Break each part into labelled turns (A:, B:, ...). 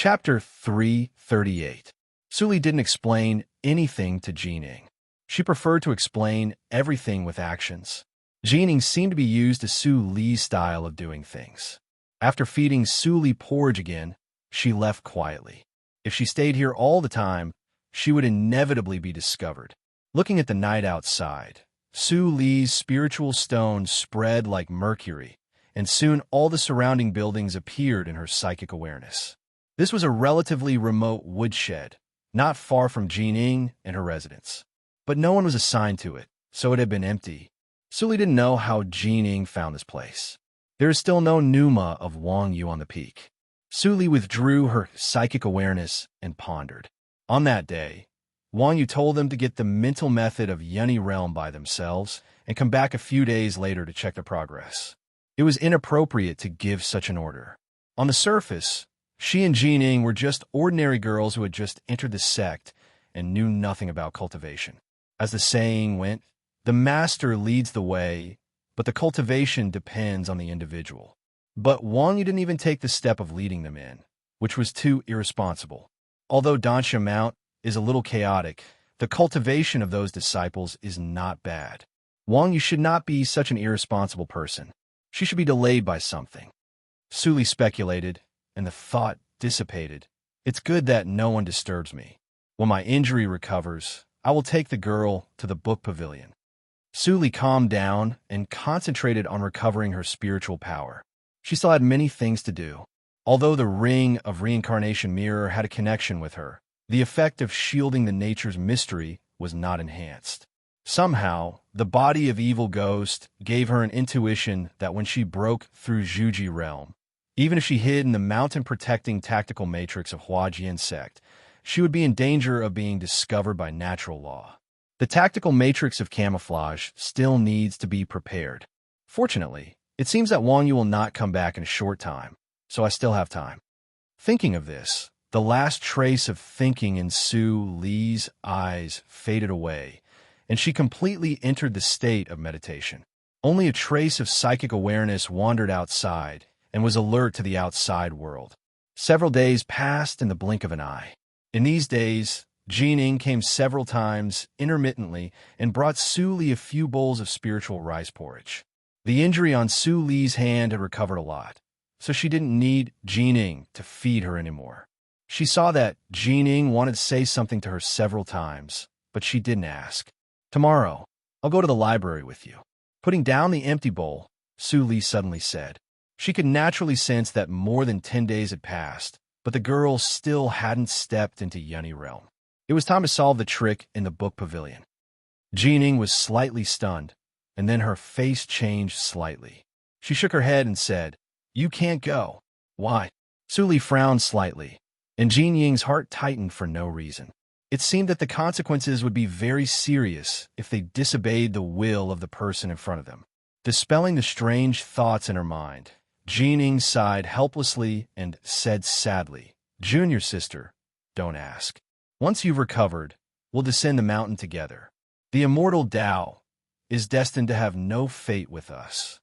A: Chapter 338. Suli didn't explain anything to Jining. She preferred to explain everything with actions. Jining seemed to be used to Su Li's style of doing things. After feeding Su Li porridge again, she left quietly. If she stayed here all the time, she would inevitably be discovered. Looking at the night outside, Su Li's spiritual stone spread like mercury, and soon all the surrounding buildings appeared in her psychic awareness. This was a relatively remote woodshed, not far from Jining and her residence. But no one was assigned to it, so it had been empty. Suli didn't know how Jining found this place. There is still no pneuma of Wang Yu on the peak. Suli withdrew her psychic awareness and pondered. On that day, Wang Yu told them to get the mental method of Yunny Realm by themselves and come back a few days later to check their progress. It was inappropriate to give such an order. On the surface, she and Jining were just ordinary girls who had just entered the sect and knew nothing about cultivation. As the saying went, the master leads the way, but the cultivation depends on the individual. But Wang Yu didn't even take the step of leading them in, which was too irresponsible. Although Dansha Mount is a little chaotic, the cultivation of those disciples is not bad. Wang Yu should not be such an irresponsible person. She should be delayed by something. Suli speculated, and the thought dissipated. It's good that no one disturbs me. When my injury recovers, I will take the girl to the book pavilion. Suli calmed down and concentrated on recovering her spiritual power. She still had many things to do. Although the ring of reincarnation mirror had a connection with her, the effect of shielding the nature's mystery was not enhanced. Somehow, the body of evil ghost gave her an intuition that when she broke through Zhuji realm, even if she hid in the mountain-protecting tactical matrix of Huajian sect, she would be in danger of being discovered by natural law. The tactical matrix of camouflage still needs to be prepared. Fortunately, it seems that Wang Yu will not come back in a short time, so I still have time. Thinking of this, the last trace of thinking in Su Li's eyes faded away, and she completely entered the state of meditation. Only a trace of psychic awareness wandered outside and was alert to the outside world. Several days passed in the blink of an eye. In these days, Jining came several times, intermittently, and brought Su Li a few bowls of spiritual rice porridge. The injury on Su Li's hand had recovered a lot, so she didn't need Jining to feed her anymore. She saw that Jining wanted to say something to her several times, but she didn't ask. Tomorrow, I'll go to the library with you. Putting down the empty bowl, Su Li suddenly said. She could naturally sense that more than 10 days had passed, but the girl still hadn't stepped into Yunny Realm. It was time to solve the trick in the book pavilion. Jining was slightly stunned, and then her face changed slightly. She shook her head and said, "You can't go." "Why?" Su Li frowned slightly, and Jining's heart tightened for no reason. It seemed that the consequences would be very serious if they disobeyed the will of the person in front of them. Dispelling the strange thoughts in her mind, Jining sighed helplessly and said sadly, "Junior sister, don't ask. Once you've recovered, we'll descend the mountain together. The immortal Tao is destined to have no fate with us."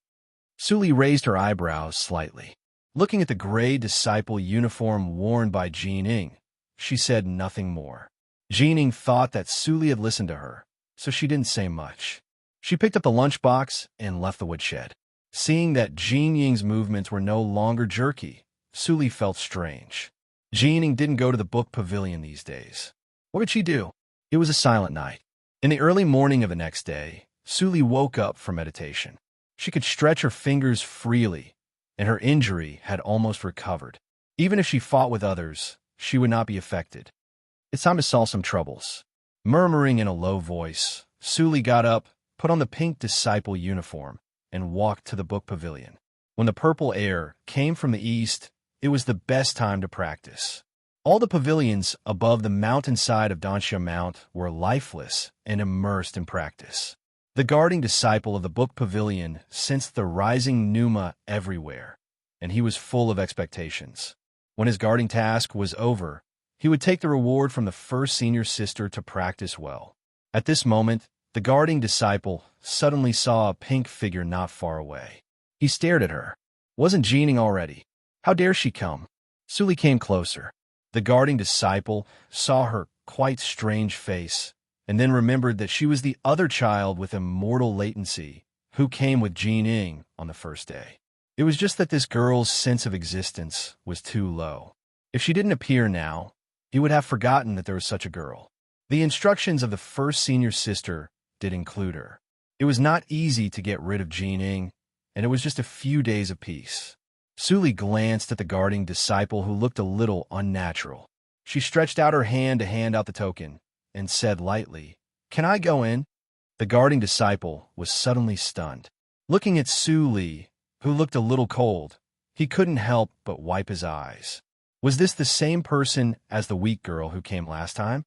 A: Su Li raised her eyebrows slightly. Looking at the gray disciple uniform worn by Jining, she said nothing more. Jining thought that Su Li had listened to her, so she didn't say much. She picked up the lunchbox and left the woodshed. Seeing that Jining's movements were no longer jerky, Su Li felt strange. Jining didn't go to the book pavilion these days. What could she do? It was a silent night. In the early morning of the next day, Su Li woke up for meditation. She could stretch her fingers freely, and her injury had almost recovered. Even if she fought with others, she would not be affected. It's time to solve some troubles. Murmuring in a low voice, Su Li got up, put on the pink disciple uniform, and walked to the book pavilion. When the purple air came from the east, it was the best time to practice. All the pavilions above the mountainside of Dansha Mount were lifeless and immersed in practice. The guarding disciple of the book pavilion sensed the rising pneuma everywhere, and he was full of expectations. When his guarding task was over, he would take the reward from the first senior sister to practice well. At this moment, the guarding disciple suddenly saw a pink figure not far away. He stared at her. Wasn't Jining already? How dare she come? Su Li came closer. The guarding disciple saw her quite strange face, and then remembered that she was the other child with immortal latency who came with Jing on the first day. It was just that this girl's sense of existence was too low. If she didn't appear now, he would have forgotten that there was such a girl. The instructions of the first senior sister did include her. It was not easy to get rid of Jing, and it was just a few days of peace. Suli glanced at the guarding disciple who looked a little unnatural. She stretched out her hand to hand out the token and said lightly, "Can I go in?" The guarding disciple was suddenly stunned. Looking at Suli, who looked a little cold, he couldn't help but wipe his eyes. Was this the same person as the weak girl who came last time?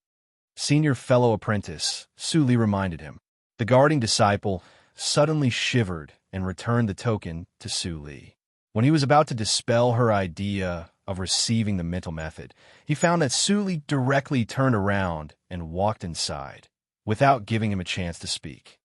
A: Senior fellow apprentice, Suli reminded him. The guarding disciple suddenly shivered and returned the token to Suli. When he was about to dispel her idea of receiving the mental method, he found that Suli directly turned around and walked inside, without giving him a chance to speak.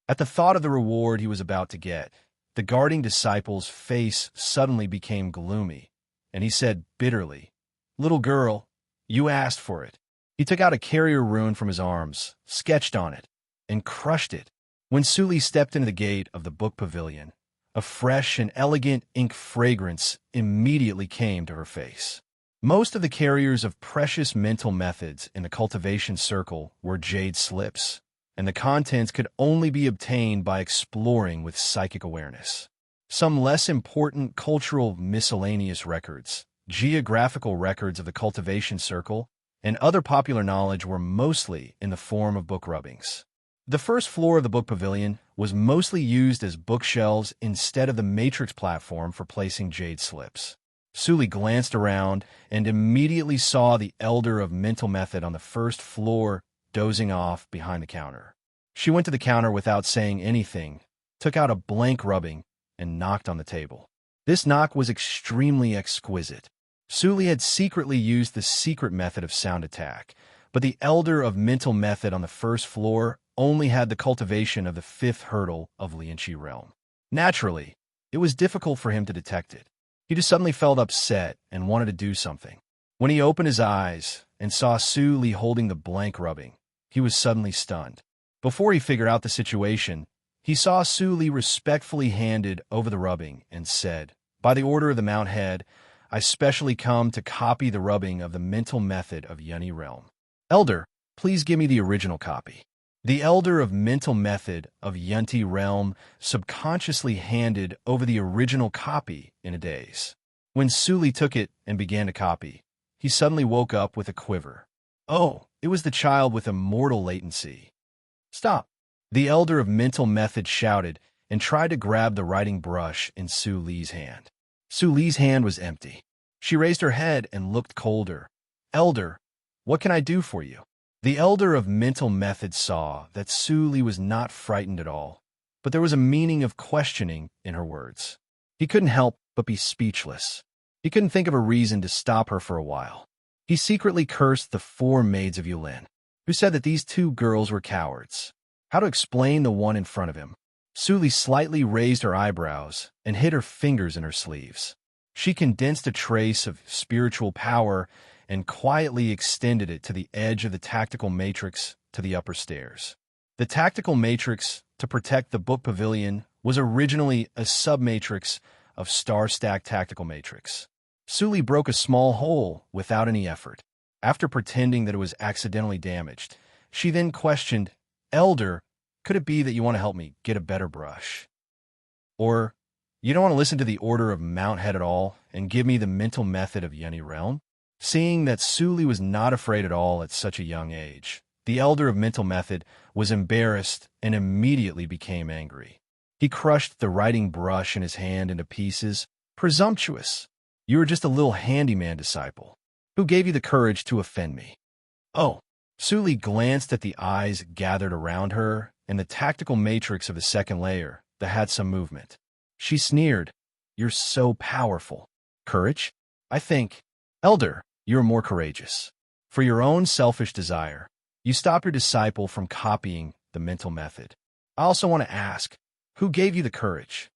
A: At the thought of the reward he was about to get, the guarding disciple's face suddenly became gloomy, and he said bitterly, "Little girl, you asked for it." He took out a carrier rune from his arms, sketched on it, and crushed it. When Suli stepped into the gate of the book pavilion, a fresh and elegant ink fragrance immediately came to her face. Most of the carriers of precious mental methods in the cultivation circle were jade slips, and the contents could only be obtained by exploring with psychic awareness. Some less important cultural miscellaneous records, geographical records of the cultivation circle, and other popular knowledge were mostly in the form of book rubbings. The first floor of the book pavilion was mostly used as bookshelves instead of the matrix platform for placing jade slips. Suli glanced around and immediately saw the elder of mental method on the first floor dozing off behind the counter. She went to the counter without saying anything, took out a blank rubbing, and knocked on the table. This knock was extremely exquisite. Suli had secretly used the secret method of sound attack, but the elder of mental method on the first floor only had the cultivation of the fifth hurdle of Lianqi realm. Naturally, it was difficult for him to detect it. He just suddenly felt upset and wanted to do something. When he opened his eyes and saw Suli holding the blank rubbing, he was suddenly stunned. Before he figured out the situation, he saw Suli respectfully handed over the rubbing and said, "By the order of the Mount Head, I specially come to copy the rubbing of the mental method of Yunny realm. Elder, please give me the original copy." The elder of mental method of Yunti realm subconsciously handed over the original copy in a daze. When Suli took it and began to copy, he suddenly woke up with a quiver. Oh, it was the child with immortal latency. "Stop!" The elder of mental method shouted and tried to grab the writing brush in Suli's hand. Suli's hand was empty. She raised her head and looked colder. "Elder, what can I do for you?" The elder of mental method saw that Suli was not frightened at all, but there was a meaning of questioning in her words. He couldn't help but be speechless. He couldn't think of a reason to stop her for a while. He secretly cursed the 4 maids of Yulin, who said that these 2 girls were cowards. How to explain the one in front of him? Suli slightly raised her eyebrows and hid her fingers in her sleeves. She condensed a trace of spiritual power and quietly extended it to the edge of the tactical matrix to the upper stairs. The tactical matrix to protect the book pavilion was originally a submatrix of star-stacked tactical matrix. Suli broke a small hole without any effort. After pretending that it was accidentally damaged, she then questioned, "Elder, could it be that you want to help me get a better brush? Or you don't want to listen to the order of Mount Head at all and give me the mental method of Yunny realm?" Seeing that Suli was not afraid at all at such a young age, the elder of mental method was embarrassed and immediately became angry. He crushed the writing brush in his hand into pieces. "Presumptuous! You were just a little handyman disciple. Who gave you the courage to offend me?" "Oh." Suli glanced at the eyes gathered around her and the tactical matrix of the second layer that had some movement. She sneered, "You're so powerful. Courage? I think, Elder, you're more courageous. For your own selfish desire, you stop your disciple from copying the mental method. I also want to ask, who gave you the courage?"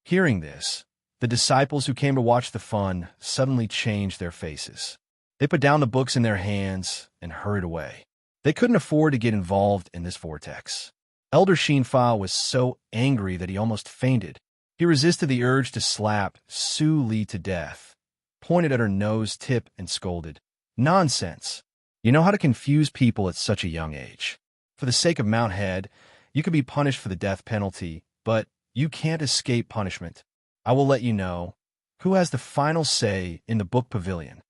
A: Hearing this, the disciples who came to watch the fun suddenly changed their faces. They put down the books in their hands and hurried away. They couldn't afford to get involved in this vortex. Elder Shinfa was so angry that he almost fainted. He resisted the urge to slap Su Li to death, pointed at her nose tip and scolded, "Nonsense! You know how to confuse people at such a young age. For the sake of Mount Head, you could be punished for the death penalty, but you can't escape punishment. I will let you know who has the final say in the book pavilion."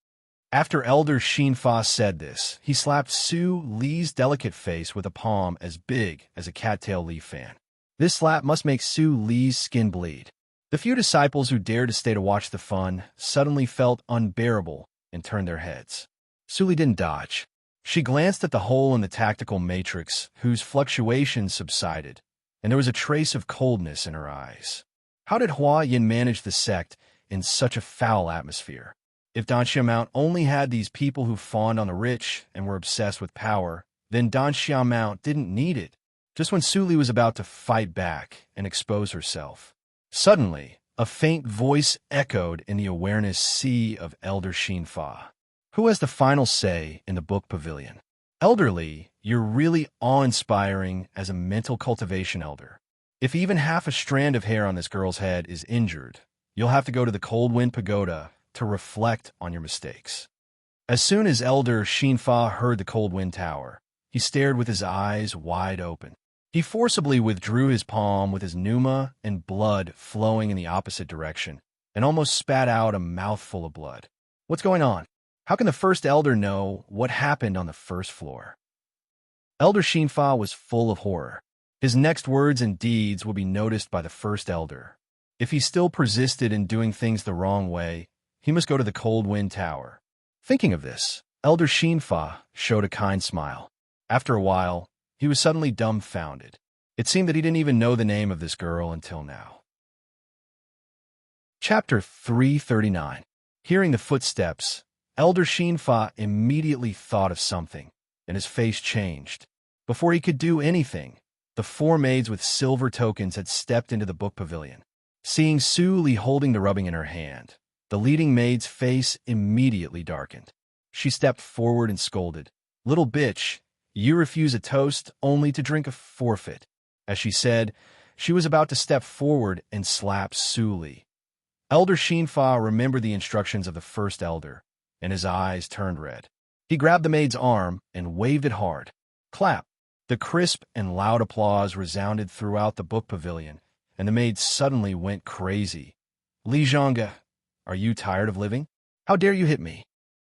A: After Elder Shinfa said this, he slapped Su Li's delicate face with a palm as big as a cattail leaf fan. This slap must make Su Li's skin bleed. The few disciples who dared to stay to watch the fun suddenly felt unbearable and turned their heads. Su Li didn't dodge. She glanced at the hole in the tactical matrix, whose fluctuations subsided, and there was a trace of coldness in her eyes. How did Hua Yin manage the sect in such a foul atmosphere? If Dan Xiamount only had these people who fawned on the rich and were obsessed with power, then Dan Xiamount didn't need it. Just when Su Li was about to fight back and expose herself, suddenly, a faint voice echoed in the awareness sea of Elder Shinfa. Who has the final say in the book pavilion? Elderly, you're really awe-inspiring as a mental cultivation elder. If even half a strand of hair on this girl's head is injured, you'll have to go to the Cold Wind Pagoda to reflect on your mistakes. As soon as Elder Shinfa heard the Cold Wind Tower, he stared with his eyes wide open. He forcibly withdrew his palm with his pneuma and blood flowing in the opposite direction, and almost spat out a mouthful of blood. What's going on? How can the first elder know what happened on the first floor? Elder Shinfa was full of horror. His next words and deeds would be noticed by the first elder. If he still persisted in doing things the wrong way, he must go to the Cold Wind Tower. Thinking of this, Elder Shinfa showed a kind smile. After a while, he was suddenly dumbfounded. It seemed that he didn't even know the name of this girl until now. Chapter 339. Hearing the footsteps, Elder Shinfa immediately thought of something, and his face changed. Before he could do anything, the four maids with silver tokens had stepped into the book pavilion. Seeing Su Li holding the rubbing in her hand, the leading maid's face immediately darkened. She stepped forward and scolded, "Little bitch, you refuse a toast only to drink a forfeit." As she said, she was about to step forward and slap Su Li. Elder Shinfa remembered the instructions of the first elder, and his eyes turned red. He grabbed the maid's arm and waved it hard. Clap! The crisp and loud applause resounded throughout the book pavilion, and the maid suddenly went crazy. "Li Zhanga, are you tired of living? How dare you hit me?"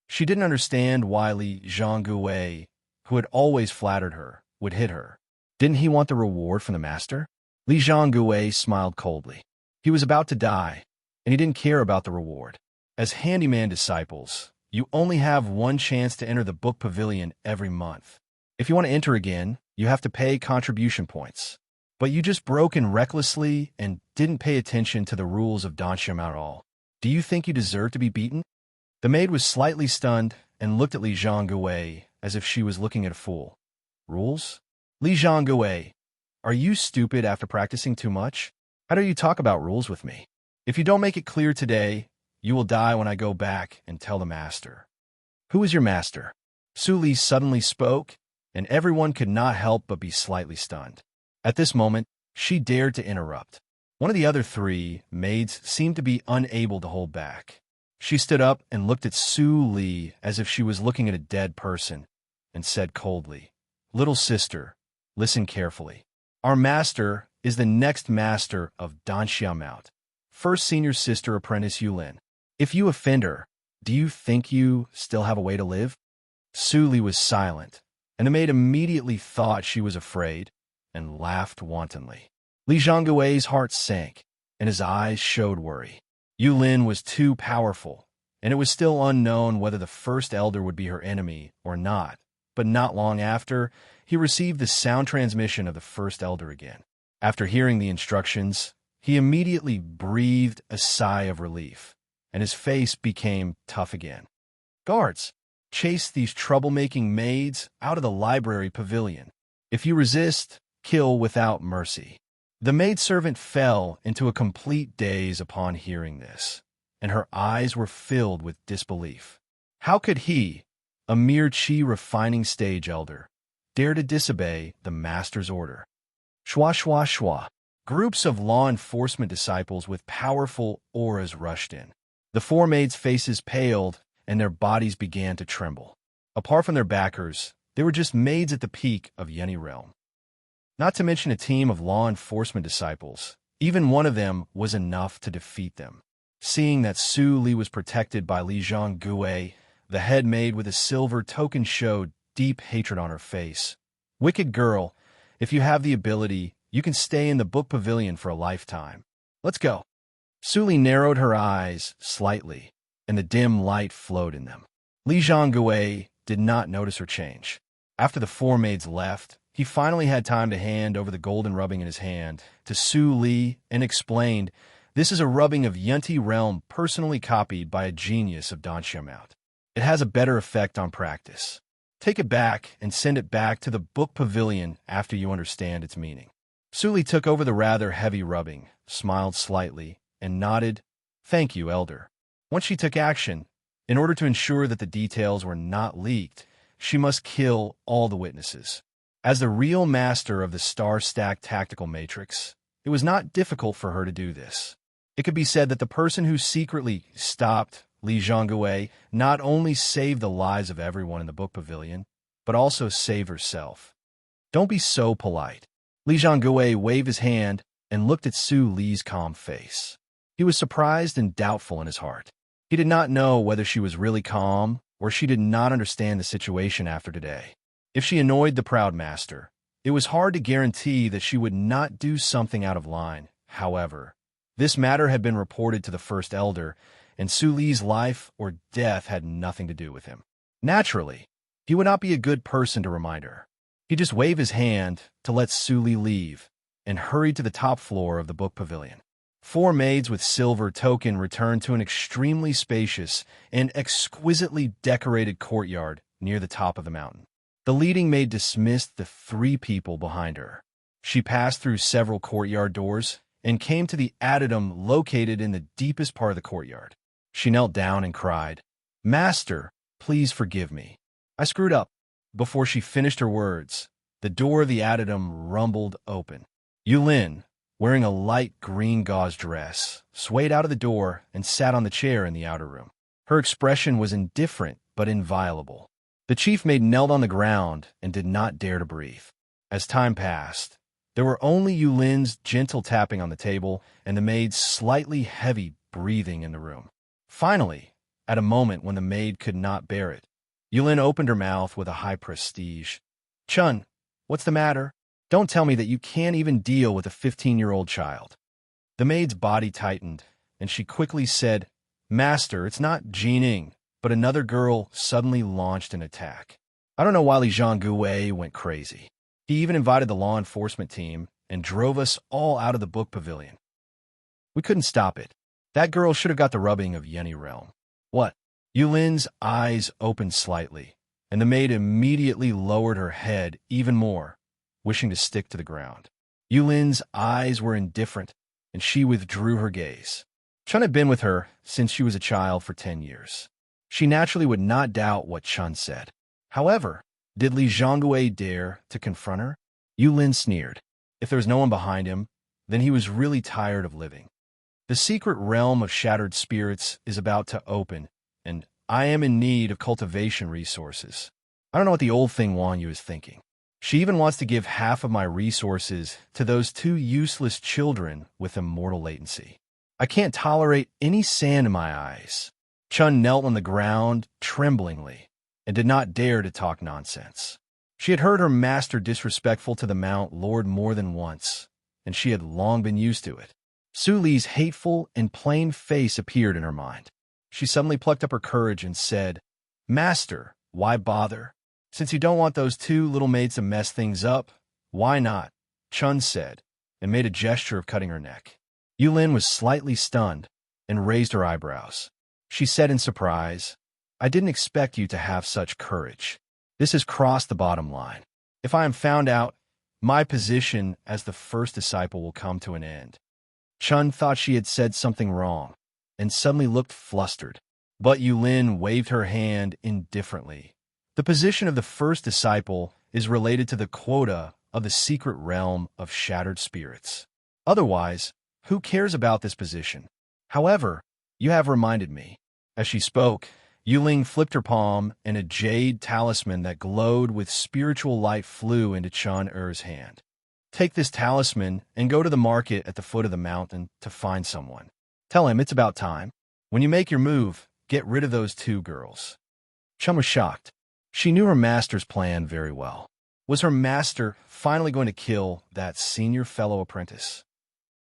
A: She didn't understand why Li Zhangguwei, who had always flattered her, would hit her. Didn't he want the reward from the master? Li Zhangguwei smiled coldly. He was about to die, and he didn't care about the reward. As handyman disciples, you only have one chance to enter the book pavilion every month. If you want to enter again, you have to pay contribution points. But you just broke in recklessly and didn't pay attention to the rules of Dansham at all. Do you think you deserve to be beaten? The maid was slightly stunned and looked at Li Zhangguwei as if she was looking at a fool. Rules? Li Zhangguwei, are you stupid after practicing too much? How dare you talk about rules with me? If you don't make it clear today, you will die when I go back and tell the master. Who is your master? Su Li suddenly spoke, and everyone could not help but be slightly stunned. At this moment, she dared to interrupt. One of the other three maids seemed to be unable to hold back. She stood up and looked at Su Li as if she was looking at a dead person, and said coldly, "Little sister, listen carefully. Our master is the next master of Danxiamount, first senior sister apprentice Yulin. If you offend her, do you think you still have a way to live?" Su Li was silent, and the maid immediately thought she was afraid and laughed wantonly. Li Zhangguwei's heart sank, and his eyes showed worry. Yulin was too powerful, and it was still unknown whether the first elder would be her enemy or not. But not long after, he received the sound transmission of the first elder again. After hearing the instructions, he immediately breathed a sigh of relief, and his face became tough again. "Guards, chase these troublemaking maids out of the library pavilion. If you resist, kill without mercy." The maidservant fell into a complete daze upon hearing this, and her eyes were filled with disbelief. How could he, a mere chi-refining stage elder, dare to disobey the master's order? Shwa shwa shwa. Groups of law enforcement disciples with powerful auras rushed in. The four maids' faces paled, and their bodies began to tremble. Apart from their backers, they were just maids at the peak of Yeni realm. Not to mention a team of law enforcement disciples. Even one of them was enough to defeat them. Seeing that Su Li was protected by Li Zhongguei, the head maid with a silver token showed deep hatred on her face. Wicked girl, if you have the ability, you can stay in the book pavilion for a lifetime. Let's go. Su Li narrowed her eyes slightly, and the dim light flowed in them. Li Zhongguei did not notice her change. After the four maids left, he finally had time to hand over the golden rubbing in his hand to Su Li and explained, "This is a rubbing of Yunti realm personally copied by a genius of Danshiamout. It has a better effect on practice. Take it back and send it back to the book pavilion after you understand its meaning." Su Li took over the rather heavy rubbing, smiled slightly, and nodded, "Thank you, Elder." Once she took action, in order to ensure that the details were not leaked, she must kill all the witnesses. As the real master of the star-stacked tactical matrix, it was not difficult for her to do this. It could be said that the person who secretly stopped Li Zhongguei not only saved the lives of everyone in the book pavilion, but also saved herself. "Don't be so polite." Li Zhongguei waved his hand and looked at Su Li's calm face. He was surprised and doubtful in his heart. He did not know whether she was really calm or she did not understand the situation after today. If she annoyed the proud master, it was hard to guarantee that she would not do something out of line. However, this matter had been reported to the First Elder, and Su Li's life or death had nothing to do with him. Naturally, he would not be a good person to remind her. He just waved his hand to let Su Li leave and hurried to the top floor of the book pavilion. Four maids with silver token returned to an extremely spacious and exquisitely decorated courtyard near the top of the mountain. The leading maid dismissed the three people behind her. She passed through several courtyard doors and came to the addendum located in the deepest part of the courtyard. She knelt down and cried, "Master, please forgive me. I screwed up." Before she finished her words, the door of the addendum rumbled open. Yulin, wearing a light green gauze dress, swayed out of the door and sat on the chair in the outer room. Her expression was indifferent but inviolable. The chief maid knelt on the ground and did not dare to breathe. As time passed, there were only Yulin's gentle tapping on the table and the maid's slightly heavy breathing in the room. Finally, at a moment when the maid could not bear it, Yulin opened her mouth with a high prestige. "Chun, what's the matter? Don't tell me that you can't even deal with a 15-year-old child." The maid's body tightened, and she quickly said, "Master, it's not Jining," but another girl suddenly launched an attack. I don't know why Li Zhongguei went crazy. He even invited the law enforcement team and drove us all out of the book pavilion. We couldn't stop it. That girl should have got the rubbing of Yeni realm. What? Yulin's eyes opened slightly, and the maid immediately lowered her head even more, wishing to stick to the ground. Yulin's eyes were indifferent, and she withdrew her gaze. Chun had been with her since she was a child for 10 years. She naturally would not doubt what Chun said. However, did Li Zhongguei dare to confront her? Yulin sneered. If there was no one behind him, then he was really tired of living. The secret realm of shattered spirits is about to open, and I am in need of cultivation resources. I don't know what the old thing Wang Yu is thinking. She even wants to give half of my resources to those two useless children with immortal latency. I can't tolerate any sand in my eyes. Chun knelt on the ground tremblingly and did not dare to talk nonsense. She had heard her master disrespectful to the Mount Lord more than once, and she had long been used to it. Su Li's hateful and plain face appeared in her mind. She suddenly plucked up her courage and said, "Master, why bother? Since you don't want those two little maids to mess things up, why not?" Chun said, and made a gesture of cutting her neck. Yulin was slightly stunned and raised her eyebrows. She said in surprise, "I didn't expect you to have such courage. This has crossed the bottom line. If I am found out, my position as the first disciple will come to an end." Chun thought she had said something wrong, and suddenly looked flustered. But Yulin waved her hand indifferently. The position of the first disciple is related to the quota of the secret realm of shattered spirits. Otherwise, who cares about this position? However, you have reminded me. As she spoke, Yuling flipped her palm, and a jade talisman that glowed with spiritual light flew into Chun Er's hand. Take this talisman and go to the market at the foot of the mountain to find someone. Tell him it's about time. When you make your move, get rid of those two girls. Chun was shocked. She knew her master's plan very well. Was her master finally going to kill that senior fellow apprentice?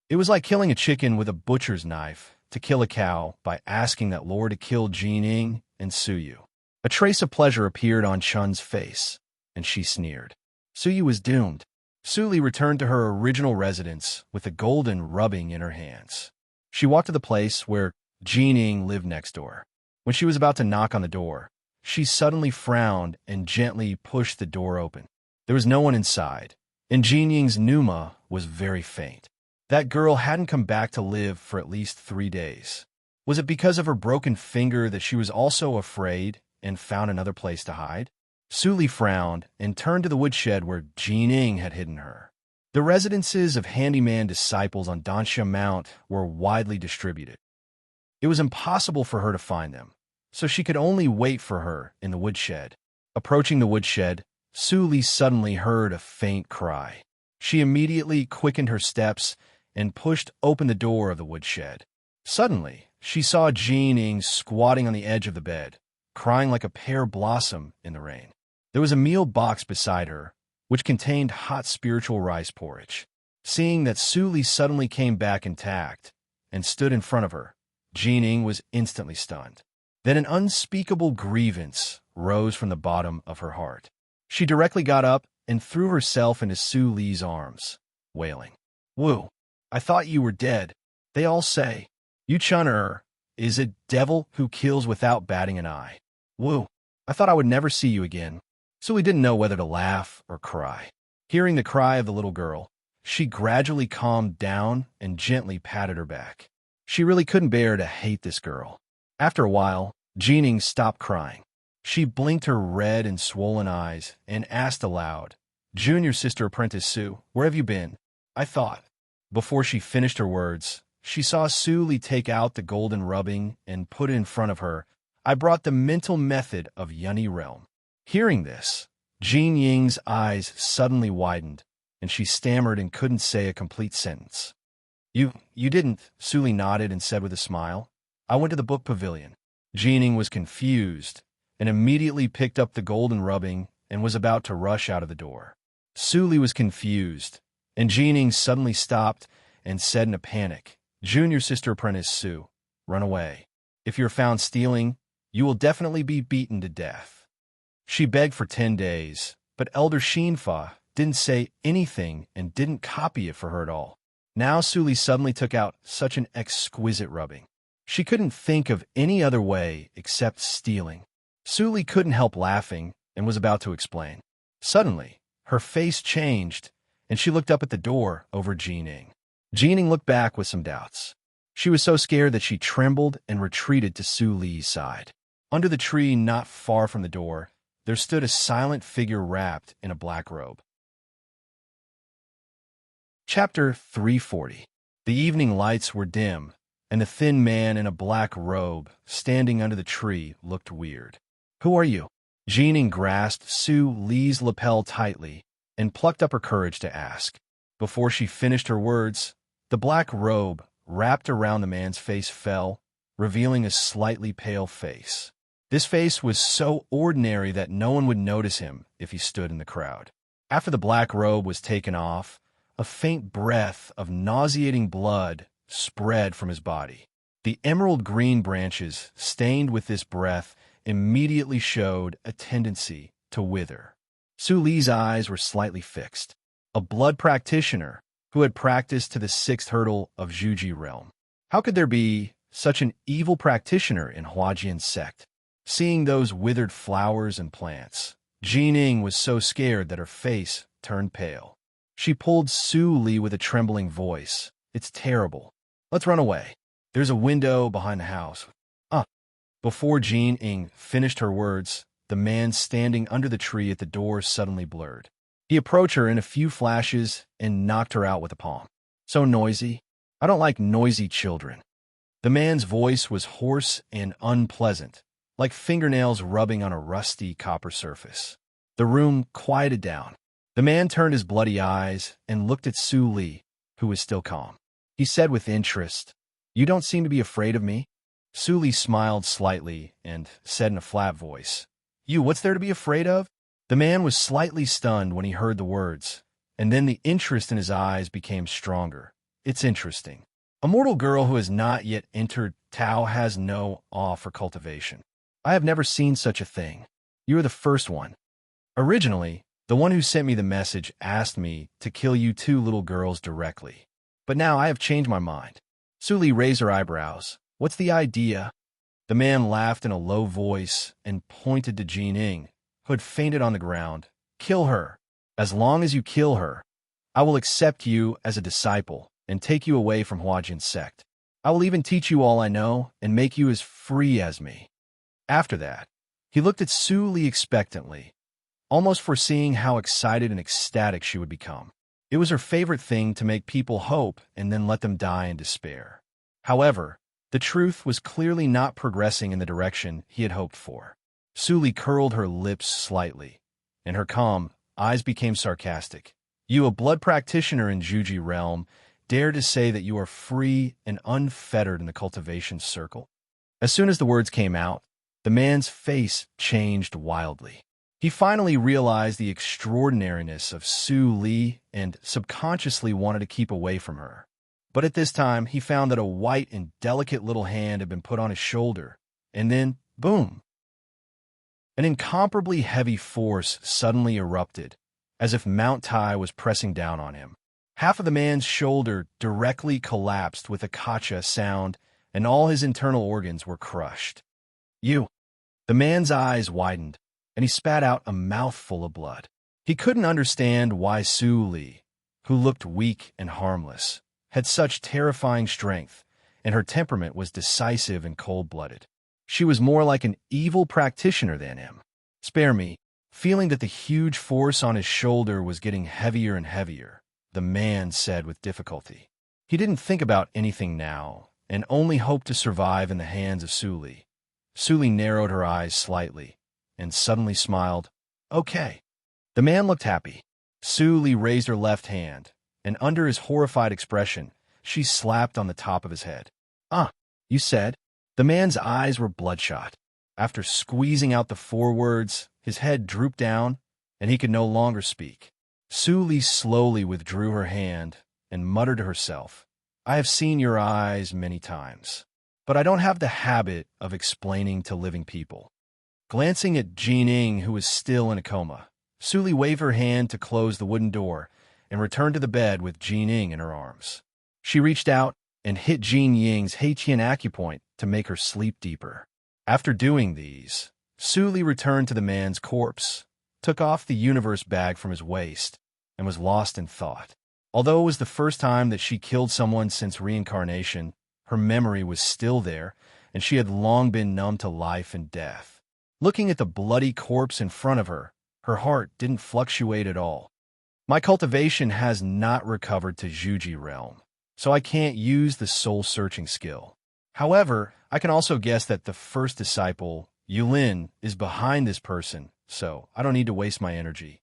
A: It was like killing a chicken with a butcher's knife to kill a cow by asking that lord to kill Jining and Suyu. A trace of pleasure appeared on Chun's face, and she sneered. Suyu was doomed. Suli returned to her original residence with a golden rubbing in her hands. She walked to the place where Jining lived next door. When she was about to knock on the door, she suddenly frowned and gently pushed the door open. There was no one inside, and Jining's pneuma was very faint. That girl hadn't come back to live for at least 3 days. Was it because of her broken finger that she was also afraid and found another place to hide? Suli frowned and turned to the woodshed where Jining had hidden her. The residences of handyman disciples on Dansha Mount were widely distributed. It was impossible for her to find them, so she could only wait for her in the woodshed. Approaching the woodshed, Suli suddenly heard a faint cry. She immediately quickened her steps and pushed open the door of the woodshed. Suddenly, she saw Jining squatting on the edge of the bed, crying like a pear blossom in the rain. There was a meal box beside her, which contained hot spiritual rice porridge. Seeing that Suli suddenly came back intact and stood in front of her, Jining was instantly stunned. Then an unspeakable grievance rose from the bottom of her heart. She directly got up and threw herself into Suli's arms, wailing, "Wu, I thought you were dead. They all say, you Chun is a devil who kills without batting an eye. Wu, I thought I would never see you again." Suli didn't know whether to laugh or cry. Hearing the cry of the little girl, she gradually calmed down and gently patted her back. She really couldn't bear to hate this girl. After a while, Jining stopped crying. She blinked her red and swollen eyes and asked aloud, "Junior sister apprentice Su, where have you been?" "I thought." Before she finished her words, she saw Suli take out the golden rubbing and put it in front of her. "I brought the mental method of Yunny realm." Hearing this, Jin Ying's eyes suddenly widened, and she stammered and couldn't say a complete sentence. You didn't," Suli nodded and said with a smile. "I went to the book pavilion." Jining was confused and immediately picked up the golden rubbing and was about to rush out of the door. Suli was confused, and Jining suddenly stopped and said in a panic, "Junior sister apprentice Su, run away. If you're found stealing, you will definitely be beaten to death." She begged for 10 days, but Elder Shinfa didn't say anything and didn't copy it for her at all. Now Suli suddenly took out such an exquisite rubbing. She couldn't think of any other way except stealing. Suli couldn't help laughing and was about to explain. Suddenly, her face changed, and she looked up at the door over Jining. Jining looked back with some doubts. She was so scared that she trembled and retreated to Suli's side. Under the tree not far from the door, there stood a silent figure wrapped in a black robe. Chapter 340. The evening lights were dim, and the thin man in a black robe standing under the tree looked weird. "Who are you?" Jining grasped Suli's lapel tightly and plucked up her courage to ask. Before she finished her words, the black robe wrapped around the man's face fell, revealing a slightly pale face. This face was so ordinary that no one would notice him if he stood in the crowd. After the black robe was taken off, a faint breath of nauseating blood spread from his body. The emerald green branches, stained with this breath, immediately showed a tendency to wither. Suli's eyes were slightly fixed. A blood practitioner who had practiced to the 6th hurdle of Zhuji realm. How could there be such an evil practitioner in Huajian's sect? Seeing those withered flowers and plants, Jining was so scared that her face turned pale. She pulled Suli with a trembling voice. "It's terrible. Let's run away. There's a window behind the house." Before Jean Ing finished her words, the man standing under the tree at the door suddenly blurred. He approached her in a few flashes and knocked her out with a palm. So noisy. I don't like noisy children. The man's voice was hoarse and unpleasant, like fingernails rubbing on a rusty copper surface. The room quieted down. The man turned his bloody eyes and looked at Su Li, who was still calm. He said with interest, "You don't seem to be afraid of me?" Su Li smiled slightly and said in a flat voice, "You, what's there to be afraid of?" The man was slightly stunned when he heard the words, and then the interest in his eyes became stronger. It's interesting. A mortal girl who has not yet entered Tao has no awe for cultivation. I have never seen such a thing. You are the first one. Originally, the one who sent me the message asked me to kill you two little girls directly. But now I have changed my mind. Su Li raised her eyebrows. What's the idea? The man laughed in a low voice and pointed to Jean Ing, who had fainted on the ground. Kill her. As long as you kill her, I will accept you as a disciple and take you away from Huajin's sect. I will even teach you all I know and make you as free as me. After that, he looked at Su Li expectantly, almost foreseeing how excited and ecstatic she would become. It was her favorite thing to make people hope and then let them die in despair. However, the truth was clearly not progressing in the direction he had hoped for. Su Li curled her lips slightly, and her calm eyes became sarcastic. You, a blood practitioner in Juji realm, dare to say that you are free and unfettered in the cultivation circle? As soon as the words came out, the man's face changed wildly. He finally realized the extraordinariness of Su Li and subconsciously wanted to keep away from her. But at this time, he found that a white and delicate little hand had been put on his shoulder, and then, boom! An incomparably heavy force suddenly erupted, as if Mount Tai was pressing down on him. Half of the man's shoulder directly collapsed with a kacha sound, and all his internal organs were crushed. You! The man's eyes widened, and he spat out a mouthful of blood. He couldn't understand why Su Li, who looked weak and harmless, had such terrifying strength, and her temperament was decisive and cold-blooded. She was more like an evil practitioner than him. Spare me. Feeling that the huge force on his shoulder was getting heavier and heavier, the man said with difficulty. He didn't think about anything now, and only hoped to survive in the hands of Su Li. Su Li narrowed her eyes slightly, and suddenly smiled. Okay. The man looked happy. Su Li raised her left hand, and under his horrified expression, she slapped on the top of his head. You said? The man's eyes were bloodshot. After squeezing out the 4 words, his head drooped down, and he could no longer speak. Su Li slowly withdrew her hand and muttered to herself, I have seen your eyes many times, but I don't have the habit of explaining to living people. Glancing at Jean Ing, who was still in a coma, Su Li waved her hand to close the wooden door and returned to the bed with Jean Ing in her arms. She reached out and hit Jean Ying's Heiqian acupoint to make her sleep deeper. After doing these, Su Li returned to the man's corpse, took off the universe bag from his waist, and was lost in thought. Although it was the first time that she killed someone since reincarnation, her memory was still there, and she had long been numb to life and death. Looking at the bloody corpse in front of her, her heart didn't fluctuate at all. My cultivation has not recovered to Juji realm, so I can't use the soul-searching skill. However, I can also guess that the first disciple, Yulin, is behind this person, so I don't need to waste my energy.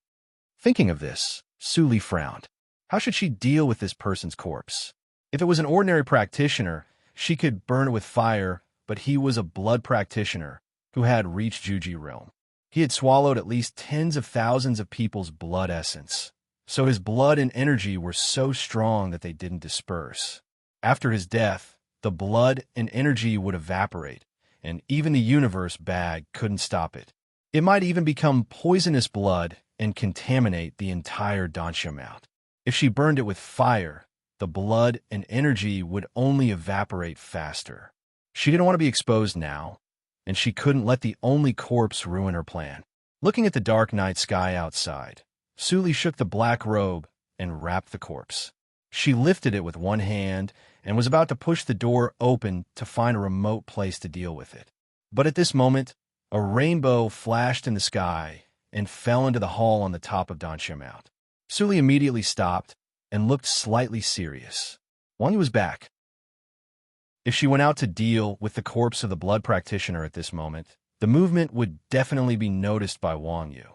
A: Thinking of this, Su Li frowned. How should she deal with this person's corpse? If it was an ordinary practitioner, she could burn it with fire, but he was a blood practitioner who had reached Juji realm. He had swallowed at least tens of thousands of people's blood essence, so his blood and energy were so strong that they didn't disperse. After his death, the blood and energy would evaporate, and even the universe bag couldn't stop it. It might even become poisonous blood and contaminate the entire Dansha mount. If she burned it with fire, the blood and energy would only evaporate faster. She didn't want to be exposed now, and she couldn't let the only corpse ruin her plan. Looking at the dark night sky outside, Su Li shook the black robe and wrapped the corpse. She lifted it with one hand and was about to push the door open to find a remote place to deal with it. But at this moment, a rainbow flashed in the sky and fell into the hall on the top of Danxia Mount. Suli immediately stopped and looked slightly serious. Wang Yu was back. If she went out to deal with the corpse of the blood practitioner at this moment, the movement would definitely be noticed by Wang Yu.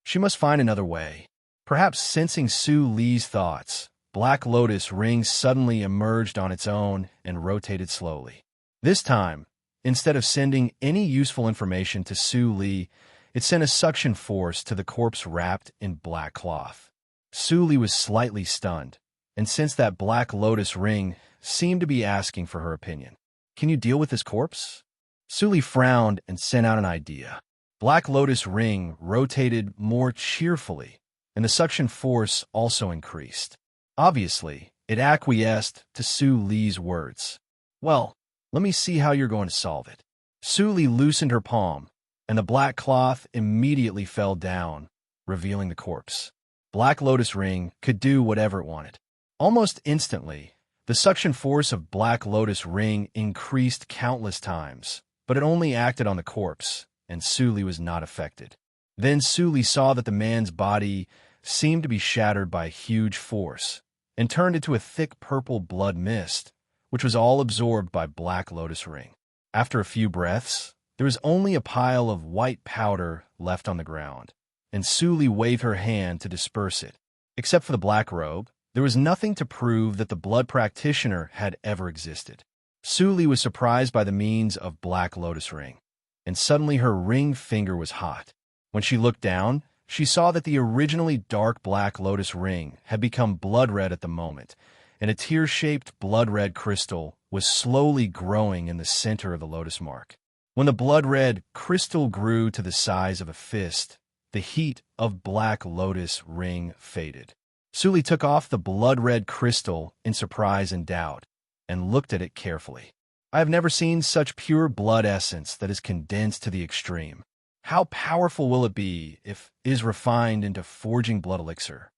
A: She must find another way. Perhaps sensing Su Li's thoughts, Black Lotus Ring suddenly emerged on its own and rotated slowly. This time, instead of sending any useful information to Su Li, it sent a suction force to the corpse wrapped in black cloth. Su Li was slightly stunned, and sensed that Black Lotus Ring seemed to be asking for her opinion. Can you deal with this corpse? Su Li frowned and sent out an idea. Black Lotus Ring rotated more cheerfully, and the suction force also increased. Obviously, it acquiesced to Su Li's words. Well, let me see how you're going to solve it. Su Li loosened her palm, and the black cloth immediately fell down, revealing the corpse. Black Lotus Ring could do whatever it wanted. Almost instantly, the suction force of Black Lotus Ring increased countless times, but it only acted on the corpse, and Su Li was not affected. Then Su Li saw that the man's body seemed to be shattered by a huge force, and turned into a thick purple blood mist, which was all absorbed by Black Lotus Ring. After a few breaths, there was only a pile of white powder left on the ground, and Su Li waved her hand to disperse it. Except for the black robe, there was nothing to prove that the blood practitioner had ever existed. Su Li was surprised by the means of Black Lotus Ring, and suddenly her ring finger was hot. When she looked down, she saw that the originally dark Black Lotus Ring had become blood red at the moment, and a tear-shaped blood-red crystal was slowly growing in the center of the lotus mark. When the blood-red crystal grew to the size of a fist, the heat of Black Lotus Ring faded. Su Li took off the blood-red crystal in surprise and doubt, and looked at it carefully. I have never seen such pure blood essence that is condensed to the extreme. How powerful will it be if it is refined into forging blood elixir?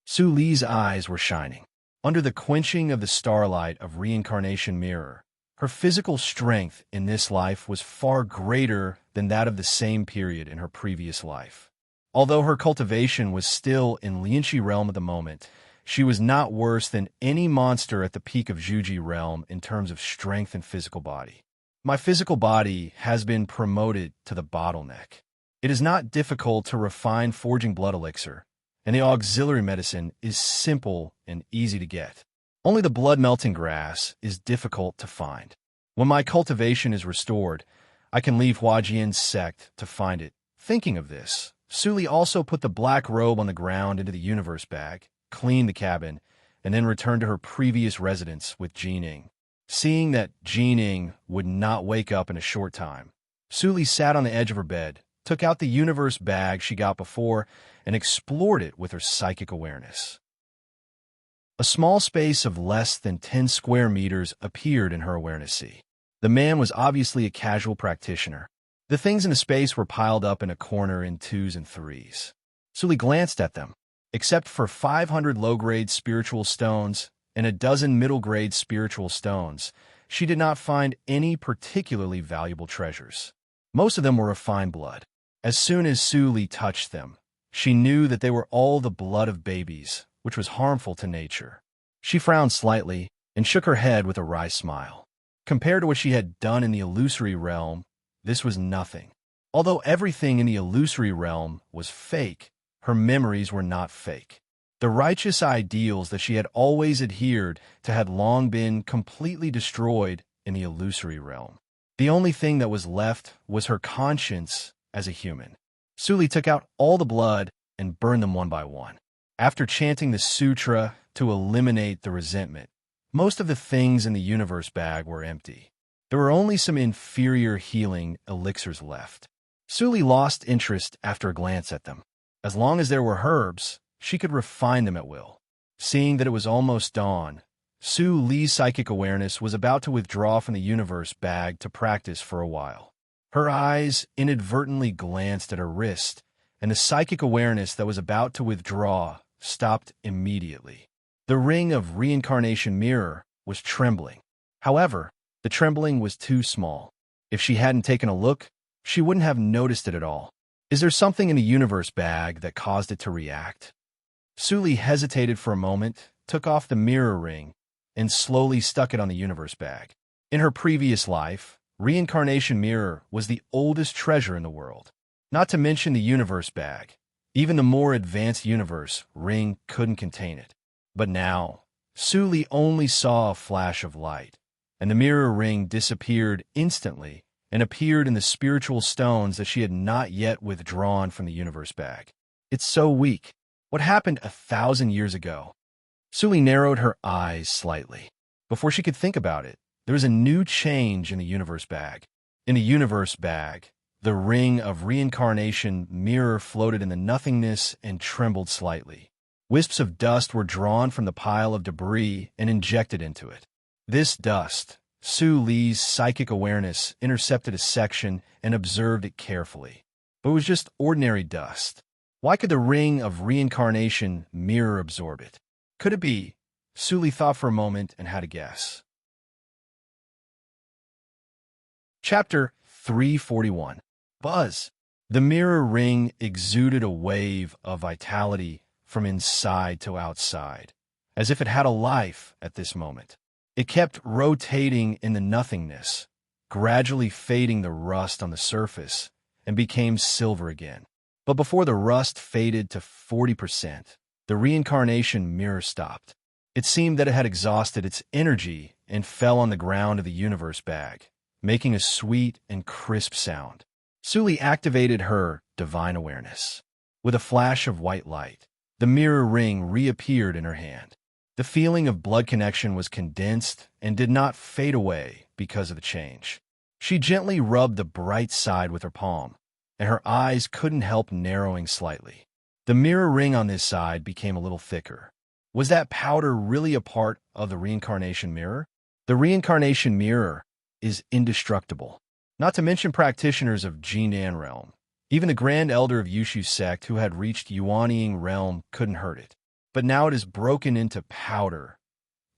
A: Su Li's eyes were shining. Under the quenching of the starlight of reincarnation mirror, her physical strength in this life was far greater than that of the same period in her previous life. Although her cultivation was still in Lianxi realm at the moment, she was not worse than any monster at the peak of Zhuji realm in terms of strength and physical body. My physical body has been promoted to the bottleneck. It is not difficult to refine forging blood elixir, and the auxiliary medicine is simple and easy to get. Only the blood-melting grass is difficult to find. When my cultivation is restored, I can leave Huajian's sect to find it. Thinking of this, Su Li also put the black robe on the ground into the universe bag, cleaned the cabin, and then returned to her previous residence with Jining. Seeing that Jining would not wake up in a short time, Su Li sat on the edge of her bed, took out the universe bag she got before, and explored it with her psychic awareness. A small space of less than 10 square meters appeared in her awareness sea. The man was obviously a casual practitioner. The things in the space were piled up in a corner in 2s and 3s. Su Li glanced at them. Except for 500 low-grade spiritual stones and a dozen middle-grade spiritual stones, she did not find any particularly valuable treasures. Most of them were refined blood. As soon as Su Li touched them, she knew that they were all the blood of babies, which was harmful to nature. She frowned slightly and shook her head with a wry smile. Compared to what she had done in the illusory realm, this was nothing. Although everything in the illusory realm was fake, her memories were not fake. The righteous ideals that she had always adhered to had long been completely destroyed in the illusory realm. The only thing that was left was her conscience as a human. Su Li took out all the blood and burned them one by one. After chanting the sutra to eliminate the resentment, most of the things in the universe bag were empty. There were only some inferior healing elixirs left. Su Li lost interest after a glance at them. As long as there were herbs, she could refine them at will. Seeing that it was almost dawn, Su Li's psychic awareness was about to withdraw from the universe bag to practice for a while. Her eyes inadvertently glanced at her wrist, and the psychic awareness that was about to withdraw stopped immediately. The ring of reincarnation mirror was trembling. However, the trembling was too small. If she hadn't taken a look, she wouldn't have noticed it at all. Is there something in the universe bag that caused it to react? Suli hesitated for a moment, took off the mirror ring, and slowly stuck it on the universe bag. In her previous life, reincarnation mirror was the oldest treasure in the world. Not to mention the universe bag. Even the more advanced universe ring couldn't contain it. But now, Suli only saw a flash of light, and the mirror ring disappeared instantly and appeared in the spiritual stones that she had not yet withdrawn from the universe bag. It's so weak. What happened 1,000 years ago? Suli narrowed her eyes slightly. Before she could think about it, there was a new change in the universe bag. In the universe bag, the ring of reincarnation mirror floated in the nothingness and trembled slightly. Wisps of dust were drawn from the pile of debris and injected into it. This dust, Suli's psychic awareness intercepted a section and observed it carefully. But it was just ordinary dust. Why could the ring of reincarnation mirror absorb it? Could it be? Suli thought for a moment and had a guess. Chapter 341. Buzz. The mirror ring exuded a wave of vitality from inside to outside, as if it had a life at this moment. It kept rotating in the nothingness, gradually fading the rust on the surface, and became silver again. But before the rust faded to 40%, the reincarnation mirror stopped. It seemed that it had exhausted its energy and fell on the ground of the universe bag, making a sweet and crisp sound. Suli activated her divine awareness. With a flash of white light, the mirror ring reappeared in her hand. The feeling of blood connection was condensed and did not fade away because of the change. She gently rubbed the bright side with her palm, and her eyes couldn't help narrowing slightly. The mirror ring on this side became a little thicker. Was that powder really a part of the reincarnation mirror? The reincarnation mirror is indestructible. Not to mention practitioners of Jindan realm. Even the Grand Elder of Yushu's sect who had reached Yuanying realm couldn't hurt it. But now it is broken into powder.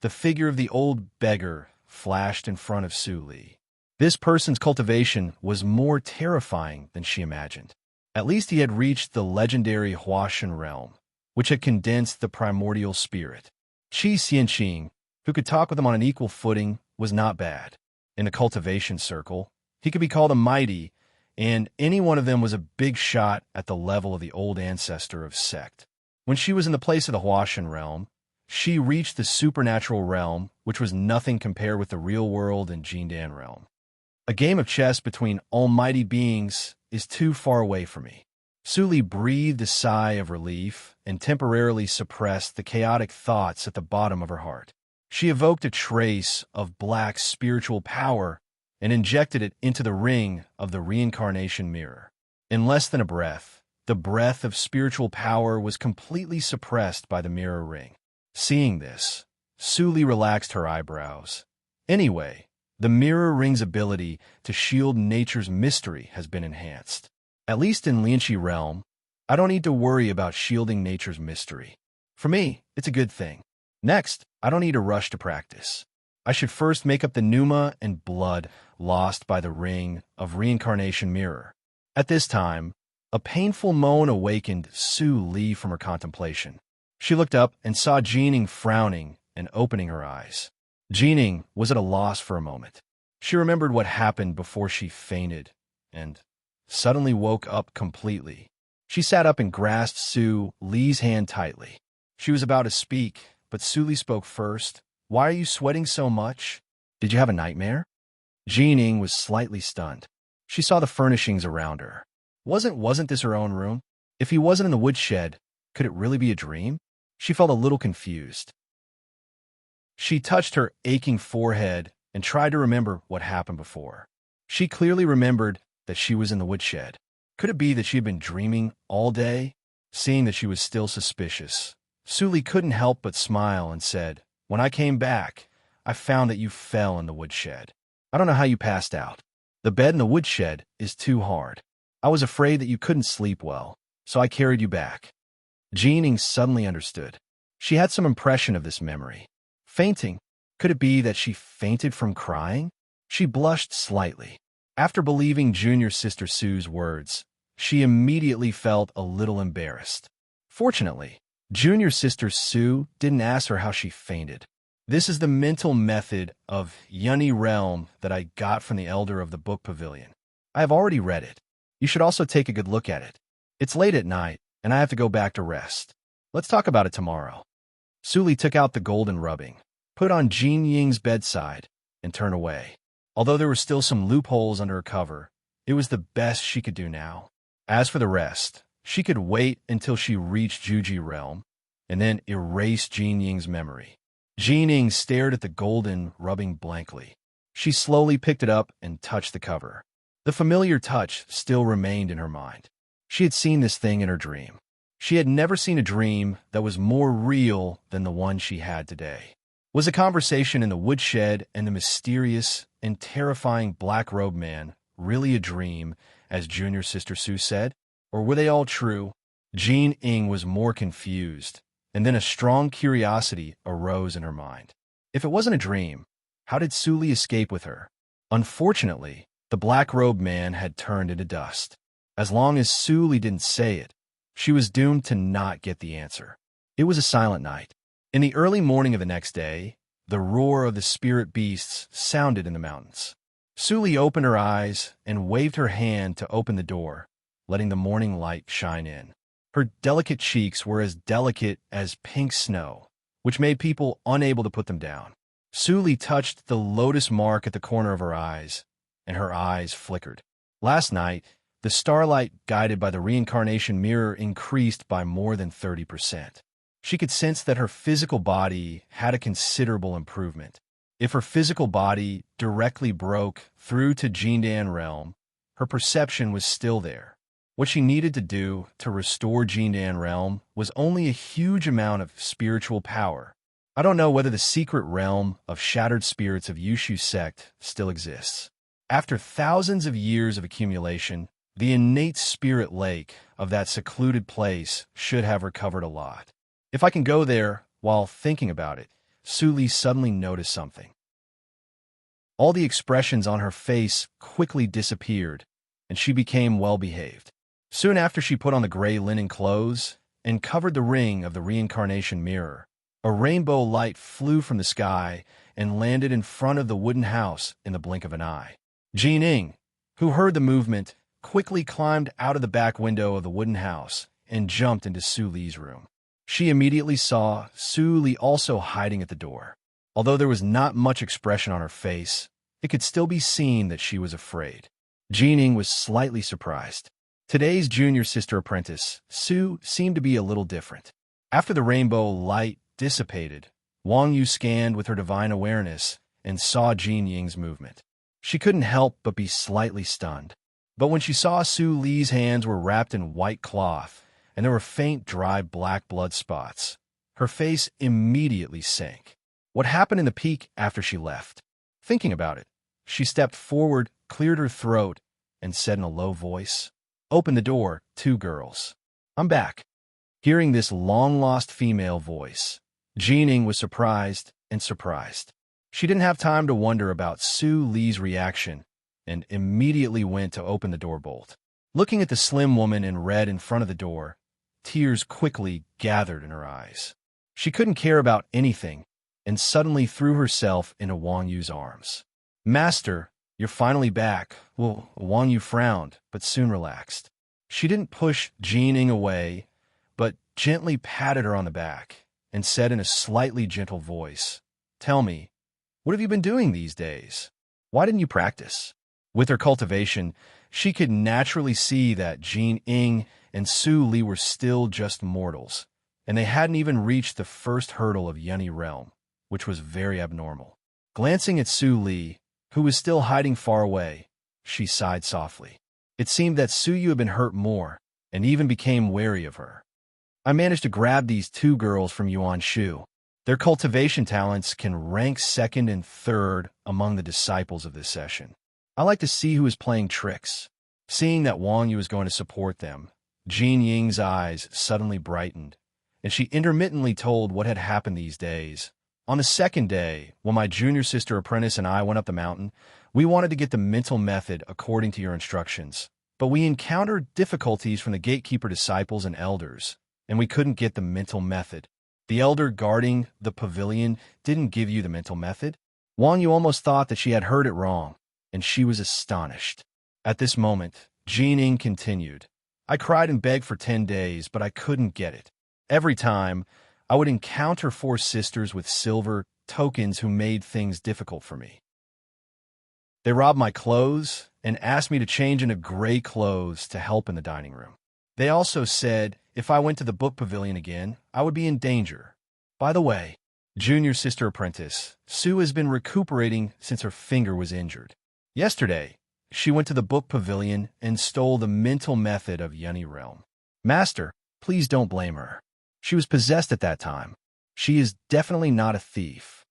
A: The figure of the old beggar flashed in front of Suli. This person's cultivation was more terrifying than she imagined. At least he had reached the legendary Huashan realm, which had condensed the primordial spirit. Qi Xianqing, who could talk with him on an equal footing, was not bad. In the cultivation circle, he could be called a mighty, and any one of them was a big shot at the level of the old ancestor of sect. When she was in the place of the Huashan realm, she reached the supernatural realm, which was nothing compared with the real world and Jindan realm. A game of chess between almighty beings is too far away for me. Suli breathed a sigh of relief and temporarily suppressed the chaotic thoughts at the bottom of her heart. She evoked a trace of black spiritual power and injected it into the ring of the reincarnation mirror. In less than a breath, the breath of spiritual power was completely suppressed by the mirror ring. Seeing this, Suli relaxed her eyebrows. Anyway, the mirror ring's ability to shield nature's mystery has been enhanced. At least in Lianqi realm, I don't need to worry about shielding nature's mystery. For me, it's a good thing. Next, I don't need to rush to practice. I should first make up the pneuma and blood lost by the ring of reincarnation mirror. At this time, a painful moan awakened Suli from her contemplation. She looked up and saw Jining frowning and opening her eyes. Jining was at a loss for a moment. She remembered what happened before she fainted and suddenly woke up completely. She sat up and grasped Suli's hand tightly. She was about to speak, but Suli spoke first. Why are you sweating so much? Did you have a nightmare? Jining was slightly stunned. She saw the furnishings around her. Wasn't this her own room? If he wasn't in the woodshed, could it really be a dream? She felt a little confused. She touched her aching forehead and tried to remember what happened before. She clearly remembered that she was in the woodshed. Could it be that she had been dreaming all day? Seeing that she was still suspicious, Suli couldn't help but smile and said, "When I came back, I found that you fell in the woodshed. I don't know how you passed out. The bed in the woodshed is too hard. I was afraid that you couldn't sleep well, so I carried you back." Jining suddenly understood. She had some impression of this memory. Fainting. Could it be that she fainted from crying? She blushed slightly. After believing junior sister Sue's words, she immediately felt a little embarrassed. Fortunately, junior sister Sue didn't ask her how she fainted. This is the mental method of unravel that I got from the elder of the book pavilion. I have already read it. You should also take a good look at it. It's late at night, and I have to go back to rest. Let's talk about it tomorrow. Suli took out the golden rubbing, put on Jean Ying's bedside, and turned away. Although there were still some loopholes under her cover, it was the best she could do now. As for the rest, she could wait until she reached Juji realm, and then erase Jean Ying's memory. Jean Ying stared at the golden rubbing blankly. She slowly picked it up and touched the cover. The familiar touch still remained in her mind. She had seen this thing in her dream. She had never seen a dream that was more real than the one she had today. Was a conversation in the woodshed and the mysterious and terrifying black-robed man really a dream, as junior sister Sue said? Or were they all true? Jean Ying was more confused, and then a strong curiosity arose in her mind. If it wasn't a dream, how did Suli escape with her? Unfortunately, the black-robed man had turned into dust. As long as Suli didn't say it, she was doomed to not get the answer. It was a silent night. In the early morning of the next day, the roar of the spirit beasts sounded in the mountains. Suli opened her eyes and waved her hand to open the door, letting the morning light shine in. Her delicate cheeks were as delicate as pink snow, which made people unable to put them down. Suli touched the lotus mark at the corner of her eyes, and her eyes flickered. Last night, the starlight guided by the reincarnation mirror increased by more than 30%. She could sense that her physical body had a considerable improvement. If her physical body directly broke through to Jindan realm, her perception was still there. What she needed to do to restore Jindan realm was only a huge amount of spiritual power. I don't know whether the secret realm of shattered spirits of Yushu sect still exists. After thousands of years of accumulation, the innate spirit lake of that secluded place should have recovered a lot. If I can go there while thinking about it, Suli suddenly noticed something. All the expressions on her face quickly disappeared, and she became well-behaved. Soon after she put on the gray linen clothes and covered the ring of the reincarnation mirror, a rainbow light flew from the sky and landed in front of the wooden house in the blink of an eye. Jean Ying, who heard the movement, quickly climbed out of the back window of the wooden house and jumped into Suli's room. She immediately saw Suli also hiding at the door. Although there was not much expression on her face, it could still be seen that she was afraid. Jean Ying was slightly surprised. Today's junior sister apprentice, Sue, seemed to be a little different. After the rainbow light dissipated, Wang Yu scanned with her divine awareness and saw Jean Ying's movement. She couldn't help but be slightly stunned. But when she saw Su Li's hands were wrapped in white cloth, and there were faint, dry black blood spots, her face immediately sank. What happened in the peak after she left? Thinking about it, she stepped forward, cleared her throat, and said in a low voice, "Open the door, two girls. I'm back." Hearing this long-lost female voice, Jean Ying was surprised and surprised. She didn't have time to wonder about Su Li's reaction and immediately went to open the door bolt. Looking at the slim woman in red in front of the door, tears quickly gathered in her eyes. She couldn't care about anything and suddenly threw herself into Wang Yu's arms. "Master, you're finally back." Well, Wang Yu frowned, but soon relaxed. She didn't push Jean Ying away, but gently patted her on the back and said in a slightly gentle voice, "Tell me, what have you been doing these days? Why didn't you practice?" With her cultivation, she could naturally see that Jean Ying and Su Li were still just mortals, and they hadn't even reached the first hurdle of Yunni realm, which was very abnormal. Glancing at Su Li, who was still hiding far away, she sighed softly. It seemed that Su Yu had been hurt more, and even became wary of her. "I managed to grab these two girls from Yuan Shu. Their cultivation talents can rank second and third among the disciples of this session. I like to see who is playing tricks." Seeing that Wang Yu was going to support them, Jean Ying's eyes suddenly brightened, and she intermittently told what had happened these days. "On the second day, when my junior sister apprentice and I went up the mountain, We wanted to get the mental method according to your instructions, but we encountered difficulties from the gatekeeper disciples and elders, and we couldn't get the mental method. The elder guarding the pavilion didn't give you the mental method? Wang Yu almost thought that she had heard it wrong, and she was astonished. At this moment, Jining continued. I cried and begged for 10 days, but I couldn't get it. Every time, I would encounter 4 sisters with silver tokens who made things difficult for me. They robbed my clothes and asked me to change into gray clothes to help in the dining room. They also said if I went to the book pavilion again, I would be in danger. By the way, junior sister apprentice, Sue has been recuperating since her finger was injured. Yesterday, she went to the book pavilion and stole the mental method of Yunny Realm. Master, please don't blame her. She was possessed at that time. She is definitely not a thief.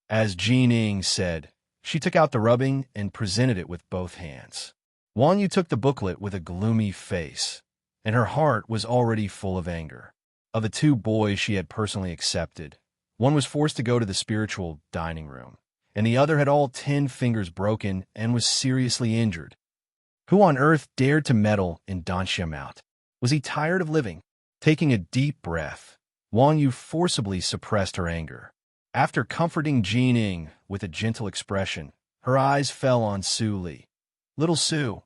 A: As Jining said, she took out the rubbing and presented it with both hands. Wang Yu took the booklet with a gloomy face, and her heart was already full of anger. Of the 2 boys she had personally accepted, one was forced to go to the spiritual dining room, and the other had all 10 fingers broken and was seriously injured. Who on earth dared to meddle in Danxiamout? Was he tired of living? Taking a deep breath, Wang Yu forcibly suppressed her anger. After comforting Jining with a gentle expression, her eyes fell on Su Li. Little Su,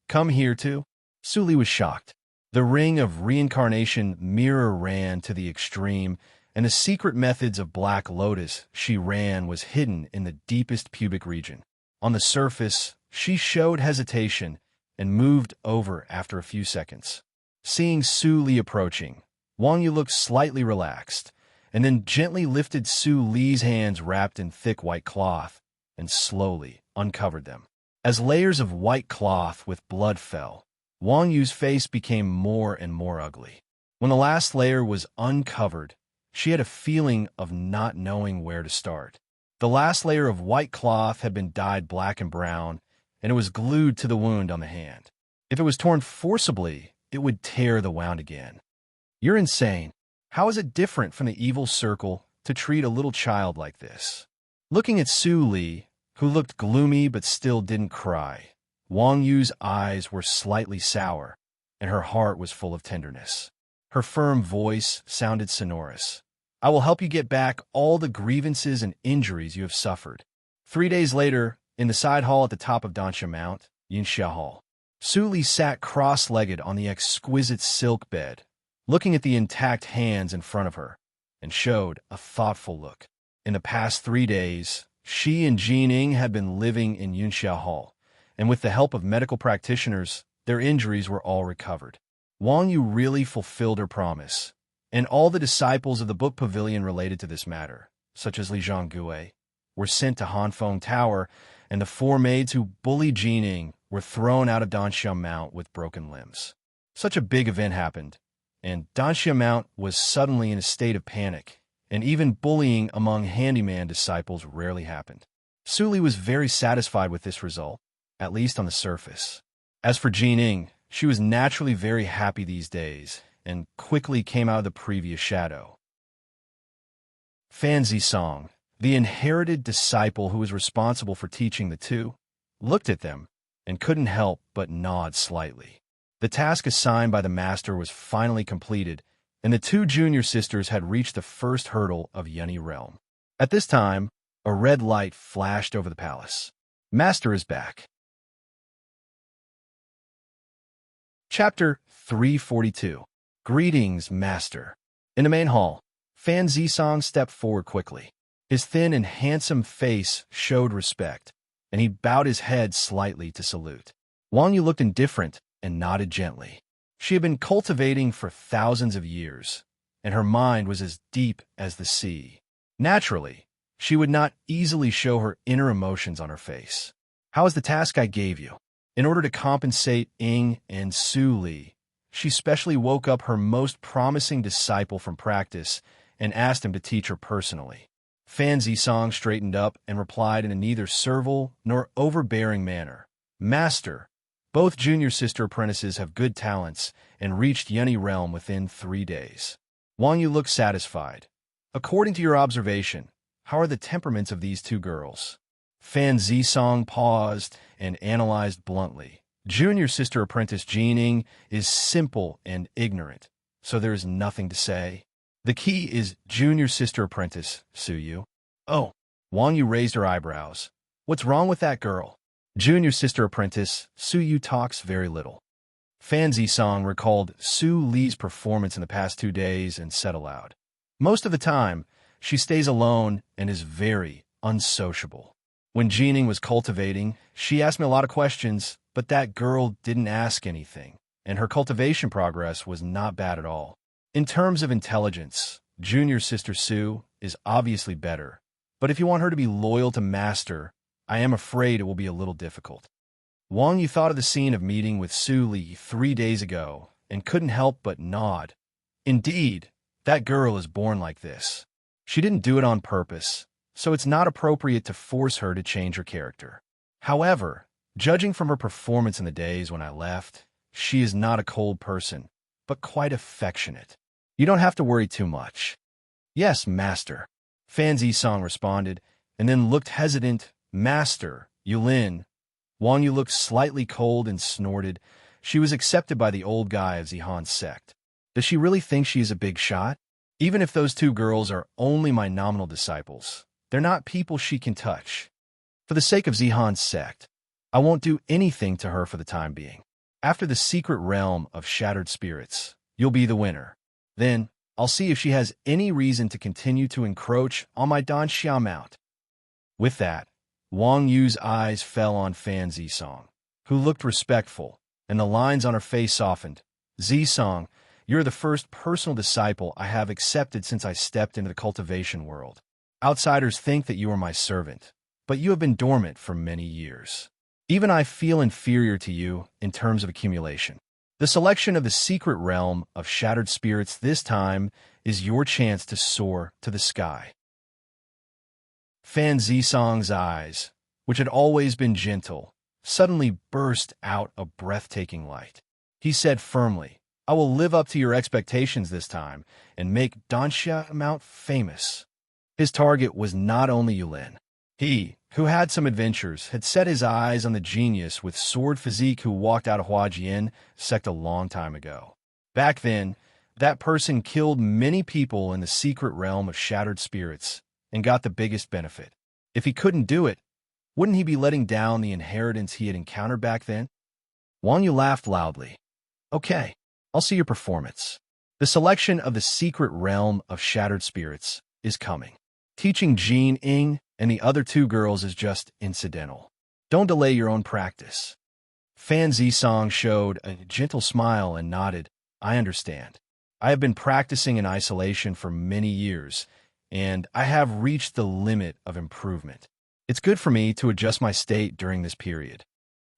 A: come here too. Su Li was shocked. The ring of reincarnation mirror ran to the extreme, and the secret methods of Black Lotus she ran was hidden in the deepest pubic region. On the surface, she showed hesitation and moved over after a few seconds. Seeing Su Li approaching, Wang Yu looked slightly relaxed, and then gently lifted Su Li's hands wrapped in thick white cloth and slowly uncovered them. As layers of white cloth with blood fell, Wang Yu's face became more and more ugly. When the last layer was uncovered, she had a feeling of not knowing where to start. The last layer of white cloth had been dyed black and brown, and it was glued to the wound on the hand. If it was torn forcibly, it would tear the wound again. You're insane. How is it different from the evil circle to treat a little child like this? Looking at Su Li, who looked gloomy but still didn't cry, Wang Yu's eyes were slightly sour, and her heart was full of tenderness. Her firm voice sounded sonorous. I will help you get back all the grievances and injuries you have suffered. 3 days later, in the side hall at the top of Danxia Mount, Yinxia Hall, Su Li sat cross-legged on the exquisite silk bed, looking at the intact hands in front of her, and showed a thoughtful look. In the past 3 days, she and Jining had been living in Yunxia Hall, and with the help of medical practitioners, their injuries were all recovered. Wang Yu really fulfilled her promise, and all the disciples of the book pavilion related to this matter, such as Li Zhonggui, were sent to Hanfeng Tower, and the 4 maids who bullied Jining were thrown out of Danxia Mount with broken limbs. Such a big event happened, and Danxia Mount was suddenly in a state of panic, and even bullying among handyman disciples rarely happened. Su Li was very satisfied with this result, at least on the surface. As for Jining, she was naturally very happy these days, and quickly came out of the previous shadow. Fan Zisong, the inherited disciple who was responsible for teaching the 2, looked at them and couldn't help but nod slightly. The task assigned by the master was finally completed, and the 2 junior sisters had reached the first hurdle of Yunny Realm. At this time, a red light flashed over the palace. Master is back. Chapter 342. Greetings, Master. In the main hall, Fan Zisong stepped forward quickly. His thin and handsome face showed respect, and he bowed his head slightly to salute. Wang Yu looked indifferent and nodded gently. She had been cultivating for thousands of years, and her mind was as deep as the sea. Naturally, she would not easily show her inner emotions on her face. How is the task I gave you? In order to compensate Ying and Su Li, she specially woke up her most promising disciple from practice and asked him to teach her personally. Fan Zisong straightened up and replied in a neither servile nor overbearing manner. Master, both junior sister apprentices have good talents and reached Yunny Realm within 3 days. Wang Yu looked satisfied. According to your observation, how are the temperaments of these 2 girls? Fan Zisong paused and analyzed bluntly. Junior sister apprentice Jining is simple and ignorant, so there is nothing to say. The key is junior sister apprentice, Suyu. Oh, Wang Yu raised her eyebrows. What's wrong with that girl? Junior sister apprentice, Suyu talks very little. Fan Zisong recalled Su Li's performance in the past 2 days and said aloud. Most of the time, she stays alone and is very unsociable. When Jining was cultivating, she asked me a lot of questions, but that girl didn't ask anything, and her cultivation progress was not bad at all. In terms of intelligence, junior sister Su is obviously better, but if you want her to be loyal to Master, I am afraid it will be a little difficult. Wang Yu thought of the scene of meeting with Su Li 3 days ago and couldn't help but nod. Indeed, that girl is born like this. She didn't do it on purpose, so it's not appropriate to force her to change her character. However, judging from her performance in the days when I left, she is not a cold person, but quite affectionate. You don't have to worry too much. Yes, Master. Fan Zisong responded, and then looked hesitant. Master, Yulin. Wang Yu looked slightly cold and snorted. She was accepted by the old guy of Zihan's sect. Does she really think she is a big shot? Even if those 2 girls are only my nominal disciples, they're not people she can touch. For the sake of Zihan's sect, I won't do anything to her for the time being. After the secret realm of shattered spirits, you'll be the winner. Then, I'll see if she has any reason to continue to encroach on my Danxia mount. With that, Wang Yu's eyes fell on Fan Zisong, who looked respectful, and the lines on her face softened. Zisong, you're the first personal disciple I have accepted since I stepped into the cultivation world. Outsiders think that you are my servant, but you have been dormant for many years. Even I feel inferior to you in terms of accumulation. The selection of the secret realm of shattered spirits this time is your chance to soar to the sky. Fan Zisong's eyes, which had always been gentle, suddenly burst out a breathtaking light. He said firmly, I will live up to your expectations this time and make Danxia Mount famous. His target was not only Yulin. He, who had some adventures, had set his eyes on the genius with sword physique who walked out of Huajian sect a long time ago. Back then, that person killed many people in the secret realm of shattered spirits and got the biggest benefit. If he couldn't do it, wouldn't he be letting down the inheritance he had encountered back then? Wang Yu laughed loudly. Okay, I'll see your performance. The selection of the secret realm of shattered spirits is coming. Teaching Jin Ying and the other 2 girls is just incidental. Don't delay your own practice. Fan Zisong showed a gentle smile and nodded. I understand. I have been practicing in isolation for many years, and I have reached the limit of improvement. It's good for me to adjust my state during this period.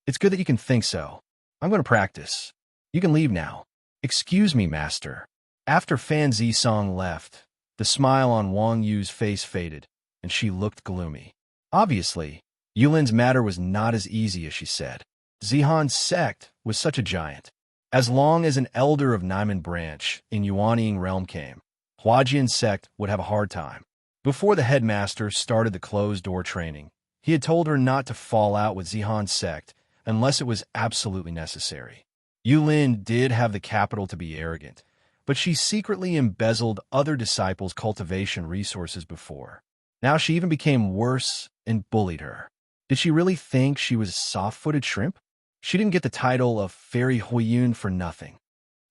A: It's good that you can think so. I'm going to practice. You can leave now. Excuse me, Master. After Fan Zisong left, the smile on Wang Yu's face faded, and she looked gloomy. Obviously, Yulin's matter was not as easy as she said. Zihan's sect was such a giant. As long as an elder of Naiman branch in Yuanying realm came, Huajian sect would have a hard time. Before the headmaster started the closed-door training, he had told her not to fall out with Zihan's sect unless it was absolutely necessary. Yulin did have the capital to be arrogant, but she secretly embezzled other disciples' cultivation resources before. Now she even became worse and bullied her. Did she really think she was a soft-footed shrimp? She didn't get the title of Fairy Huiyun for nothing.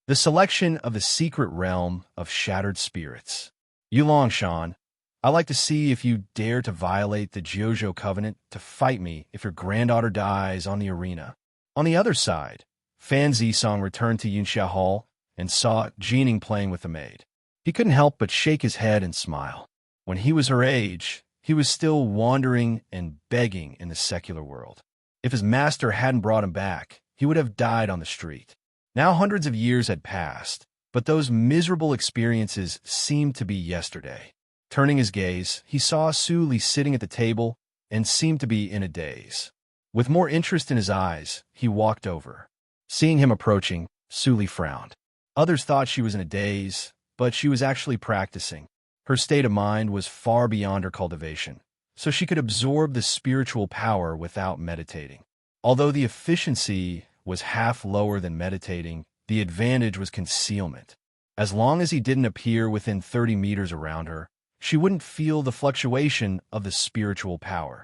A: The selection of the secret realm of shattered spirits. Yulongshan, I'd like to see if you dare to violate the Jiuzhou covenant to fight me if your granddaughter dies on the arena. On the other side, Fan Zisong returned to Yunxia Hall and saw Jining playing with the maid. He couldn't help but shake his head and smile. When he was her age, he was still wandering and begging in the secular world. If his master hadn't brought him back, he would have died on the street. Now hundreds of years had passed, but those miserable experiences seemed to be yesterday. Turning his gaze, he saw Su Li sitting at the table and seemed to be in a daze. With more interest in his eyes, he walked over. Seeing him approaching, Su Li frowned. Others thought she was in a daze, but she was actually practicing. Her state of mind was far beyond her cultivation. so she could absorb the spiritual power without meditating. Although the efficiency was half lower than meditating, the advantage was concealment. As long as he didn't appear within 30 meters around her, she wouldn't feel the fluctuation of the spiritual power.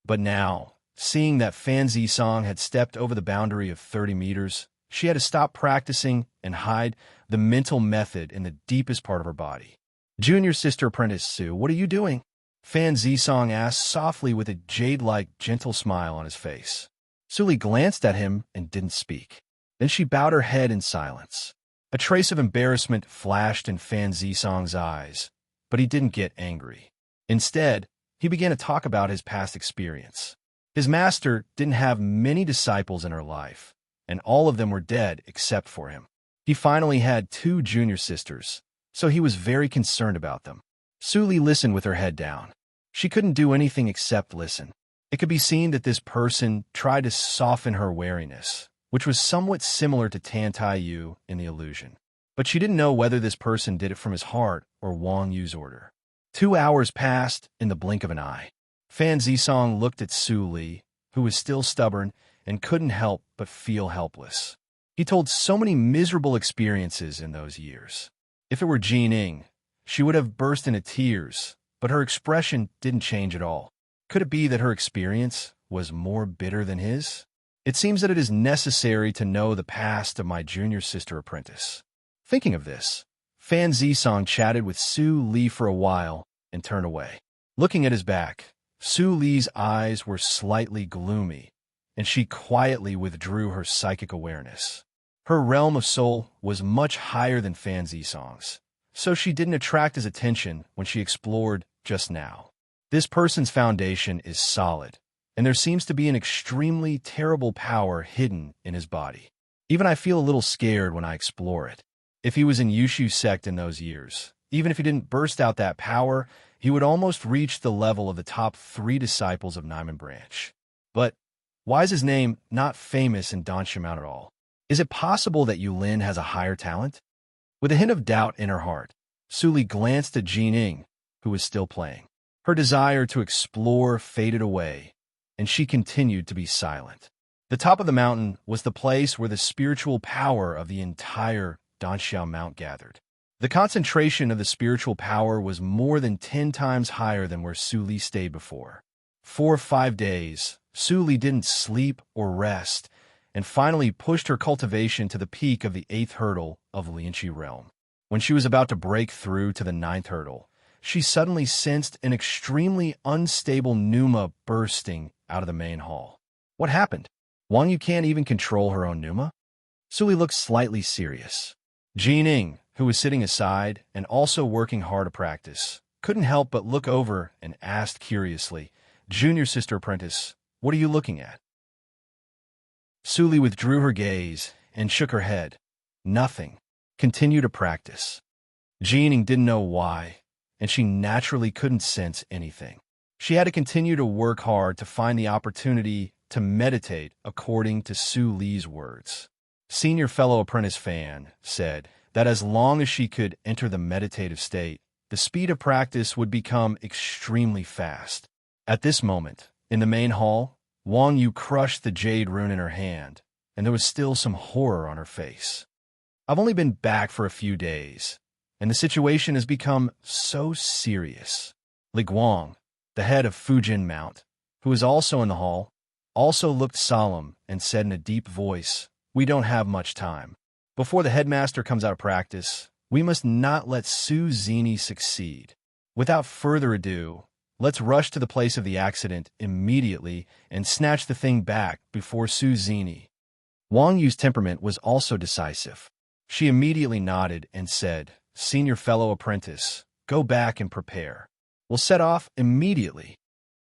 A: But now, seeing that Fan Zisong had stepped over the boundary of 30 meters, she had to stop practicing and hide the mental method in the deepest part of her body. Junior Sister Apprentice Su, what are you doing? Fan Zisong asked softly with a jade-like gentle smile on his face. Suli glanced at him and didn't speak. Then she bowed her head in silence. A trace of embarrassment flashed in Fan Zisong's eyes, but he didn't get angry. Instead, he began to talk about his past experience. His master didn't have many disciples in her life, and all of them were dead except for him. He finally had 2 junior sisters, so he was very concerned about them. Suli listened with her head down. She couldn't do anything except listen. It could be seen that this person tried to soften her wariness, which was somewhat similar to Tantai Yu in the illusion. But she didn't know whether this person did it from his heart or Wang Yu's order. 2 hours passed in the blink of an eye. Fan Zisong looked at Su Li, who was still stubborn and couldn't help but feel helpless. He told so many miserable experiences in those years. If it were Jining, she would have burst into tears, but her expression didn't change at all. Could it be that her experience was more bitter than his? It seems that it is necessary to know the past of my junior sister apprentice. Thinking of this, Fan Zisong chatted with Su Li for a while and turned away. Looking at his back, Su Li's eyes were slightly gloomy, and she quietly withdrew her psychic awareness. Her realm of soul was much higher than Fan Zisong's, so she didn't attract his attention when she explored just now. This person's foundation is solid, and there seems to be an extremely terrible power hidden in his body. Even I feel a little scared when I explore it. If he was in Yushu's sect in those years, even if he didn't burst out that power, he would almost reach the level of the top 3 disciples of Naiman Branch. But why is his name not famous in Dansha at all? Is it possible that Yulin has a higher talent? With a hint of doubt in her heart, Suli glanced at Jining, who was still playing. Her desire to explore faded away, and she continued to be silent. The top of the mountain was the place where the spiritual power of the entire Danxiao Mount gathered. The concentration of the spiritual power was more than 10 times higher than where Su Li stayed before. For 5 days, Su Li didn't sleep or rest, and finally pushed her cultivation to the peak of the 8th hurdle of Lianqi realm. When she was about to break through to the 9th hurdle, she suddenly sensed an extremely unstable pneuma bursting out of the main hall. What happened? Wang Yu can't even control her own pneuma? Suli looked slightly serious. Jining, who was sitting aside and also working hard to practice, couldn't help but look over and asked curiously, "Junior Sister Apprentice, what are you looking at?" Suli withdrew her gaze and shook her head. Nothing. Continue to practice. Jining didn't know why, and she naturally couldn't sense anything. She had to continue to work hard to find the opportunity to meditate according to Su Li's words. Senior fellow apprentice Fan said that as long as she could enter the meditative state, the speed of practice would become extremely fast. At this moment, in the main hall, Wang Yu crushed the jade rune in her hand, and there was still some horror on her face. I've only been back for a few days, and the situation has become so serious. Li Guang, the head of Fujin Mount, who was also in the hall, also looked solemn and said in a deep voice, "We don't have much time. Before the headmaster comes out of practice, we must not let Su Zini succeed. Without further ado, let's rush to the place of the accident immediately and snatch the thing back before Su Zini." Wang Yu's temperament was also decisive. She immediately nodded and said, "Senior fellow apprentice, go back and prepare. We'll set off immediately."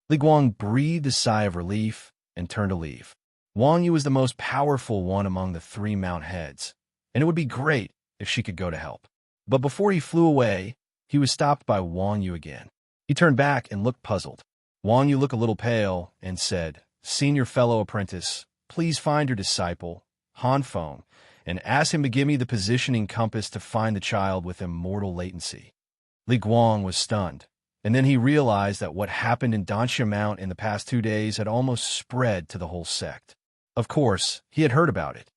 A: Li Guang breathed a sigh of relief and turned to leave. Wang Yu was the most powerful one among the 3 mount heads, and it would be great if she could go to help. But before he flew away, he was stopped by Wang Yu again. He turned back and looked puzzled. Wang Yu looked a little pale and said, "Senior fellow apprentice, please find your disciple, Han Feng, and ask him to give me the positioning compass to find the child with immortal latency." Li Guang was stunned. And then he realized that what happened in Danxia Mount in the past 2 days had almost spread to the whole sect. Of course, he had heard about it.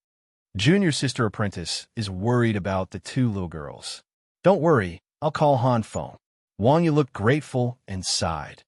A: Junior sister apprentice is worried about the two little girls. Don't worry, I'll call Han Feng. Wang Yu looked grateful and sighed.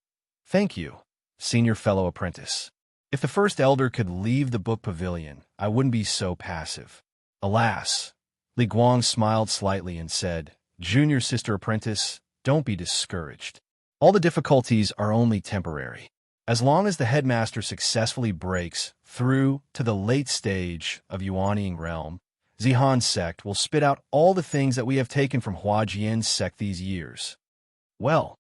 A: Thank you, senior fellow apprentice. If the first elder could leave the book pavilion, I wouldn't be so passive. Alas, Li Guang smiled slightly and said, Junior sister apprentice, don't be discouraged. All the difficulties are only temporary. As long as the headmaster successfully breaks through to the late stage of Yuanying realm, Zihan's sect will spit out all the things that we have taken from Huajian's sect these years. Well,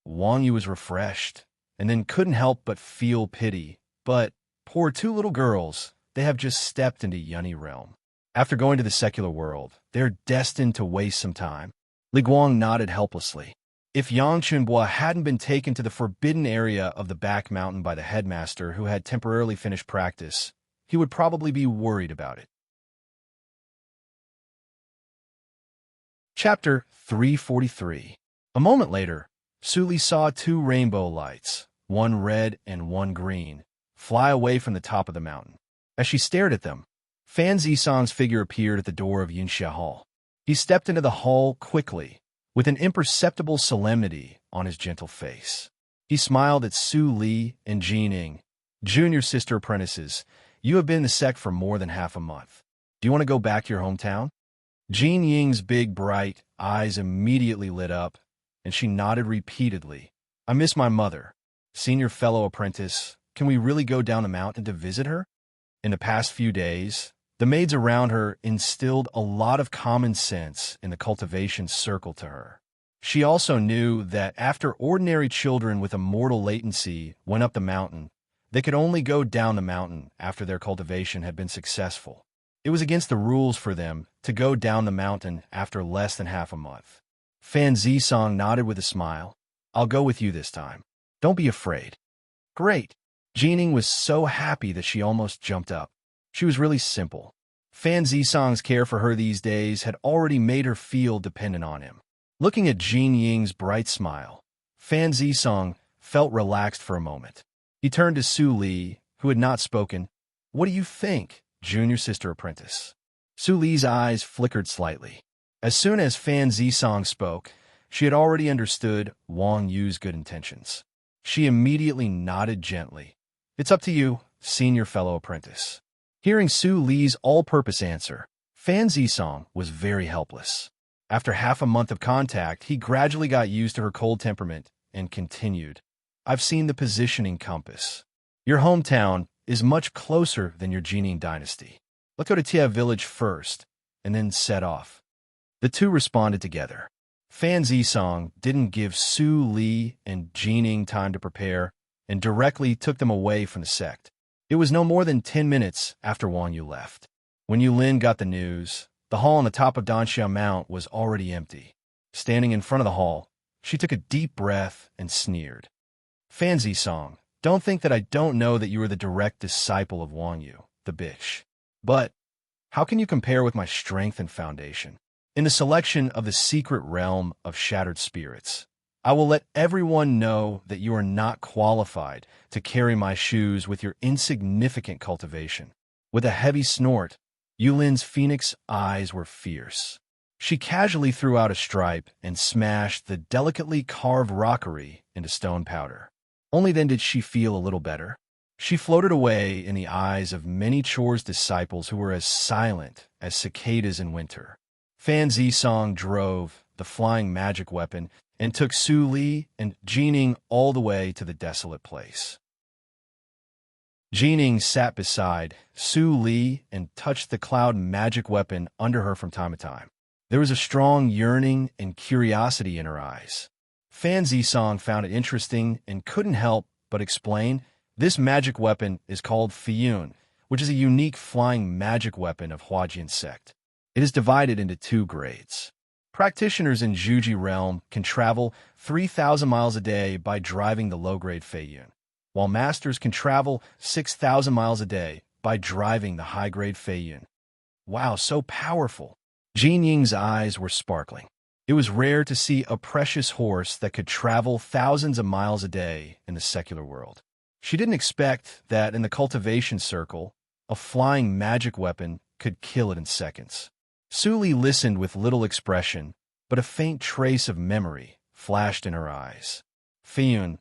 A: Wang Yu was refreshed, and then couldn't help but feel pity. But, poor two little girls, they have just stepped into Yunny realm. After going to the secular world, they're destined to waste some time. Li Guang nodded helplessly. If Yang Chunbua hadn't been taken to the forbidden area of the back mountain by the headmaster who had temporarily finished practice, he would probably be worried about it. Chapter 343. A moment later, Suli saw two rainbow lights, one red and one green, fly away from the top of the mountain. As she stared at them, Fan Zisong's figure appeared at the door of Yunxia Hall. He stepped into the hall quickly, with an imperceptible solemnity on his gentle face. He smiled at Su Li and Jining. Junior sister apprentices, you have been in the sect for more than half a month. Do you want to go back to your hometown? Jin Ying's big, bright eyes immediately lit up, and she nodded repeatedly. I miss my mother. Senior fellow apprentice, can we really go down the mountain to visit her? In the past few days, the maids around her instilled a lot of common sense in the cultivation circle to her. She also knew that after ordinary children with a mortal latency went up the mountain, they could only go down the mountain after their cultivation had been successful. It was against the rules for them to go down the mountain after less than half a month. Fan Zisong nodded with a smile. I'll go with you this time. Don't be afraid. Great. Jining was so happy that she almost jumped up. She was really simple. Fan Zisong's care for her these days had already made her feel dependent on him. Looking at Jin Ying's bright smile, Fan Zisong felt relaxed for a moment. He turned to Su Li, who had not spoken. What do you think, junior sister apprentice? Su Li's eyes flickered slightly. As soon as Fan Zisong spoke, she had already understood Wang Yu's good intentions. She immediately nodded gently. It's up to you, senior fellow apprentice. Hearing Su Li's all-purpose answer, Fan Zisong was very helpless. After half a month of contact, he gradually got used to her cold temperament and continued. I've seen the positioning compass. Your hometown is much closer than your Jining dynasty. Let's go to Tia village first, and then set off. The two responded together. Fan Zisong didn't give Su Li and Jining time to prepare and directly took them away from the sect. It was no more than 10 minutes after Wang Yu left. When Yulin got the news, the hall on the top of Danxia Mount was already empty. Standing in front of the hall, she took a deep breath and sneered. Fan Zisong, don't think that I don't know that you are the direct disciple of Wang Yu, the bitch. But how can you compare with my strength and foundation? In the selection of the secret realm of shattered spirits, I will let everyone know that you are not qualified to carry my shoes with your insignificant cultivation. With a heavy snort, Yulin's phoenix eyes were fierce. She casually threw out a stripe and smashed the delicately carved rockery into stone powder. Only then did she feel a little better. She floated away in the eyes of many Chor's disciples who were as silent as cicadas in winter. Fan Zisong drove the flying magic weapon and took Su Li and Jining all the way to the desolate place. Jining sat beside Su Li and touched the cloud magic weapon under her from time to time. There was a strong yearning and curiosity in her eyes. Fan Zisong found it interesting and couldn't help but explain, this magic weapon is called Fiyun, which is a unique flying magic weapon of Huajian sect. It is divided into two grades. Practitioners in Zhuji realm can travel 3,000 miles a day by driving the low-grade Feiyun, while masters can travel 6,000 miles a day by driving the high-grade Feiyun. Wow, so powerful! Jin Ying's eyes were sparkling. It was rare to see a precious horse that could travel thousands of miles a day in the secular world. She didn't expect that in the cultivation circle, a flying magic weapon could kill it in seconds. Suli listened with little expression, but a faint trace of memory flashed in her eyes. Fiyun,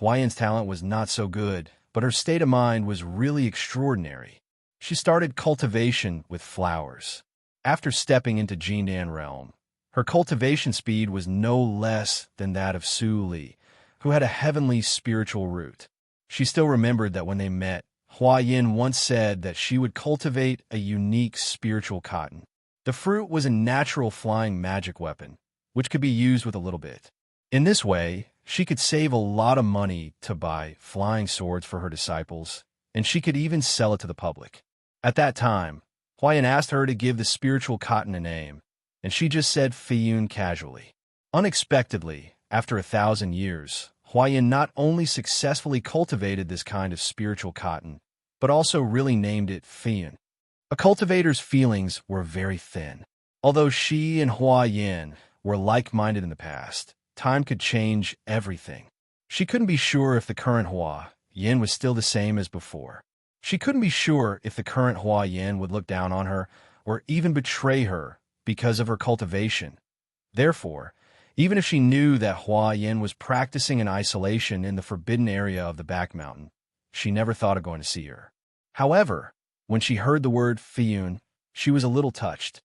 A: Huayan's talent was not so good, but her state of mind was really extraordinary. She started cultivation with flowers. After stepping into Jindan realm, her cultivation speed was no less than that of Suli, who had a heavenly spiritual root. She still remembered that when they met, Huayan once said that she would cultivate a unique spiritual cotton. The fruit was a natural flying magic weapon, which could be used with a little bit. In this way, she could save a lot of money to buy flying swords for her disciples, and she could even sell it to the public. At that time, Huayan asked her to give the spiritual cotton a name, and she just said Fiyun casually. Unexpectedly, after 1,000 years, Huayan not only successfully cultivated this kind of spiritual cotton, but also really named it Fiyun. A cultivator's feelings were very thin. Although she and Huayan were like-minded in the past, time could change everything. She couldn't be sure if the current Huayan was still the same as before. She couldn't be sure if the current Huayan would look down on her or even betray her because of her cultivation. Therefore, even if she knew that Huayan was practicing in isolation in the forbidden area of the back mountain, she never thought of going to see her. However, when she heard the word Fiyun, she was a little touched.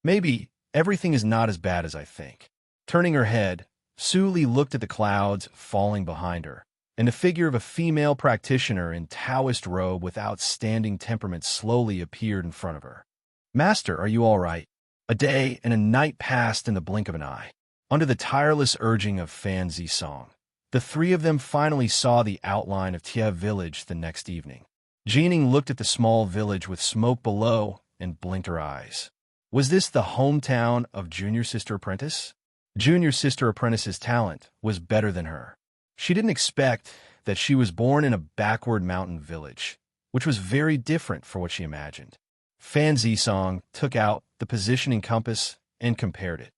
A: Maybe everything is not as bad as I think. Turning her head, Suli looked at the clouds falling behind her, and the figure of a female practitioner in Taoist robe with outstanding temperament slowly appeared in front of her. "Master, are you all right?" A day and a night passed in the blink of an eye. Under the tireless urging of Fan Zisong, the three of them finally saw the outline of Tia village the next evening. Jining looked at the small village with smoke below and blinked her eyes. Was this the hometown of Junior Sister Apprentice? Junior Sister Apprentice's talent was better than her. She didn't expect that she was born in a backward mountain village, which was very different from what she imagined. Fan Zisong took out the positioning compass and compared it.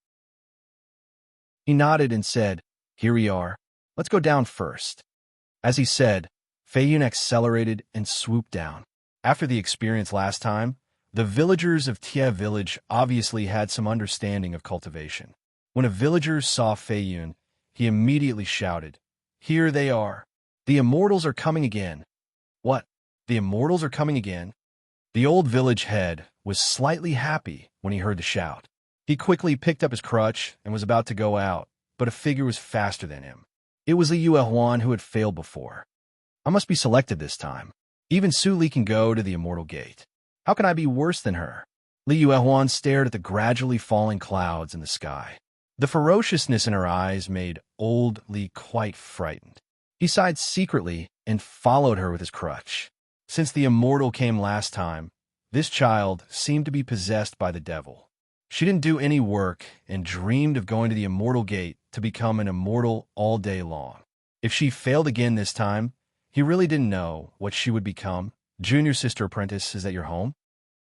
A: He nodded and said, "Here we are. Let's go down first." As he said, Feiyun accelerated and swooped down. After the experience last time, the villagers of Tia village obviously had some understanding of cultivation. When a villager saw Feiyun, he immediately shouted, "Here they are. The immortals are coming again." "What? The immortals are coming again?" The old village head was slightly happy when he heard the shout. He quickly picked up his crutch and was about to go out, but a figure was faster than him. It was Li Yuehuan who had failed before. "I must be selected this time. Even Su Li can go to the immortal gate. How can I be worse than her?" Li Yuehuan stared at the gradually falling clouds in the sky. The ferociousness in her eyes made old Li quite frightened. He sighed secretly and followed her with his crutch. Since the immortal came last time, this child seemed to be possessed by the devil. She didn't do any work and dreamed of going to the immortal gate to become an immortal all day long. If she failed again this time, he really didn't know what she would become. "Junior Sister Apprentice, is that your home?"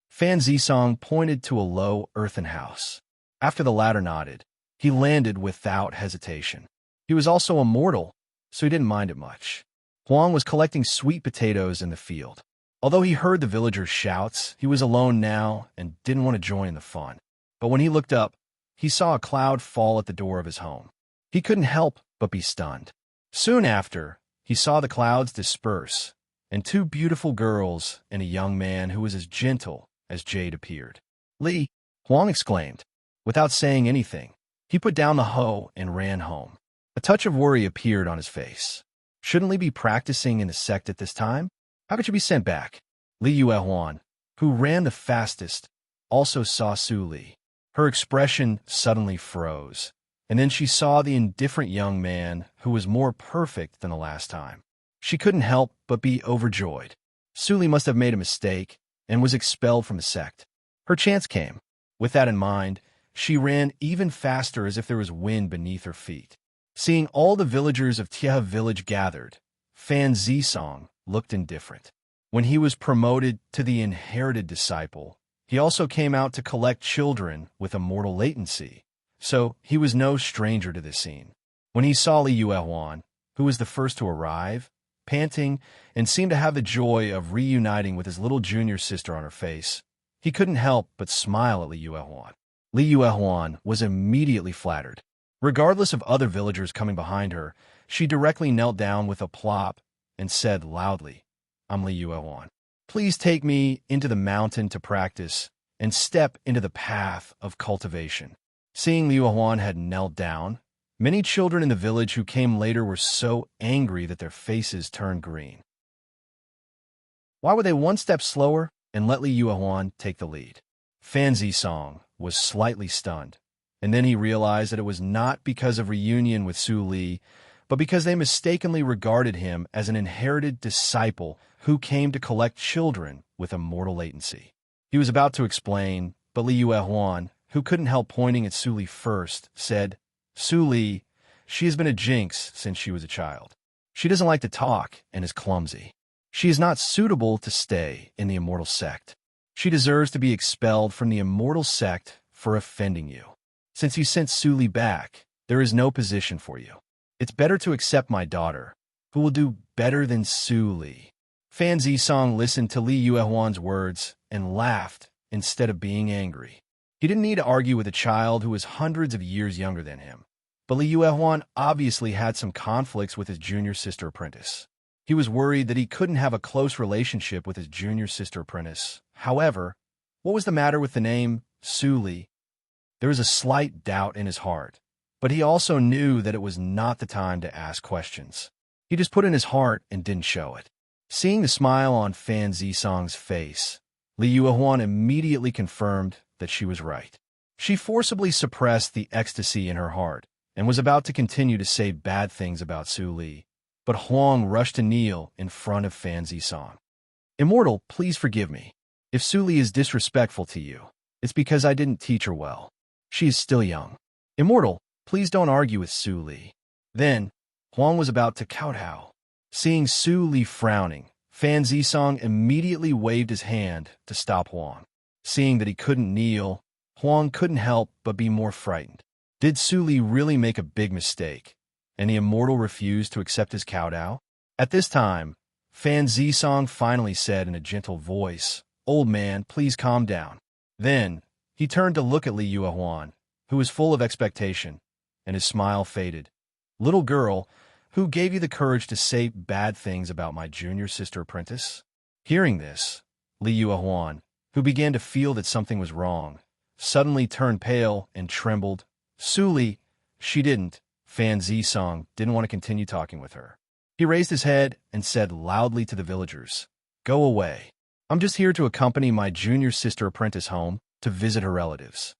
A: Fan Zisong pointed to a low earthen house. After the latter nodded, he landed without hesitation. He was also immortal, so he didn't mind it much. Huang was collecting sweet potatoes in the field. Although he heard the villagers' shouts, he was alone now and didn't want to join in the fun. But when he looked up, he saw a cloud fall at the door of his home. He couldn't help but be stunned. Soon after, he saw the clouds disperse, and two beautiful girls and a young man who was as gentle as jade appeared. "Li!" Huang exclaimed. Without saying anything, he put down the hoe and ran home. A touch of worry appeared on his face. Shouldn't Li be practicing in the sect at this time? How could she be sent back? Li Yuehuan, who ran the fastest, also saw Su Li. Her expression suddenly froze, and then she saw the indifferent young man who was more perfect than the last time. She couldn't help but be overjoyed. Su Li must have made a mistake and was expelled from the sect. Her chance came. With that in mind, she ran even faster as if there was wind beneath her feet. Seeing all the villagers of Tia village gathered, Fan Zisong looked indifferent. When he was promoted to the inherited disciple, he also came out to collect children with immortal latency, so he was no stranger to this scene. When he saw Li Yuehuan, who was the first to arrive, panting and seemed to have the joy of reuniting with his little junior sister on her face, he couldn't help but smile at Li Yuehuan. Li Yuehuan was immediately flattered. Regardless of other villagers coming behind her, she directly knelt down with a plop and said loudly, "I'm Li Yuehuan. Please take me into the mountain to practice and step into the path of cultivation." Seeing Li Yuehuan had knelt down, many children in the village who came later were so angry that their faces turned green. Why were they one step slower and let Li Yuehuan take the lead? Fan Zisong was slightly stunned, and then he realized that it was not because of reunion with Su Li, but because they mistakenly regarded him as an inherited disciple who came to collect children with immortal latency. He was about to explain, but Li Yuehuan, who couldn't help pointing at Su Li first, said, "Su Li, she has been a jinx since she was a child. She doesn't like to talk and is clumsy. She is not suitable to stay in the immortal sect. She deserves to be expelled from the immortal sect for offending you. Since you sent Su Li back, there is no position for you. It's better to accept my daughter, who will do better than Su Li." Fan Zisong listened to Li Yuehuan's words and laughed instead of being angry. He didn't need to argue with a child who was hundreds of years younger than him. But Li Yuehuan obviously had some conflicts with his junior sister apprentice. He was worried that he couldn't have a close relationship with his junior sister apprentice. However, what was the matter with the name Su Li? There was a slight doubt in his heart, but he also knew that it was not the time to ask questions. He just put in his heart and didn't show it. Seeing the smile on Fan Zisong's face, Li Yuehuan immediately confirmed that she was right. She forcibly suppressed the ecstasy in her heart and was about to continue to say bad things about Su Li, but Huang rushed to kneel in front of Fan Zisong. "Immortal, please forgive me. If Su Li is disrespectful to you, it's because I didn't teach her well. She is still young. Immortal, please don't argue with Su Li." Then, Huang was about to kowtow. Seeing Su Li frowning, Fan Zisong immediately waved his hand to stop Huang. Seeing that he couldn't kneel, Huang couldn't help but be more frightened. Did Su Li really make a big mistake, and the immortal refused to accept his kowtow? At this time, Fan Zisong finally said in a gentle voice, "Old man, please calm down." Then, he turned to look at Li Yuehuan, who was full of expectation, and his smile faded. "Little girl, who gave you the courage to say bad things about my junior sister apprentice?" Hearing this, Li Yuehuan, who began to feel that something was wrong, suddenly turned pale and trembled. Su Li, she didn't. Fan Zisong didn't want to continue talking with her. He raised his head and said loudly to the villagers, "Go away. I'm just here to accompany my junior sister apprentice home to visit her relatives."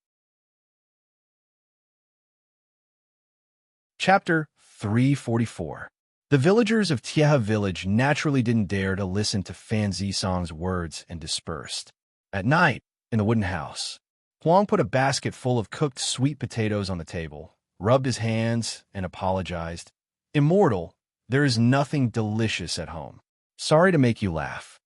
A: Chapter 344. The villagers of Tieha village naturally didn't dare to listen to Fan Zisong's words and dispersed. At night, in the wooden house, Huang put a basket full of cooked sweet potatoes on the table, rubbed his hands, and apologized. "Immortal, there is nothing delicious at home. Sorry to make you laugh."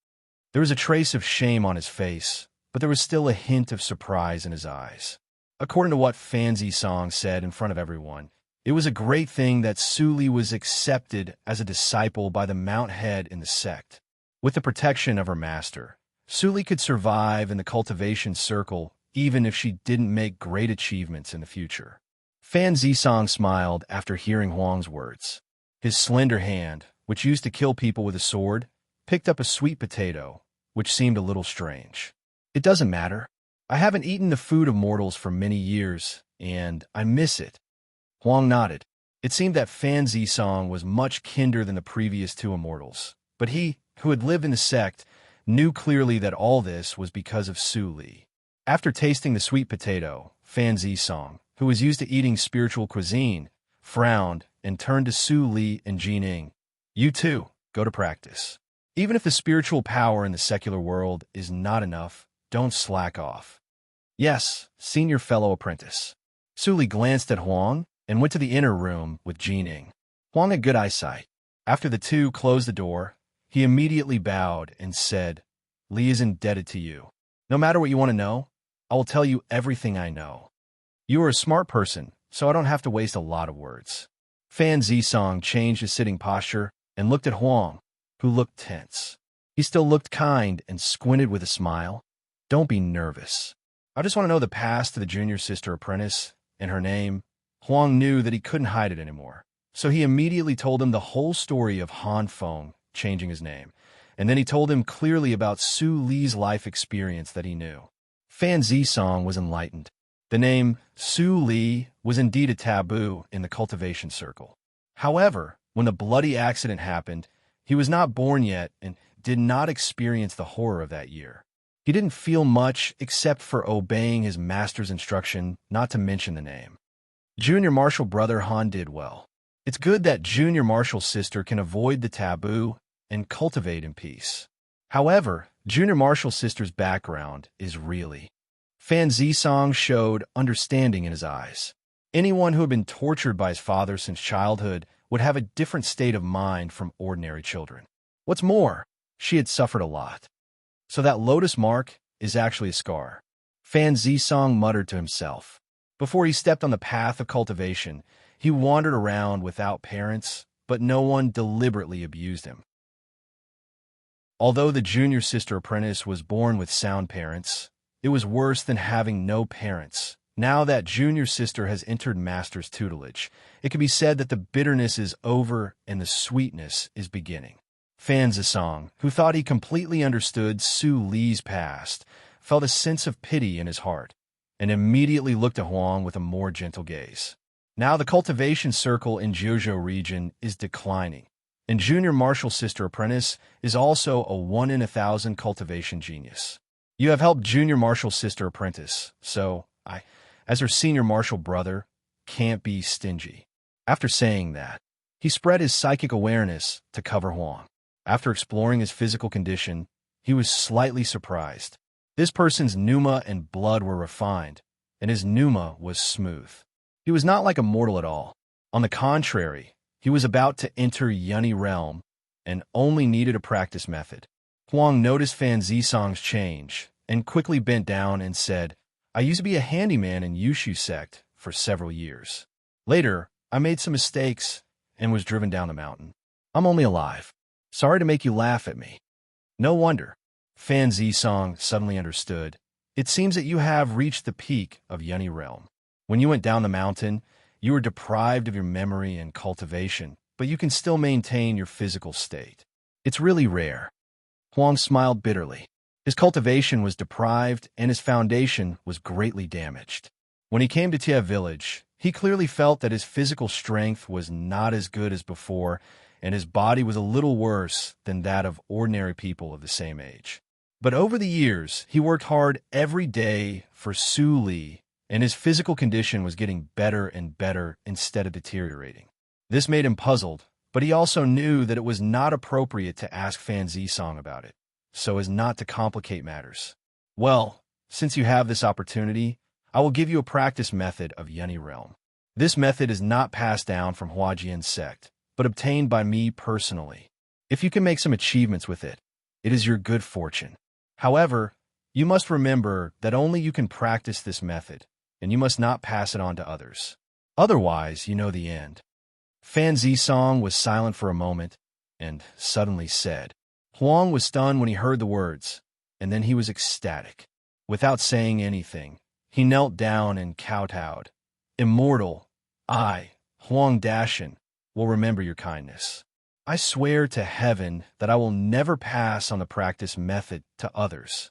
A: There was a trace of shame on his face, but there was still a hint of surprise in his eyes. According to what Fan Zisong said in front of everyone, it was a great thing that Su Li was accepted as a disciple by the Mount Head in the sect. With the protection of her master, Su Li could survive in the cultivation circle even if she didn't make great achievements in the future. Fan Zisong smiled after hearing Huang's words. His slender hand, which used to kill people with a sword, picked up a sweet potato, which seemed a little strange. "It doesn't matter. I haven't eaten the food of mortals for many years, and I miss it." Huang nodded. It seemed that Fan Zisong was much kinder than the previous two immortals, but he, who had lived in the sect, knew clearly that all this was because of Su Li. After tasting the sweet potato, Fan Zisong, who was used to eating spiritual cuisine, frowned and turned to Su Li and Jining. "You too, go to practice. Even if the spiritual power in the secular world is not enough, don't slack off." "Yes, senior fellow apprentice." Su Li glanced at Huang and went to the inner room with Jining. Huang had good eyesight. After the two closed the door, he immediately bowed and said, "Li is indebted to you. No matter what you want to know, I will tell you everything I know." You are a smart person, so I don't have to waste a lot of words. Fan Zisong changed his sitting posture and looked at Huang, who looked tense. He still looked kind and squinted with a smile. Don't be nervous. I just want to know the past to the junior sister apprentice and her name. Huang knew that he couldn't hide it anymore, so he immediately told him the whole story of Han Feng changing his name, and then he told him clearly about Su Li's life experience that he knew. Fan Zisong was enlightened. The name Su Li was indeed a taboo in the cultivation circle. However, when the bloody accident happened, he was not born yet and did not experience the horror of that year. He didn't feel much except for obeying his master's instruction not to mention the name. Junior Marshal brother Han did well. It's good that Junior Marshal's sister can avoid the taboo and cultivate in peace. However, Junior Marshal's sister's background is really. Fan Zisong showed understanding in his eyes. Anyone who had been tortured by his father since childhood would have a different state of mind from ordinary children. What's more, she had suffered a lot. So that lotus mark is actually a scar. Fan Zisong muttered to himself. Before he stepped on the path of cultivation, he wandered around without parents, but no one deliberately abused him. Although the junior sister apprentice was born with sound parents, it was worse than having no parents. Now that junior sister has entered master's tutelage, it can be said that the bitterness is over and the sweetness is beginning. Fan Zisong, who thought he completely understood Su Li's past, felt a sense of pity in his heart, and immediately looked at Huang with a more gentle gaze. Now the cultivation circle in Jiuzhou region is declining, and Junior Marshal Sister Apprentice is also a 1 in 1,000 cultivation genius. You have helped Junior Marshal Sister Apprentice, so I, as her Senior Marshal brother, can't be stingy. After saying that, he spread his psychic awareness to cover Huang. After exploring his physical condition, he was slightly surprised. This person's pneuma and blood were refined, and his pneuma was smooth. He was not like a mortal at all. On the contrary, he was about to enter Yunny realm and only needed a practice method. Huang noticed Fan Zisong's change and quickly bent down and said, I used to be a handyman in Yushu sect for several years. Later, I made some mistakes and was driven down the mountain. I'm only alive. Sorry to make you laugh at me. No wonder. Fan Zisong suddenly understood. It seems that you have reached the peak of Yunny realm. When you went down the mountain, you were deprived of your memory and cultivation, but you can still maintain your physical state. It's really rare. Huang smiled bitterly. His cultivation was deprived and his foundation was greatly damaged. When he came to Tia village, he clearly felt that his physical strength was not as good as before, and his body was a little worse than that of ordinary people of the same age. But over the years, he worked hard every day for Su Li, and his physical condition was getting better and better instead of deteriorating. This made him puzzled, but he also knew that it was not appropriate to ask Fan Zisong about it, so as not to complicate matters. Well, since you have this opportunity, I will give you a practice method of Yunny realm. This method is not passed down from Huajian sect, but obtained by me personally. If you can make some achievements with it, it is your good fortune. However, you must remember that only you can practice this method, and you must not pass it on to others. Otherwise, you know the end. Fan Zisong was silent for a moment, and suddenly said. Huang was stunned when he heard the words, and then he was ecstatic. Without saying anything, he knelt down and kowtowed. Immortal, I, Huang Dashin, will remember your kindness. I swear to heaven that I will never pass on the practice method to others.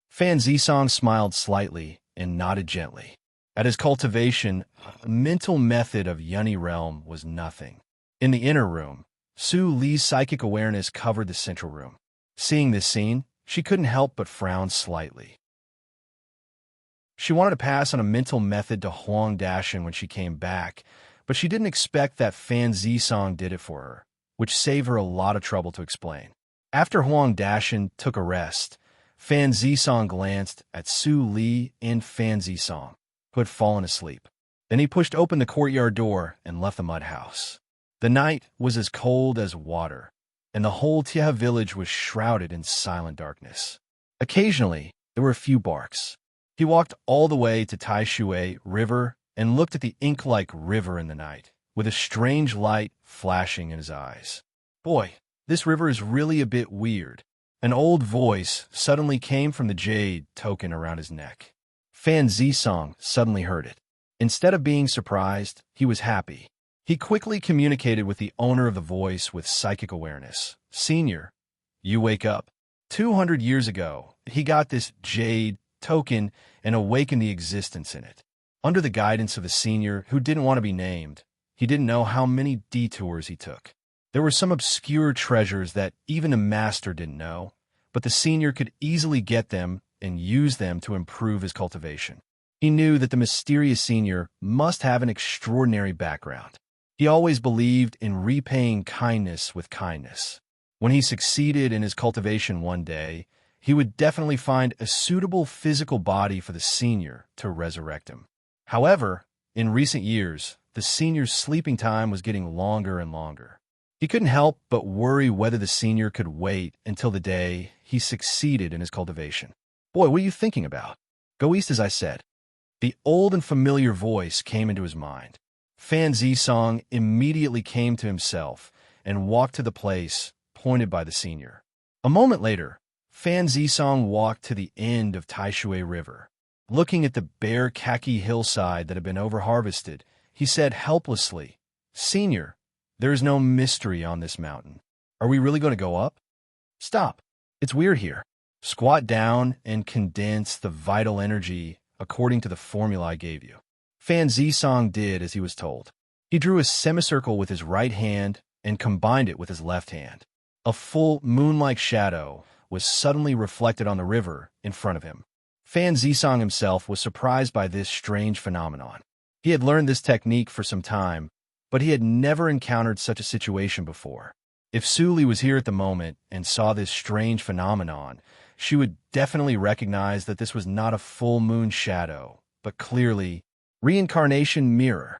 A: Fan Zisong smiled slightly and nodded gently. At his cultivation, a mental method of Yunny realm was nothing. In the inner room, Su Li's psychic awareness covered the central room. Seeing this scene, she couldn't help but frown slightly. She wanted to pass on a mental method to Huang Dashin when she came back, but she didn't expect that Fan Zisong did it for her, which saved her a lot of trouble to explain. After Huang Dashin took a rest, Fan Zisong glanced at Su Li and Fan Zisong, who had fallen asleep. Then he pushed open the courtyard door and left the mud house. The night was as cold as water, and the whole Tia village was shrouded in silent darkness. Occasionally, there were a few barks. He walked all the way to Taishui River and looked at the ink-like river in the night, with a strange light flashing in his eyes. Boy, this river is really a bit weird. An old voice suddenly came from the jade token around his neck. Fan Zisong suddenly heard it. Instead of being surprised, he was happy. He quickly communicated with the owner of the voice with psychic awareness. Senior, you wake up. 200 years ago, he got this jade token and awakened the existence in it. Under the guidance of a senior who didn't want to be named, he didn't know how many detours he took. There were some obscure treasures that even a master didn't know, but the senior could easily get them and use them to improve his cultivation. He knew that the mysterious senior must have an extraordinary background. He always believed in repaying kindness with kindness. When he succeeded in his cultivation one day, he would definitely find a suitable physical body for the senior to resurrect him. However, in recent years, the senior's sleeping time was getting longer and longer. He couldn't help but worry whether the senior could wait until the day he succeeded in his cultivation. Boy, what are you thinking about? Go east, as I said. The old and familiar voice came into his mind. Fan Zisong immediately came to himself and walked to the place pointed by the senior. A moment later, Fan Zisong walked to the end of Taishui River. Looking at the bare khaki hillside that had been overharvested, he said helplessly, "Senior, there is no mystery on this mountain. Are we really going to go up? Stop. It's weird here. Squat down and condense the vital energy according to the formula I gave you." Fan Zisong did as he was told. He drew a semicircle with his right hand and combined it with his left hand. A full moon-like shadow was suddenly reflected on the river in front of him. Fan Zisong himself was surprised by this strange phenomenon. He had learned this technique for some time, but he had never encountered such a situation before. If Suli was here at the moment and saw this strange phenomenon, she would definitely recognize that this was not a full moon shadow, but clearly reincarnation mirror.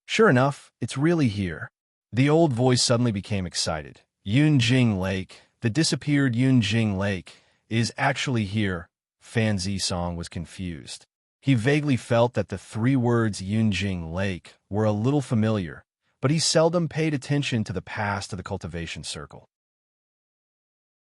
A: Sure enough, it's really here. The old voice suddenly became excited. Yunjing Lake, the disappeared Yunjing Lake, is actually here. Fan Zisong was confused. He vaguely felt that the three words Yunjing Lake were a little familiar, but he seldom paid attention to the past of the cultivation circle.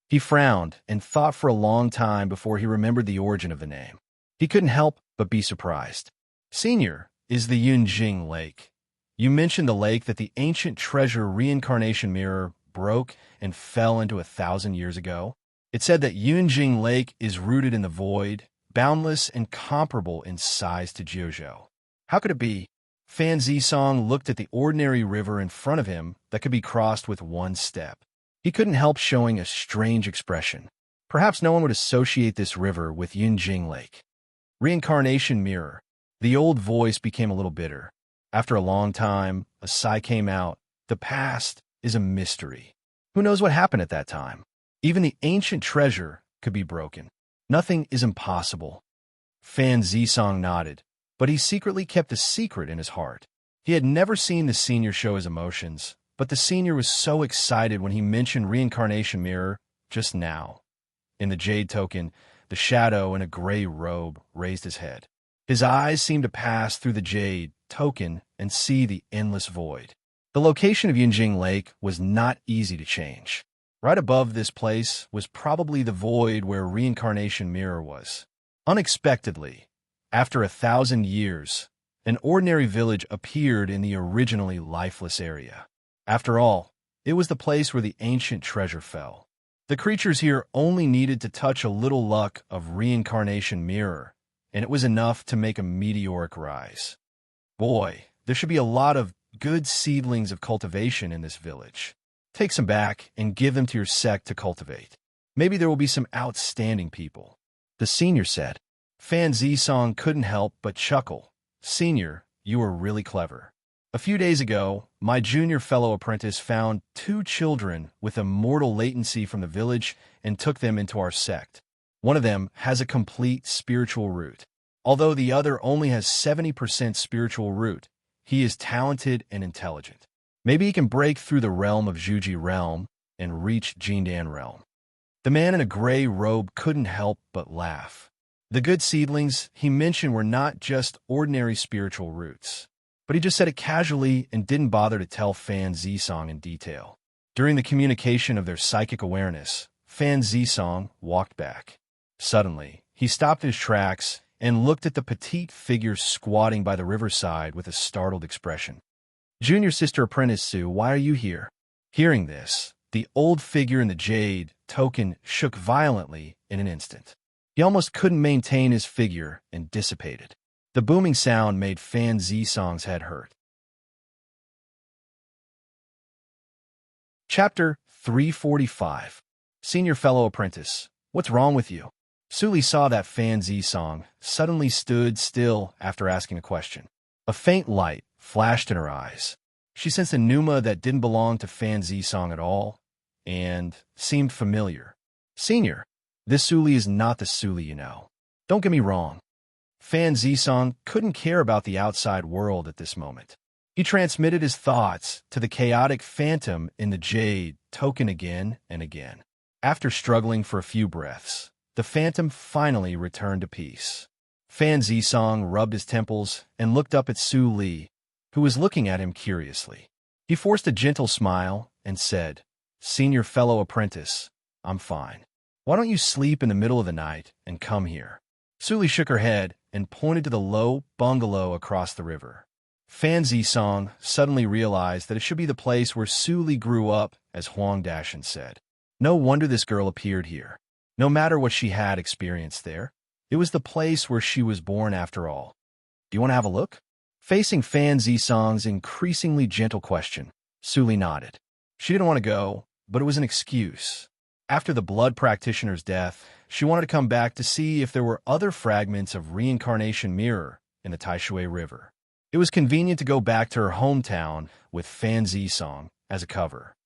A: He frowned and thought for a long time before he remembered the origin of the name. He couldn't help but be surprised. Senior, is the Yunjing Lake. You mentioned the lake that the ancient treasure reincarnation mirror broke and fell into 1,000 years ago. It said that Yunjing Lake is rooted in the void, boundless and comparable in size to Jiuzhou. How could it be? Fan Zisong looked at the ordinary river in front of him that could be crossed with one step. He couldn't help showing a strange expression. Perhaps no one would associate this river with Yunjing Lake. Reincarnation mirror. The old voice became a little bitter. After a long time, a sigh came out. The past is a mystery. Who knows what happened at that time? Even the ancient treasure could be broken. Nothing is impossible. Fan Zisong nodded, but he secretly kept a secret in his heart. He had never seen the senior show his emotions, but the senior was so excited when he mentioned reincarnation mirror just now. In the jade token, the shadow in a gray robe raised his head. His eyes seemed to pass through the jade token and see the endless void. The location of Yunjing Lake was not easy to change. Right above this place was probably the void where reincarnation mirror was. Unexpectedly, after 1,000 years, an ordinary village appeared in the originally lifeless area. After all, it was the place where the ancient treasure fell. The creatures here only needed to touch a little luck of reincarnation mirror, and it was enough to make a meteoric rise. Boy, there should be a lot of good seedlings of cultivation in this village. Take some back and give them to your sect to cultivate. Maybe there will be some outstanding people. The senior said. Fan Zisong couldn't help but chuckle. Senior, you are really clever. A few days ago, my junior fellow apprentice found 2 children with immortal latency from the village and took them into our sect. One of them has a complete spiritual root. Although the other only has 70% spiritual root, he is talented and intelligent. Maybe he can break through the realm of Zhuji realm and reach Jindan realm. The man in a gray robe couldn't help but laugh. The good seedlings he mentioned were not just ordinary spiritual roots, but he just said it casually and didn't bother to tell Fan Zisong in detail. During the communication of their psychic awareness, Fan Zisong walked back. Suddenly, he stopped in his tracks and looked at the petite figure squatting by the riverside with a startled expression. "Junior sister apprentice Sue, why are you here?" Hearing this, the old figure in the jade token shook violently in an instant. He almost couldn't maintain his figure and dissipated. The booming sound made Fan Zisong's head hurt. Chapter 345. Senior Fellow Apprentice, what's wrong with you? Suli saw that Fan Zisong suddenly stood still after asking a question. A faint light flashed in her eyes. She sensed a pneuma that didn't belong to Fan Zisong at all, and seemed familiar. "Senior, this Suli is not the Suli you know. Don't get me wrong." Fan Zisong couldn't care about the outside world at this moment. He transmitted his thoughts to the chaotic phantom in the jade token again and again. After struggling for a few breaths, the phantom finally returned to peace. Fan Zisong rubbed his temples and looked up at Su Li, who was looking at him curiously. He forced a gentle smile and said, "Senior fellow apprentice, I'm fine. Why don't you sleep in the middle of the night and come here?" Su Li shook her head and pointed to the low bungalow across the river. Fan Zisong suddenly realized that it should be the place where Su Li grew up, as Huang Dashan said. No wonder this girl appeared here. No matter what she had experienced there, it was the place where she was born after all. "Do you want to have a look?" Facing Fan Zisong's increasingly gentle question, Su Li nodded. She didn't want to go, but it was an excuse. After the blood practitioner's death, she wanted to come back to see if there were other fragments of reincarnation mirror in the Taishui River. It was convenient to go back to her hometown with Fan Zisong as a cover.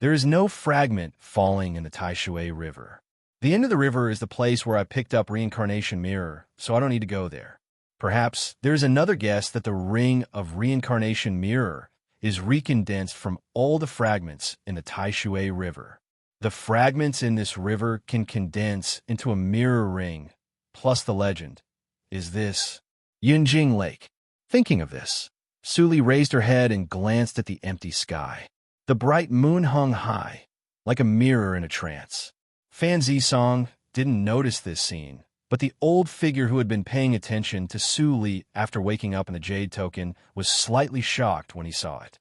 A: There is no fragment falling in the Taishui River. The end of the river is the place where I picked up reincarnation mirror, so I don't need to go there. Perhaps there is another guess that the ring of reincarnation mirror is recondensed from all the fragments in the Taishui River. The fragments in this river can condense into a mirror ring, plus the legend. Is this Yunjing Lake? Thinking of this, Su Li raised her head and glanced at the empty sky. The bright moon hung high, like a mirror in a trance. Fan Zisong didn't notice this scene, but the old figure who had been paying attention to Su Li after waking up in the jade token was slightly shocked when he saw it.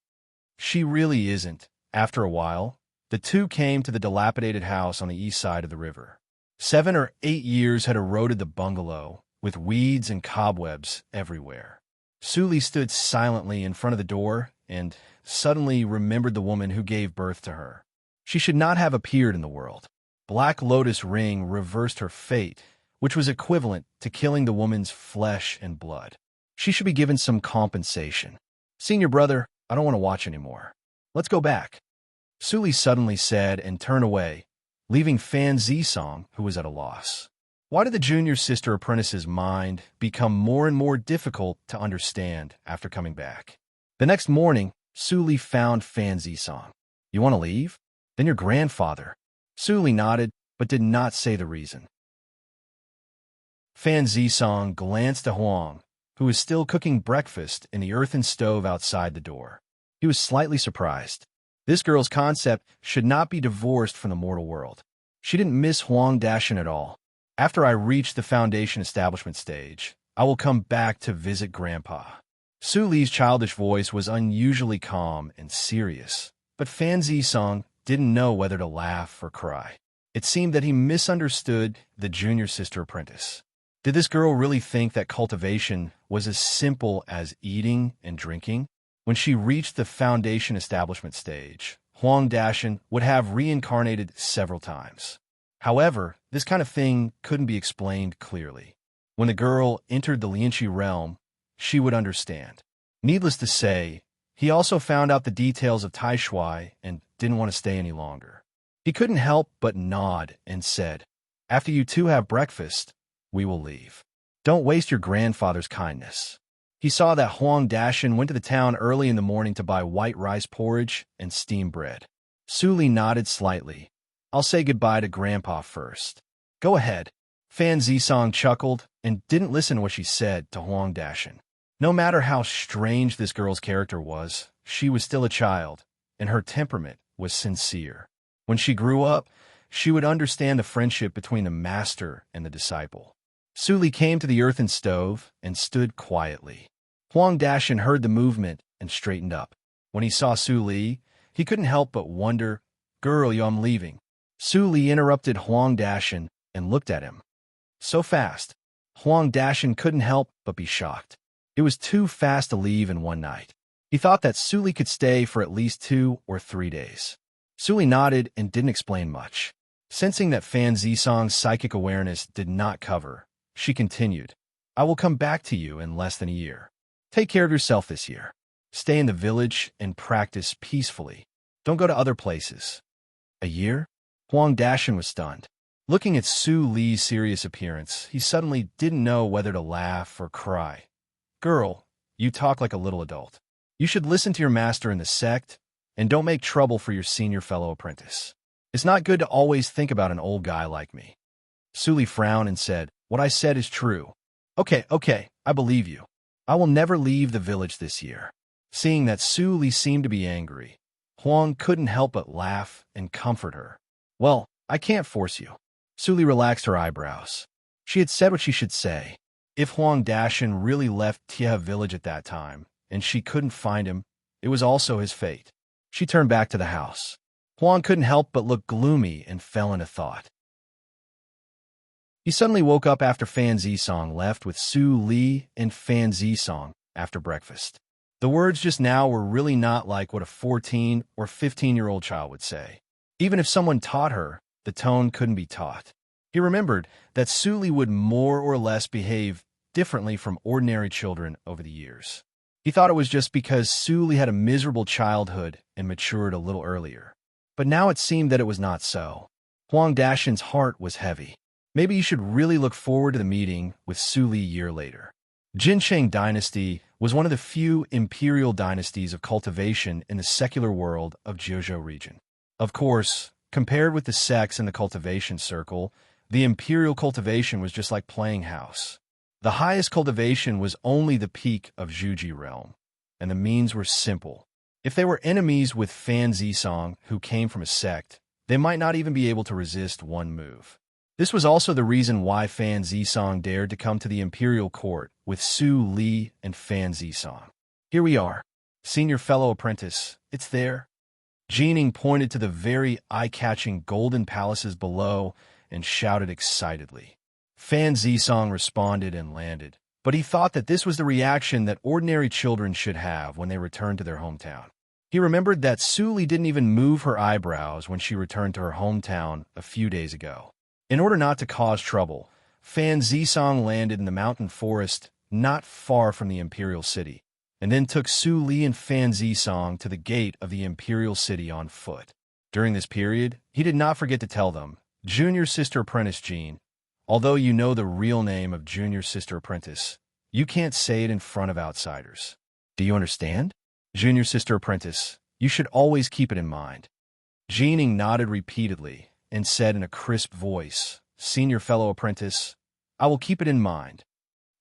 A: She really isn't. After a while, the two came to the dilapidated house on the east side of the river. 7 or 8 years had eroded the bungalow, with weeds and cobwebs everywhere. Su Li stood silently in front of the door and suddenly remembered the woman who gave birth to her. She should not have appeared in the world. Black Lotus Ring reversed her fate, which was equivalent to killing the woman's flesh and blood. She should be given some compensation. "Senior brother, I don't want to watch anymore. Let's go back," Su Li suddenly said and turned away, leaving Fan Zisong, who was at a loss. Why did the junior sister apprentice's mind become more and more difficult to understand after coming back? The next morning, Su Li found Fan Zisong. "You want to leave? Then your grandfather." Su Li nodded, but did not say the reason. Fan Zisong glanced at Huang, who was still cooking breakfast in the earthen stove outside the door. He was slightly surprised. This girl's concept should not be divorced from the mortal world. She didn't miss Huang Dashan at all. "After I reach the foundation establishment stage, I will come back to visit Grandpa." Su Li's childish voice was unusually calm and serious, but Fan Zisong didn't know whether to laugh or cry. It seemed that he misunderstood the junior sister apprentice. Did this girl really think that cultivation was as simple as eating and drinking? When she reached the foundation establishment stage, Huang Dashan would have reincarnated several times. However, this kind of thing couldn't be explained clearly. When the girl entered the Lianqi realm, she would understand. Needless to say, he also found out the details of Taishui and didn't want to stay any longer. He couldn't help but nod and said, "After you two have breakfast, we will leave. Don't waste your grandfather's kindness." He saw that Huang Dashan went to the town early in the morning to buy white rice porridge and steamed bread. Su Li nodded slightly. "I'll say goodbye to Grandpa first." "Go ahead." Fan Zisong chuckled and didn't listen to what she said to Huang Dashin. No matter how strange this girl's character was, she was still a child, and her temperament was sincere. When she grew up, she would understand the friendship between the master and the disciple. Su Li came to the earthen stove and stood quietly. Huang Dashin heard the movement and straightened up. When he saw Su Li, he couldn't help but wonder, "Girl, I'm leaving." Su Li interrupted Huang Dashin and looked at him. So fast. Huang Dashin couldn't help but be shocked. It was too fast to leave in one night. He thought that Su Li could stay for at least 2 or 3 days. Su Li nodded and didn't explain much. Sensing that Fan Zisong's psychic awareness did not cover, she continued, "I will come back to you in less than a year. Take care of yourself this year. Stay in the village and practice peacefully. Don't go to other places." A year? Huang Dashin was stunned. Looking at Su Li's serious appearance, he suddenly didn't know whether to laugh or cry. "Girl, you talk like a little adult. You should listen to your master in the sect, and don't make trouble for your senior fellow apprentice. It's not good to always think about an old guy like me." Su Li frowned and said, "What I said is true. Okay, I believe you. I will never leave the village this year." Seeing that Su Li seemed to be angry, Huang couldn't help but laugh and comfort her. "Well, I can't force you." Su Li relaxed her eyebrows. She had said what she should say. If Huang Dashin really left Tia village at that time, and she couldn't find him, it was also his fate. She turned back to the house. Huang couldn't help but look gloomy and fell into thought. He suddenly woke up after Fan Zisong left with Su Li and Fan Zisong after breakfast. The words just now were really not like what a 14 or 15-year-old child would say. Even if someone taught her, the tone couldn't be taught. He remembered that Su Li would more or less behave differently from ordinary children over the years. He thought it was just because Su Li had a miserable childhood and matured a little earlier. But now it seemed that it was not so. Huang Dashin's heart was heavy. Maybe he should really look forward to the meeting with Su Li a year later. Jinsheng dynasty was one of the few imperial dynasties of cultivation in the secular world of Jiuzhou region. Of course, compared with the sects in the cultivation circle, the imperial cultivation was just like playing house. The highest cultivation was only the peak of Zhuji realm, and the means were simple. If they were enemies with Fan Zisong, who came from a sect, they might not even be able to resist one move. This was also the reason why Fan Zisong dared to come to the imperial court with Su Li and Fan Zisong. "Here we are. Senior fellow apprentice, it's there." Jining pointed to the very eye-catching golden palaces below and shouted excitedly. Fan Zisong responded and landed, but he thought that this was the reaction that ordinary children should have when they returned to their hometown. He remembered that Su Li didn't even move her eyebrows when she returned to her hometown a few days ago. In order not to cause trouble, Fan Zisong landed in the mountain forest not far from the imperial city, and then took Su Li and Fan Zisong to the gate of the imperial city on foot. During this period, he did not forget to tell them, "Junior Sister Apprentice Jean, although you know the real name of Junior Sister Apprentice, you can't say it in front of outsiders. Do you understand? Junior Sister Apprentice, you should always keep it in mind." Jining nodded repeatedly and said in a crisp voice, "Senior fellow apprentice, I will keep it in mind."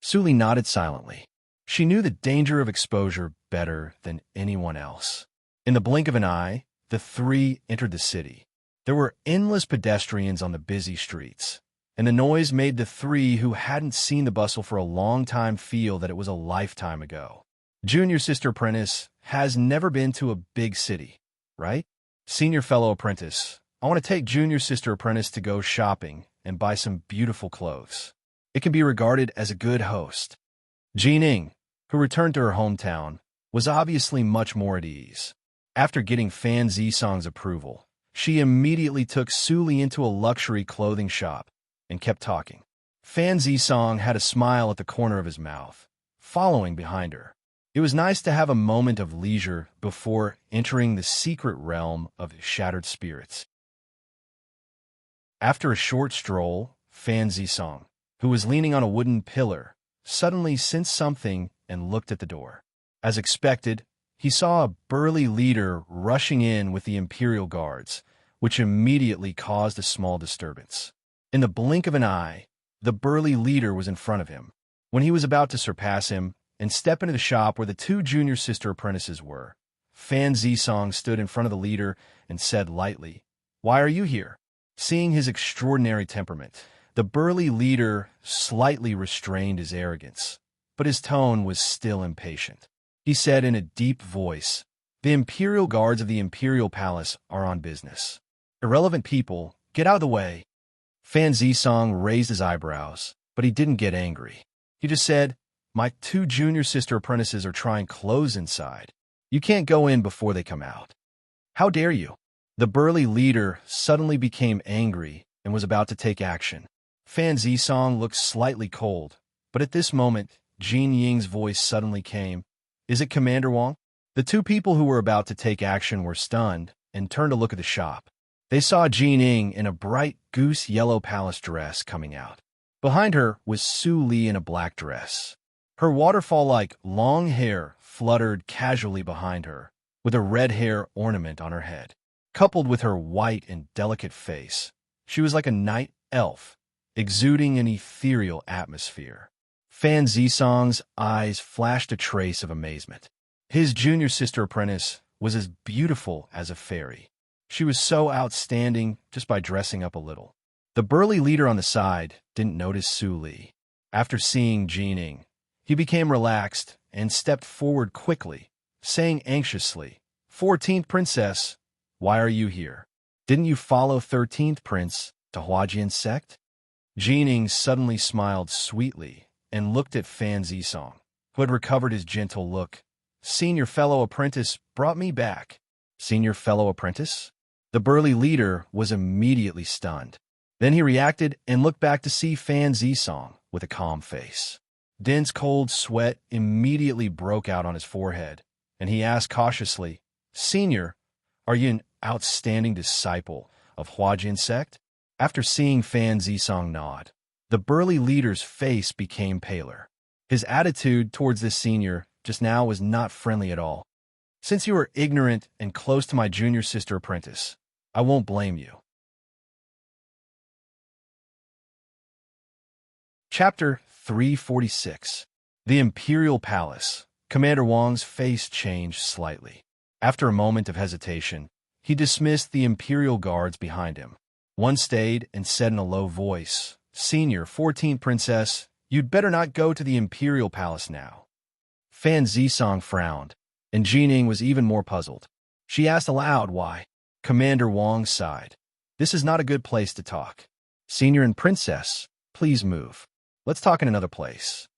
A: Su Li nodded silently. She knew the danger of exposure better than anyone else. In the blink of an eye, the three entered the city. There were endless pedestrians on the busy streets, and the noise made the three who hadn't seen the bustle for a long time feel that it was a lifetime ago. Junior Sister Apprentice has never been to a big city, right? Senior fellow apprentice, I want to take Junior Sister Apprentice to go shopping and buy some beautiful clothes. It can be regarded as a good host. Jining, who returned to her hometown, was obviously much more at ease. After getting Fan Zisong's approval, she immediately took Su Li into a luxury clothing shop and kept talking. Fan Zisong had a smile at the corner of his mouth, following behind her. It was nice to have a moment of leisure before entering the secret realm of shattered spirits. After a short stroll, Fan Zisong, who was leaning on a wooden pillar, suddenly sensed something and looked at the door. As expected, he saw a burly leader rushing in with the Imperial Guards, which immediately caused a small disturbance. In the blink of an eye, The burly leader was in front of him. When he was about to surpass him and step into the shop where the two junior sister apprentices were, Fan Zisong stood in front of the leader and said lightly, "Why are you here?" Seeing his extraordinary temperament, the burly leader slightly restrained his arrogance, but his tone was still impatient. He said in a deep voice, "The Imperial Guards of the Imperial Palace are on business. Irrelevant people, get out of the way." Fan Zisong raised his eyebrows, but he didn't get angry. He just said, "My two junior sister apprentices are trying clothes inside. You can't go in before they come out. How dare you?" The burly leader suddenly became angry and was about to take action. Fan Zisong looked slightly cold, but at this moment, Jin Ying's voice suddenly came. "Is it Commander Wang?" The two people who were about to take action were stunned and turned to look at the shop. They saw Jin Ying in a bright goose-yellow palace dress coming out. Behind her was Su Li in a black dress. Her waterfall-like long hair fluttered casually behind her, with a red hair ornament on her head. Coupled with her white and delicate face, she was like a night elf, exuding an ethereal atmosphere. Fan Zisong's eyes flashed a trace of amazement. His junior sister apprentice was as beautiful as a fairy. She was so outstanding just by dressing up a little. The burly leader on the side didn't notice Su Li. After seeing Jin Ying, he became relaxed and stepped forward quickly, saying anxiously, "14th Princess, why are you here? Didn't you follow 13th Prince to Huajian's sect?" Jin Ying suddenly smiled sweetly and looked at Fan Zisong, who had recovered his gentle look. "Senior fellow apprentice brought me back." "Senior fellow apprentice?" The burly leader was immediately stunned. Then he reacted and looked back to see Fan Zisong with a calm face. Dense cold sweat immediately broke out on his forehead, and he asked cautiously, "Senior, are you an outstanding disciple of Huajian sect?" After seeing Fan Zisong nod, the burly leader's face became paler. His attitude towards this senior just now was not friendly at all. "Since you are ignorant and close to my junior sister apprentice, I won't blame you." Chapter 346. The Imperial Palace. Commander Wang's face changed slightly. After a moment of hesitation, he dismissed the Imperial Guards behind him. One stayed and said in a low voice, "Senior 14th Princess, you'd better not go to the Imperial Palace now." Fan Zisong frowned, and Jin Ying was even more puzzled. She asked aloud why. Commander Wang sighed. "This is not a good place to talk. Senior and Princess, please move. Let's talk in another place."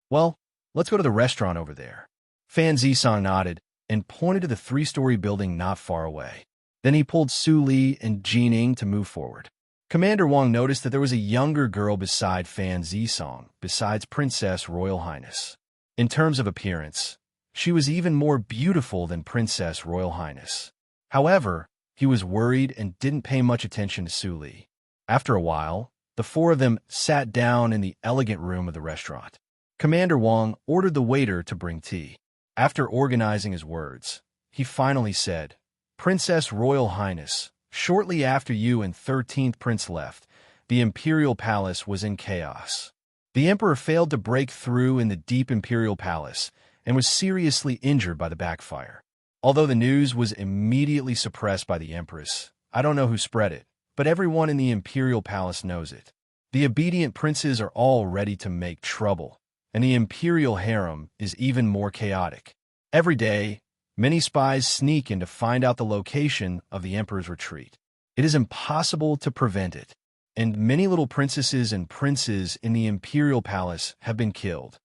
A: "Well, let's go to the restaurant over there." Fan Zisong nodded and pointed to the three-story building not far away. Then he pulled Su Li and Jin Ying to move forward. Commander Wang noticed that there was a younger girl beside Fan Zisong, besides Princess Royal Highness. In terms of appearance, she was even more beautiful than Princess Royal Highness. However, he was worried and didn't pay much attention to Su Li. After a while, the four of them sat down in the elegant room of the restaurant. Commander Wang ordered the waiter to bring tea. After organizing his words, he finally said, "Princess Royal Highness, shortly after you and 13th Prince left, the Imperial Palace was in chaos. The Emperor failed to break through in the deep Imperial Palace and was seriously injured by the backfire. Although the news was immediately suppressed by the Empress, I don't know who spread it, but everyone in the Imperial Palace knows it. The obedient princes are all ready to make trouble, and the Imperial harem is even more chaotic. Every day, many spies sneak in to find out the location of the Emperor's retreat. It is impossible to prevent it, and many little princesses and princes in the Imperial Palace have been killed.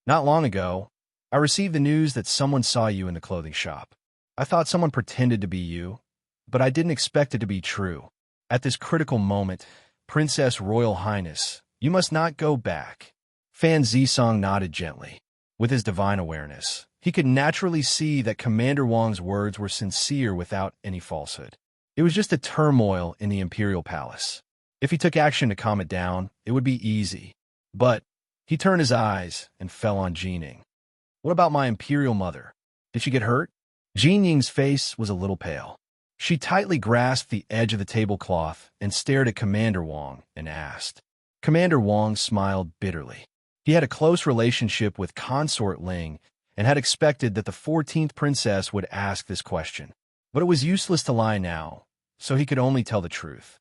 A: Not long ago, I received the news that someone saw you in the clothing shop. I thought someone pretended to be you, but I didn't expect it to be true. At this critical moment, Princess Royal Highness, you must not go back." Fan Zisong nodded gently. With his divine awareness, he could naturally see that Commander Wang's words were sincere without any falsehood. It was just a turmoil in the Imperial Palace. If he took action to calm it down, it would be easy. But he turned his eyes and fell on Jin Ying. "What about my Imperial mother? Did she get hurt?" Jin Ying's face was a little pale. She tightly grasped the edge of the tablecloth and stared at Commander Wang and asked, Commander Wang smiled bitterly. He had a close relationship with Consort Ling and had expected that the 14th princess would ask this question. But it was useless to lie now, so he could only tell the truth.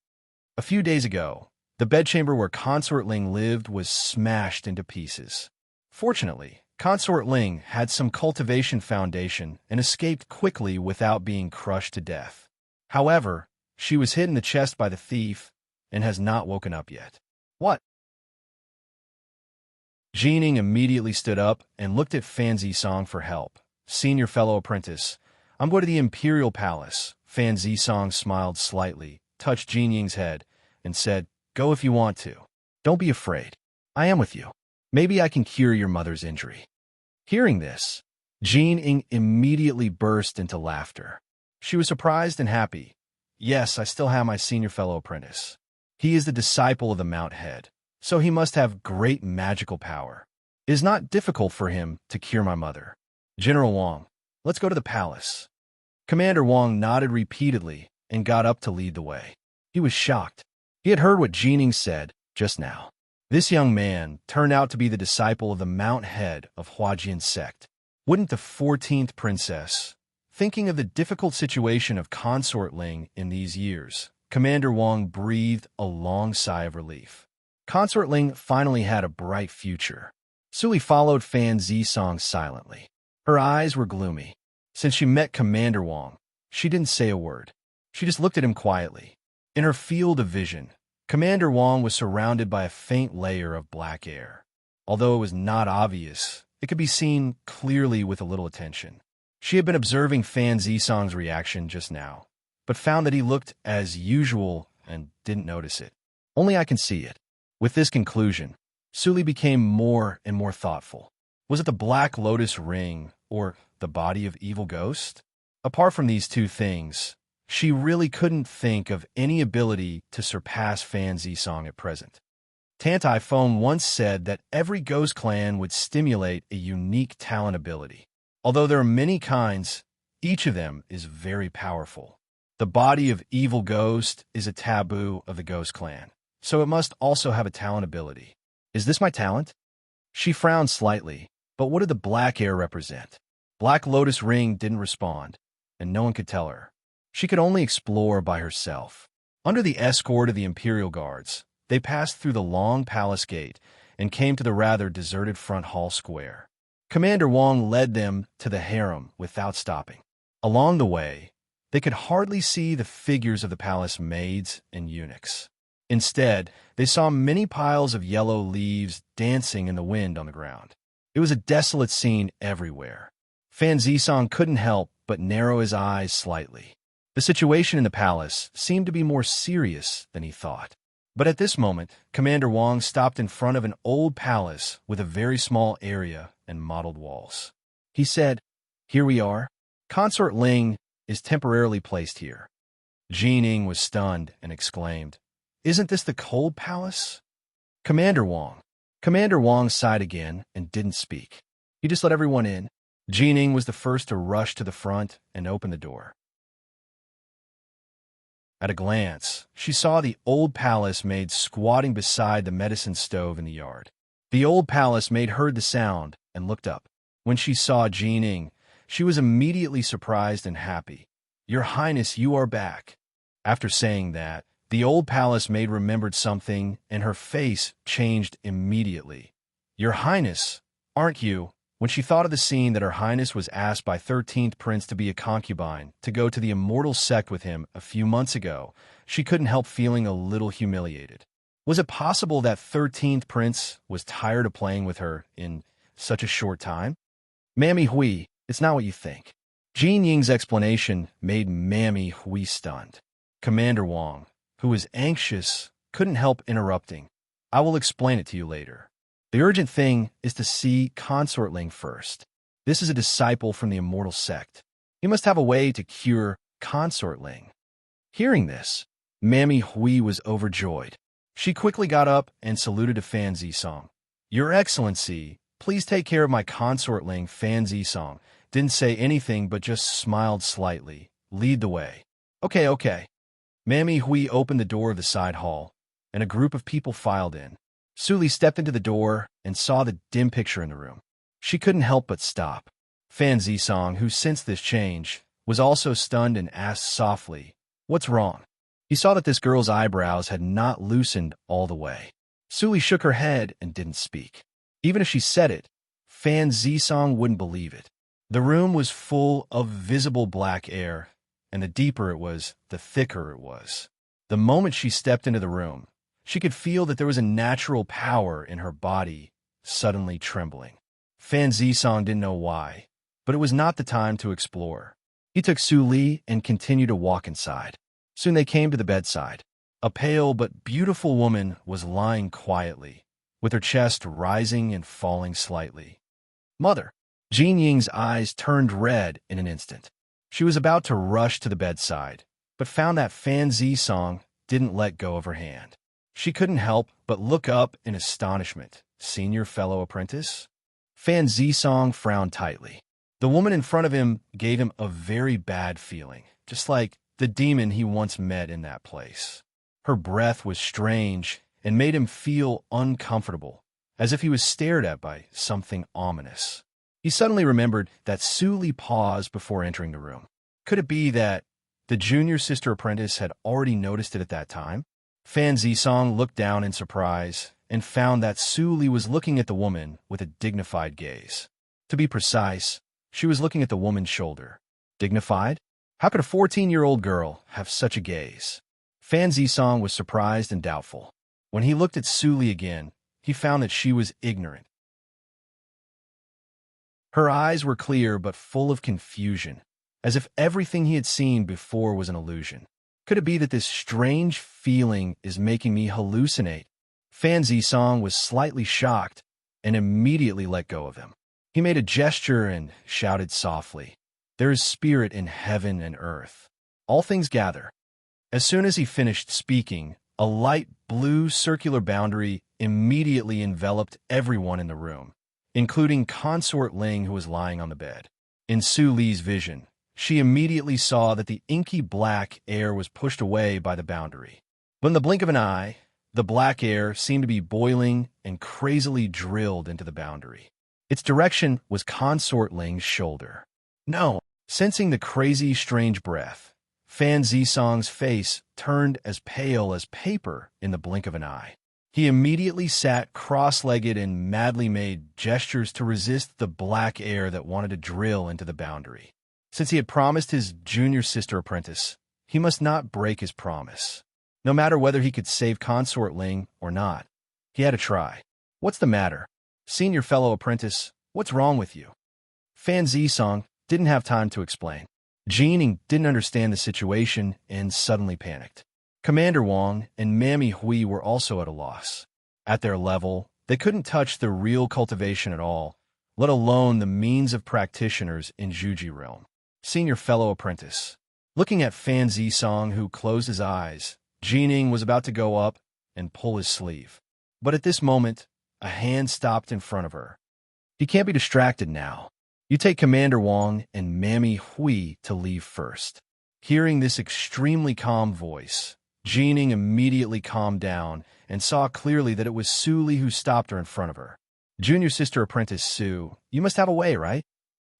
A: A few days ago, the bedchamber where Consort Ling lived was smashed into pieces. Fortunately, Consort Ling had some cultivation foundation and escaped quickly without being crushed to death. However, she was hit in the chest by the thief and has not woken up yet. What? Jining immediately stood up and looked at Fan Zisong for help. Senior fellow apprentice, I'm going to the Imperial Palace. Fan Zisong smiled slightly, touched Jin Ying's head, and said, Go if you want to. Don't be afraid. I am with you. Maybe I can cure your mother's injury. Hearing this, Jin Ying immediately burst into laughter. She was surprised and happy. Yes, I still have my senior fellow apprentice. He is the disciple of the Mount Head, so he must have great magical power. It is not difficult for him to cure my mother. General Wang, let's go to the palace. Commander Wang nodded repeatedly and got up to lead the way. He was shocked. He had heard what Jining said just now. This young man turned out to be the disciple of the Mount Head of Huajian sect. Wouldn't the 14th princess, thinking of the difficult situation of Consort Ling in these years, Commander Wang breathed a long sigh of relief. Consort Ling finally had a bright future. Suli followed Fan Zisong silently. Her eyes were gloomy. Since she met Commander Wang, she didn't say a word. She just looked at him quietly. In her field of vision, Commander Wang was surrounded by a faint layer of black air. Although it was not obvious, it could be seen clearly with a little attention. She had been observing Fan Zisong's reaction just now, but found that he looked as usual and didn't notice it. Only I can see it. With this conclusion, Suli became more and more thoughtful. Was it the Black Lotus ring or the body of evil ghost? Apart from these two things, she really couldn't think of any ability to surpass Fan Zisong at present. Tantai Feng once said that every ghost clan would stimulate a unique talent ability. Although there are many kinds, each of them is very powerful. The body of evil ghost is a taboo of the ghost clan, so it must also have a talent ability. Is this my talent? She frowned slightly, but what did the black air represent? Black Lotus ring didn't respond, and no one could tell her. She could only explore by herself. Under the escort of the Imperial Guards, they passed through the long palace gate and came to the rather deserted front hall square. Commander Wang led them to the harem without stopping. Along the way, they could hardly see the figures of the palace maids and eunuchs. Instead, they saw many piles of yellow leaves dancing in the wind on the ground. It was a desolate scene everywhere. Fan Zisong couldn't help but narrow his eyes slightly. The situation in the palace seemed to be more serious than he thought. But at this moment, Commander Wang stopped in front of an old palace with a very small area and mottled walls. He said, Here we are. Consort Ling is temporarily placed here. Jining was stunned and exclaimed, Isn't this the cold palace? Commander Wang sighed again and didn't speak. He just let everyone in. Jining was the first to rush to the front and open the door. At a glance, she saw the old palace maid squatting beside the medicine stove in the yard. The old palace maid heard the sound and looked up. When she saw Jining, she was immediately surprised and happy. Your Highness, you are back. After saying that, the old palace maid remembered something and her face changed immediately. Your Highness, aren't you? When she thought of the scene that Her Highness was asked by 13th Prince to be a concubine to go to the immortal sect with him a few months ago, she couldn't help feeling a little humiliated. Was it possible that 13th Prince was tired of playing with her in such a short time? Mammy Hui, it's not what you think. Jin Ying's explanation made Mammy Hui stunned. Commander Wang, who was anxious, couldn't help interrupting. I will explain it to you later. The urgent thing is to see Consort Ling first. This is a disciple from the immortal sect. He must have a way to cure Consort Ling. Hearing this, Mammy Hui was overjoyed. She quickly got up and saluted to Fan Zisong. Your Excellency, please take care of my Consort Ling. Fan Zisong didn't say anything but just smiled slightly. Lead the way. Okay. Mammy Hui opened the door of the side hall, and a group of people filed in. Suli stepped into the door and saw the dim picture in the room. She couldn't help but stop. Fan Zisong, who sensed this change, was also stunned and asked softly, "What's wrong?" He saw that this girl's eyebrows had not loosened all the way. Suli shook her head and didn't speak. Even if she said it, Fan Zisong wouldn't believe it. The room was full of visible black air, and the deeper it was, the thicker it was. The moment she stepped into the room, she could feel that there was a natural power in her body suddenly trembling. Fan Zisong didn't know why, but it was not the time to explore. He took Su Li and continued to walk inside. Soon they came to the bedside. A pale but beautiful woman was lying quietly, with her chest rising and falling slightly. "Mother!" Jin Ying's eyes turned red in an instant. She was about to rush to the bedside, but found that Fan Zisong didn't let go of her hand. She couldn't help but look up in astonishment. "Senior fellow apprentice?" Fan Zisong frowned tightly. The woman in front of him gave him a very bad feeling, just like the demon he once met in that place. Her breath was strange and made him feel uncomfortable, as if he was stared at by something ominous. He suddenly remembered that Su Li paused before entering the room. Could it be that the junior sister apprentice had already noticed it at that time? Fan Zisong looked down in surprise and found that Su Li was looking at the woman with a dignified gaze. To be precise, she was looking at the woman's shoulder. Dignified? How could a 14-year-old girl have such a gaze? Fan Zisong was surprised and doubtful. When he looked at Su Li again, he found that she was ignorant. Her eyes were clear but full of confusion, as if everything he had seen before was an illusion. Could it be that this strange feeling is making me hallucinate? Fan Zisong was slightly shocked and immediately let go of him. He made a gesture and shouted softly, "There is spirit in heaven and earth. All things gather." As soon as he finished speaking, a light blue circular boundary immediately enveloped everyone in the room, including Consort Ling, who was lying on the bed. In Su Li's vision, she immediately saw that the inky black air was pushed away by the boundary. But in the blink of an eye, the black air seemed to be boiling and crazily drilled into the boundary. Its direction was Consort Ling's shoulder. "No!" Sensing the crazy, strange breath, Fan Zisong's face turned as pale as paper in the blink of an eye. He immediately sat cross-legged and madly made gestures to resist the black air that wanted to drill into the boundary. Since he had promised his junior sister apprentice, he must not break his promise. No matter whether he could save Consort Ling or not, he had to try. "What's the matter? Senior fellow apprentice, what's wrong with you?" Fan Zisong didn't have time to explain. Jin didn't understand the situation and suddenly panicked. Commander Wang and Mammy Hui were also at a loss. At their level, they couldn't touch the real cultivation at all, let alone the means of practitioners in Juji realm. "Senior fellow apprentice." Looking at Fan Zisong, who closed his eyes, Jin was about to go up and pull his sleeve. But at this moment, a hand stopped in front of her. "He can't be distracted now. You take Commander Wang and Mammy Hui to leave first." Hearing this extremely calm voice, Jin immediately calmed down and saw clearly that it was Su Li who stopped her in front of her. "Junior sister apprentice Su, you must have a way, right?"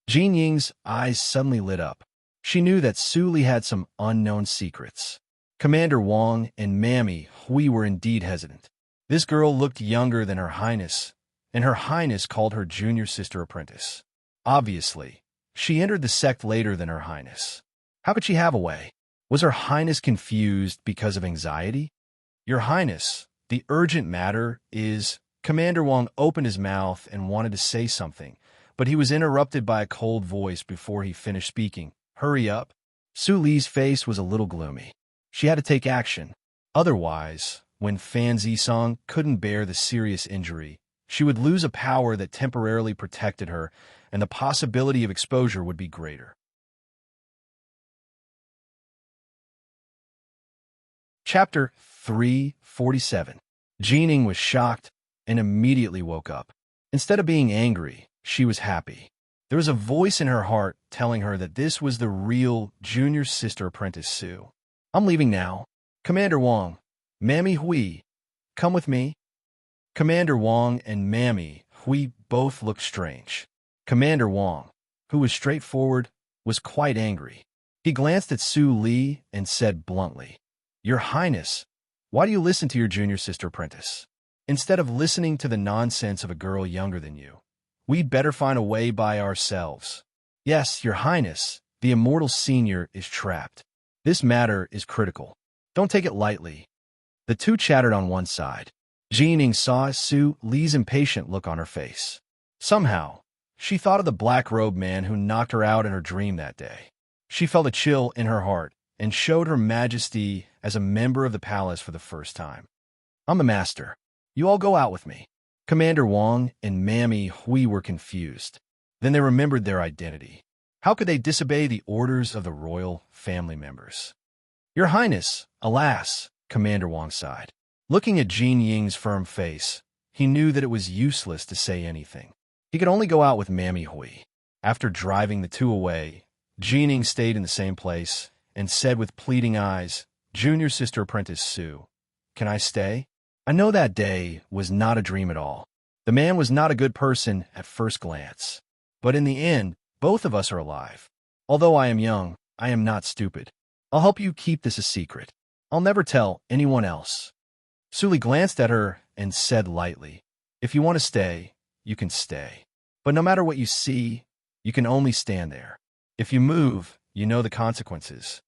A: Jin Ying's eyes suddenly lit up. She knew that Su Li had some unknown secrets. Commander Wang and Mammy Hui were indeed hesitant. This girl looked younger than Her Highness, and Her Highness called her junior sister apprentice. Obviously, she entered the sect later than Her Highness. How could she have a way? Was Her Highness confused because of anxiety? "Your Highness, the urgent matter is..." Commander Wang opened his mouth and wanted to say something, but he was interrupted by a cold voice before he finished speaking. "Hurry up." Su Li's face was a little gloomy. She had to take action. Otherwise, when Fan Zisong couldn't bear the serious injury, she would lose a power that temporarily protected her, and the possibility of exposure would be greater. Chapter 347. Jin was shocked and immediately woke up. Instead of being angry, she was happy. There was a voice in her heart telling her that this was the real junior sister apprentice Su. "I'm leaving now. Commander Wang, Mammy Hui, come with me." Commander Wang and Mammy Hui both looked strange. Commander Wang, who was straightforward, was quite angry. He glanced at Su Li and said bluntly, "Your Highness, why do you listen to your junior sister apprentice? Instead of listening to the nonsense of a girl younger than you, we'd better find a way by ourselves. Yes, Your Highness, the immortal senior is trapped. This matter is critical. Don't take it lightly." The two chattered on one side. Jining saw Su Li's impatient look on her face. Somehow, she thought of the black-robed man who knocked her out in her dream that day. She felt a chill in her heart and showed her majesty as a member of the palace for the first time. "I'm the master. You all go out with me." Commander Wang and Mammy Hui were confused. Then they remembered their identity. How could they disobey the orders of the royal family members? "Your Highness, alas," Commander Wang sighed. Looking at Jin Ying's firm face, he knew that it was useless to say anything. He could only go out with Mammy Hui. After driving the two away, Jin Ying stayed in the same place and said with pleading eyes, "Junior sister apprentice Su, can I stay?" I know that day was not a dream at all. The man was not a good person at first glance. But in the end, both of us are alive. Although I am young, I am not stupid. I'll help you keep this a secret. I'll never tell anyone else." Su Li glanced at her and said lightly, "If you want to stay, you can stay. But no matter what you see, you can only stand there. If you move, you know the consequences."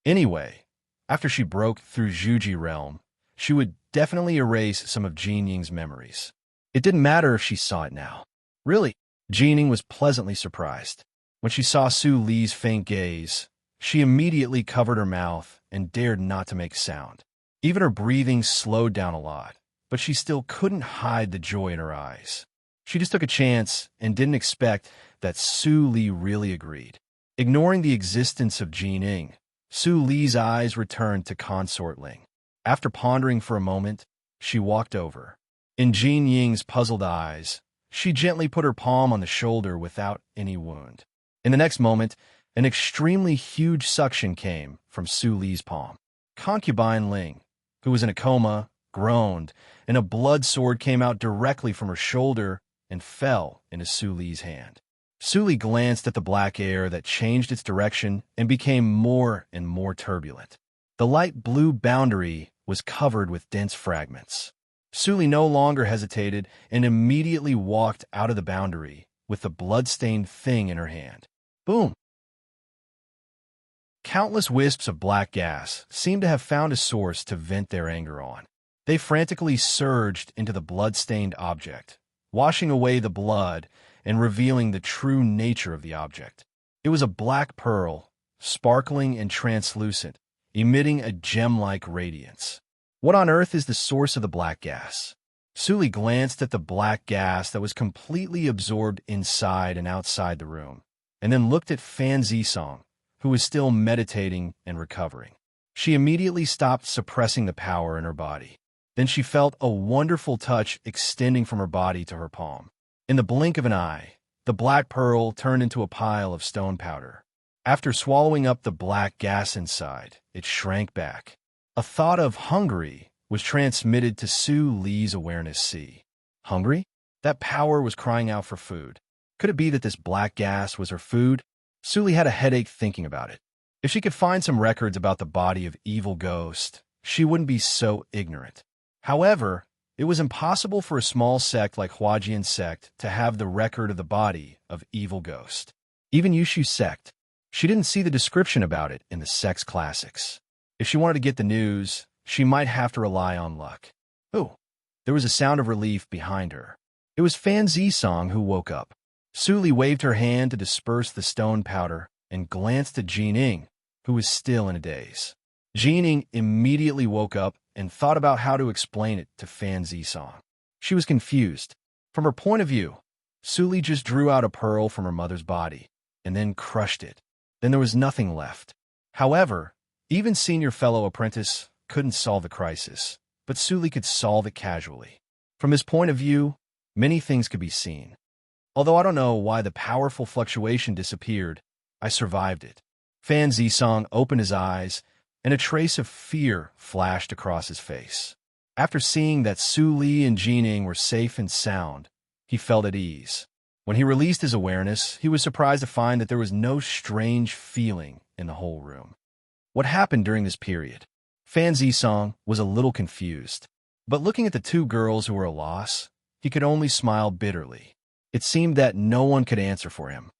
A: Anyway, after she broke through Zhuji realm, she would definitely erase some of Jin Ying's memories. It didn't matter if she saw it now. Really, Jin Ying was pleasantly surprised. When she saw Su Li's faint gaze, she immediately covered her mouth and dared not to make sound. Even her breathing slowed down a lot, but she still couldn't hide the joy in her eyes. She just took a chance and didn't expect that Su Li really agreed. Ignoring the existence of Jin Ying, Su Li's eyes returned to Consort Ling. After pondering for a moment, she walked over. In Jin Ying's puzzled eyes, she gently put her palm on the shoulder without any wound. In the next moment, an extremely huge suction came from Su Li's palm. Concubine Ling, who was in a coma, groaned, and a blood sword came out directly from her shoulder and fell into Su Li's hand. Su Li glanced at the black air that changed its direction and became more and more turbulent. The light blue boundary was covered with dense fragments. Su Li no longer hesitated and immediately walked out of the boundary with the blood-stained thing in her hand. Boom! Countless wisps of black gas seemed to have found a source to vent their anger on. They frantically surged into the blood-stained object, washing away the blood and revealing the true nature of the object. It was a black pearl, sparkling and translucent, emitting a gem-like radiance. What on earth is the source of the black gas? Su Li glanced at the black gas that was completely absorbed inside and outside the room, and then looked at Fan Zisong, who was still meditating and recovering. She immediately stopped suppressing the power in her body. Then she felt a wonderful touch extending from her body to her palm. In the blink of an eye, the black pearl turned into a pile of stone powder. After swallowing up the black gas inside, it shrank back. A thought of hungry was transmitted to Su Li's awareness sea. Hungry? That power was crying out for food. Could it be that this black gas was her food? Su Li had a headache thinking about it. If she could find some records about the body of Evil Ghost, she wouldn't be so ignorant. However, it was impossible for a small sect like Huajian sect to have the record of the body of Evil Ghost. Even Yushu's sect. She didn't see the description about it in the sect's classics. If she wanted to get the news, she might have to rely on luck. Oh, there was a sound of relief behind her. It was Fan Zisong who woke up. Su Li waved her hand to disperse the stone powder and glanced at Jin Ying, who was still in a daze. Jin Ying immediately woke up and thought about how to explain it to Fan Zisong. She was confused. From her point of view, Su Li just drew out a pearl from her mother's body and then crushed it. Then there was nothing left. However, even senior fellow apprentice couldn't solve the crisis, but Su Li could solve it casually. From his point of view, many things could be seen. Although I don't know why the powerful fluctuation disappeared, I survived it. Fan Zisong opened his eyes, and a trace of fear flashed across his face. After seeing that Su Li and Jining were safe and sound, he felt at ease. When he released his awareness, he was surprised to find that there was no strange feeling in the whole room. What happened during this period? Fan Zisong was a little confused, but looking at the two girls who were a loss, he could only smile bitterly. It seemed that no one could answer for him.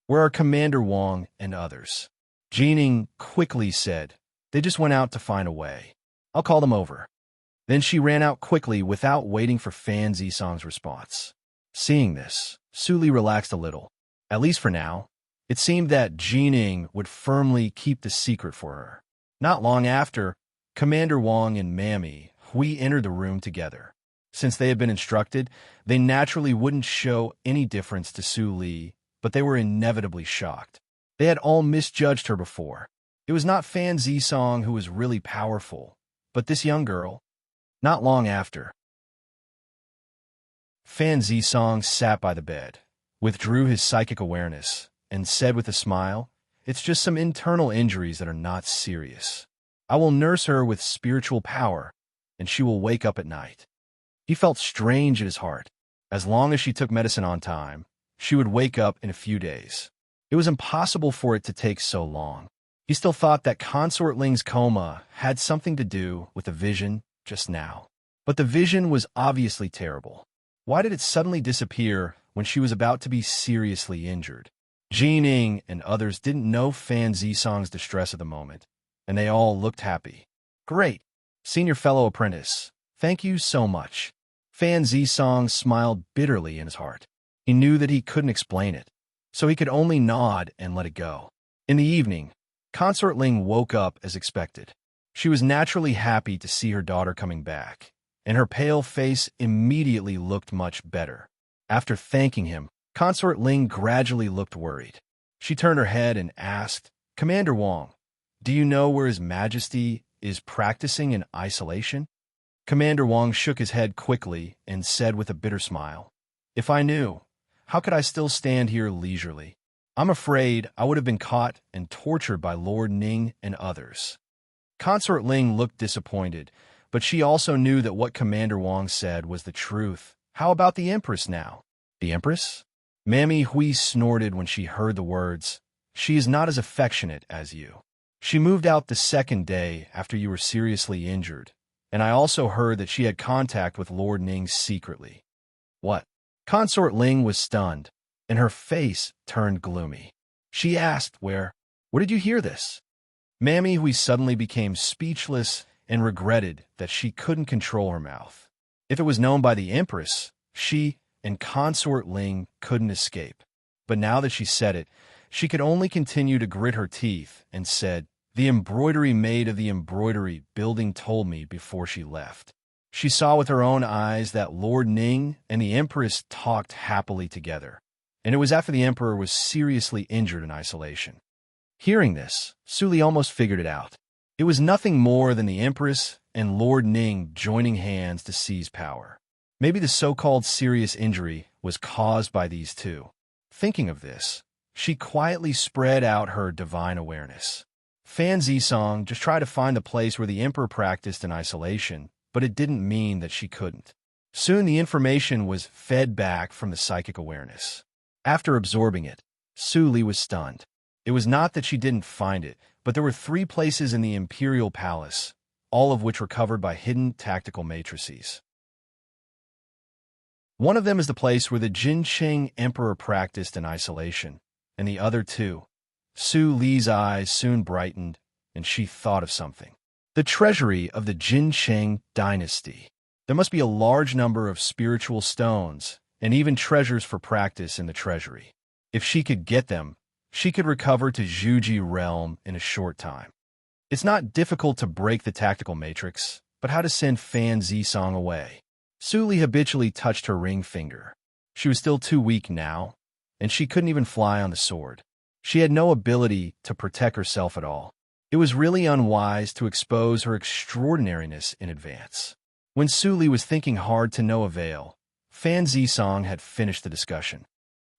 A: Where are Commander Wang and others? Jining quickly said, "They just went out to find a way. I'll call them over." Then she ran out quickly without waiting for Fan Zisong's response. Seeing this, Su Li relaxed a little. At least for now. It seemed that Jining would firmly keep the secret for her. Not long after, Commander Wang and Mammy Hui entered the room together. Since they had been instructed, they naturally wouldn't show any difference to Su Li, but they were inevitably shocked. They had all misjudged her before. It was not Fan Zisong who was really powerful, but this young girl. Not long after, Fan Zisong sat by the bed, withdrew his psychic awareness, and said with a smile, "It's just some internal injuries that are not serious. I will nurse her with spiritual power, and she will wake up at night." He felt strange in his heart. As long as she took medicine on time, she would wake up in a few days. It was impossible for it to take so long. He still thought that Consort Ling's coma had something to do with the vision just now. But the vision was obviously terrible. Why did it suddenly disappear when she was about to be seriously injured? Jining and others didn't know Fan Zisong's distress at the moment, and they all looked happy. "Great, senior fellow apprentice. Thank you so much." Fan Zisong smiled bitterly in his heart. He knew that he couldn't explain it, so he could only nod and let it go. In the evening, Consort Ling woke up as expected. She was naturally happy to see her daughter coming back, and her pale face immediately looked much better. After thanking him, Consort Ling gradually looked worried. She turned her head and asked, "Commander Wang, do you know where His Majesty is practicing in isolation?" Commander Wang shook his head quickly and said with a bitter smile, "If I knew, how could I still stand here leisurely? I'm afraid I would have been caught and tortured by Lord Ning and others." Consort Ling looked disappointed, but she also knew that what Commander Wang said was the truth. How about the Empress now? The Empress? Mammy Hui snorted when she heard the words. "She is not as affectionate as you. She moved out the second day after you were seriously injured, and I also heard that she had contact with Lord Ning secretly." What? Consort Ling was stunned, and her face turned gloomy. She asked, Where did you hear this?" Mammy Hui suddenly became speechless and regretted that she couldn't control her mouth. If it was known by the Empress, she and Consort Ling couldn't escape. But now that she said it, she could only continue to grit her teeth and said, "The embroidery maid of the embroidery building told me before she left. She saw with her own eyes that Lord Ning and the Empress talked happily together, and it was after the Emperor was seriously injured in isolation." Hearing this, Su Li almost figured it out. It was nothing more than the Empress and Lord Ning joining hands to seize power. Maybe the so-called serious injury was caused by these two. Thinking of this, she quietly spread out her divine awareness. Fan Zisong just tried to find the place where the Emperor practiced in isolation, but it didn't mean that she couldn't. Soon the information was fed back from the psychic awareness. After absorbing it, Su Li was stunned. It was not that she didn't find it, but there were 3 places in the Imperial Palace, all of which were covered by hidden tactical matrices. One of them is the place where the Jinqing Emperor practiced in isolation, and the other 2. Su Li's eyes soon brightened, and she thought of something. The treasury of the Jinqing dynasty. There must be a large number of spiritual stones, and even treasures for practice in the treasury. If she could get them, she could recover to Zhuji realm in a short time. It's not difficult to break the tactical matrix, but how to send Fan Zisong away? Su Li habitually touched her ring finger. She was still too weak now, and she couldn't even fly on the sword. She had no ability to protect herself at all. It was really unwise to expose her extraordinariness in advance. When Su Li was thinking hard to no avail, Fan Zisong had finished the discussion.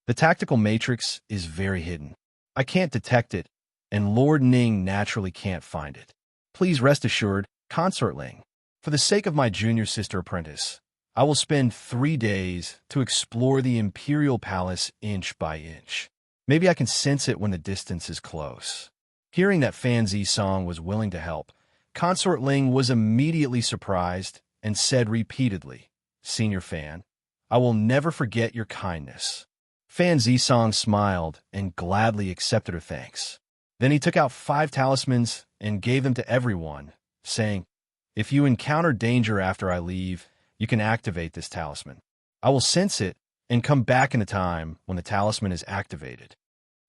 A: "The tactical matrix is very hidden. I can't detect it, and Lord Ning naturally can't find it. Please rest assured, Consort Ling." For the sake of my junior sister apprentice, I will spend 3 days to explore the Imperial Palace inch by inch. Maybe I can sense it when the distance is close. Hearing that Fan Zisong was willing to help, Consort Ling was immediately surprised and said repeatedly, "Senior Fan, I will never forget your kindness." Fan Zisong smiled and gladly accepted her thanks. Then he took out 5 talismans and gave them to everyone, saying, "If you encounter danger after I leave, you can activate this talisman. I will sense it and come back in a time when the talisman is activated."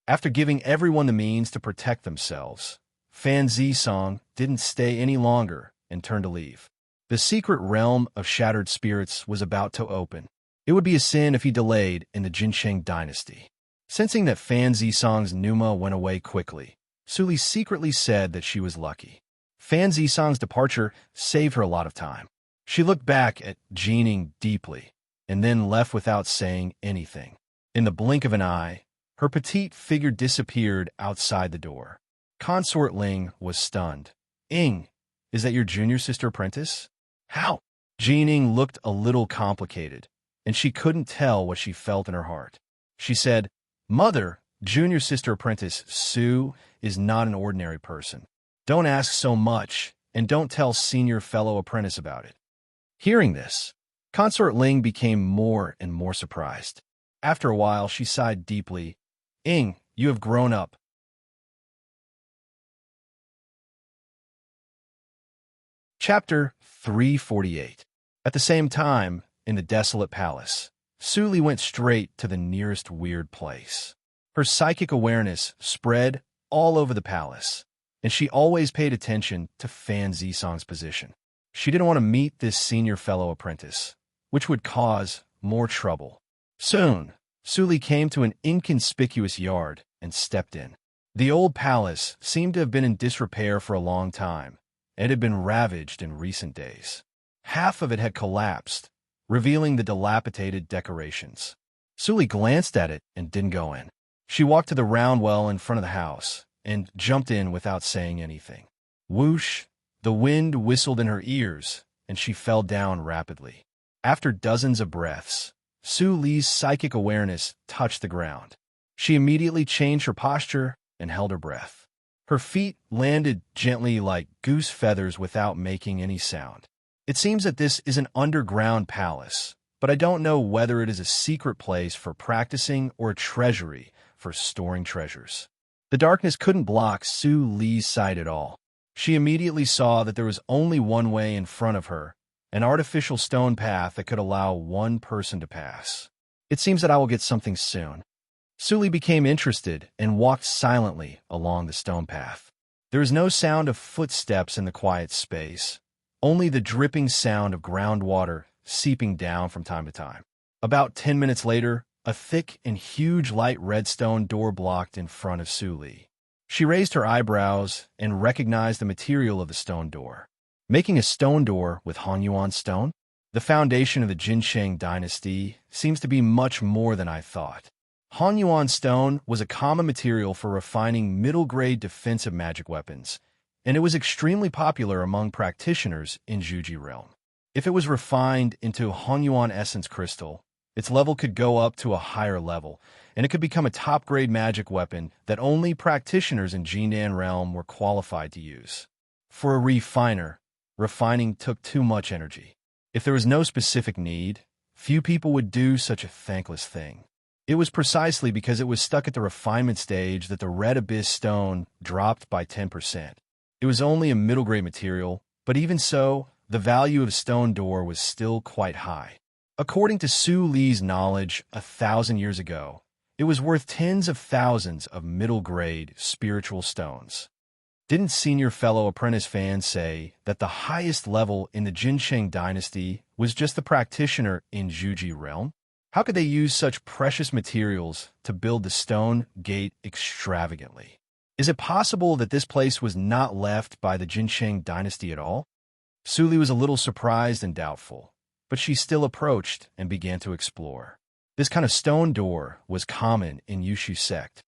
A: After giving everyone the means to protect themselves, Fan Zisong didn't stay any longer and turned to leave. The secret realm of shattered spirits was about to open. It would be a sin if he delayed in the Jinsheng dynasty. Sensing that Fan Zisong's pneuma went away quickly, Suli secretly said that she was lucky. Fan Zisong's departure saved her a lot of time. She looked back at Jining deeply, and then left without saying anything. In the blink of an eye, her petite figure disappeared outside the door. Consort Ling was stunned. "Ing, is that your junior sister apprentice? How?" Jining looked a little complicated, and she couldn't tell what she felt in her heart. She said, "Mother, junior sister apprentice Su is not an ordinary person. Don't ask so much, and don't tell senior fellow apprentice about it." Hearing this, Consort Ling became more and more surprised. After a while, she sighed deeply. "Ing, you have grown up." Chapter 348. At the same time, in the desolate palace, Suli went straight to the nearest weird place. Her psychic awareness spread all over the palace, and she always paid attention to Fan Zisong's position. She didn't want to meet this senior fellow apprentice, which would cause more trouble. Soon, Suli came to an inconspicuous yard and stepped in. The old palace seemed to have been in disrepair for a long time, and it had been ravaged in recent days. Half of it had collapsed, revealing the dilapidated decorations. Suli glanced at it and didn't go in. She walked to the round well in front of the house and jumped in without saying anything. Whoosh! The wind whistled in her ears, and she fell down rapidly. After dozens of breaths, Su Li's psychic awareness touched the ground. She immediately changed her posture and held her breath. Her feet landed gently like goose feathers without making any sound. It seems that this is an underground palace, but I don't know whether it is a secret place for practicing or a treasury for storing treasures. The darkness couldn't block Su Li's sight at all. She immediately saw that there was only one way in front of her, an artificial stone path that could allow one person to pass. It seems that I will get something soon. Su Li became interested and walked silently along the stone path. There was no sound of footsteps in the quiet space, only the dripping sound of groundwater seeping down from time to time. About 10 minutes later, a thick and huge light red stone door blocked in front of Su Li. She raised her eyebrows and recognized the material of the stone door. Making a stone door with Hanyuan stone? The foundation of the Jinsheng dynasty seems to be much more than I thought. Hanyuan stone was a common material for refining middle-grade defensive magic weapons, and it was extremely popular among practitioners in Zhuji realm. If it was refined into Hanyuan essence crystal, its level could go up to a higher level, and it could become a top-grade magic weapon that only practitioners in Jinan realm were qualified to use. For a refiner, refining took too much energy. If there was no specific need, few people would do such a thankless thing. It was precisely because it was stuck at the refinement stage that the red abyss stone dropped by 10%. It was only a middle-grade material, but even so, the value of stone door was still quite high. According to Su Li's knowledge 1,000 years ago, it was worth tens of thousands of middle-grade spiritual stones. Didn't senior fellow apprentice Fan say that the highest level in the Jinsheng dynasty was just the practitioner in Zhuji realm? How could they use such precious materials to build the stone gate extravagantly? Is it possible that this place was not left by the Jinsheng dynasty at all? Su Li was a little surprised and doubtful, but she still approached and began to explore. This kind of stone door was common in Yushu sect.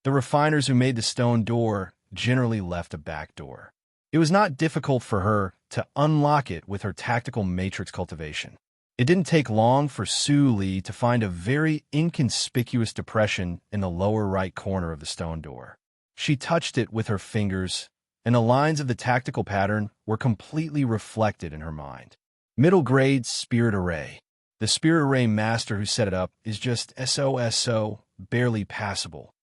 A: The refiners who made the stone door generally left a back door. It was not difficult for her to unlock it with her tactical matrix cultivation. It didn't take long for Su Li to find a very inconspicuous depression in the lower right corner of the stone door. She touched it with her fingers, and the lines of the tactical pattern were completely reflected in her mind. Middle grade spirit array. The spirit array master who set it up is just SOSO, barely passable.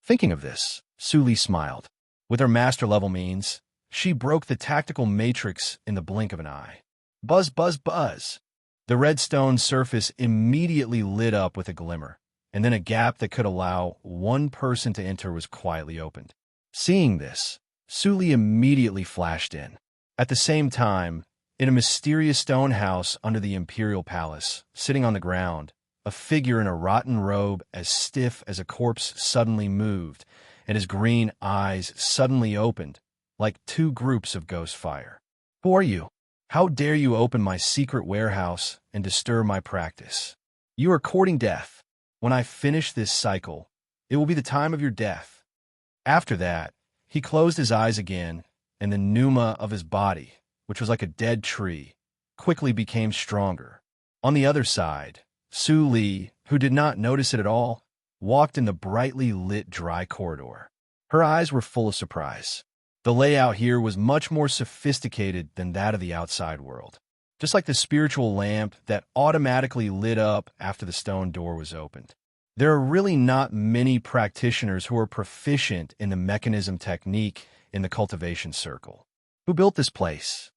A: Thinking of this, Su Li smiled. With her master level means, she broke the tactical matrix in the blink of an eye. Buzz, buzz, buzz. The red stone surface immediately lit up with a glimmer, and then a gap that could allow one person to enter was quietly opened. Seeing this, Su Li immediately flashed in. At the same time, in a mysterious stone house under the imperial palace, sitting on the ground, a figure in a rotten robe as stiff as a corpse suddenly moved, and his green eyes suddenly opened, like two groups of ghost fire. Who are you? How dare you open my secret warehouse and disturb my practice? You are courting death. When I finish this cycle, it will be the time of your death. After that, he closed his eyes again, and the pneuma of his body, which was like a dead tree, quickly became stronger. On the other side, Su Li, who did not notice it at all, walked in the brightly lit dry corridor. Her eyes were full of surprise. The layout here was much more sophisticated than that of the outside world. Just like the spiritual lamp that automatically lit up after the stone door was opened. There are really not many practitioners who are proficient in the mechanism technique in the cultivation circle. Who built this place?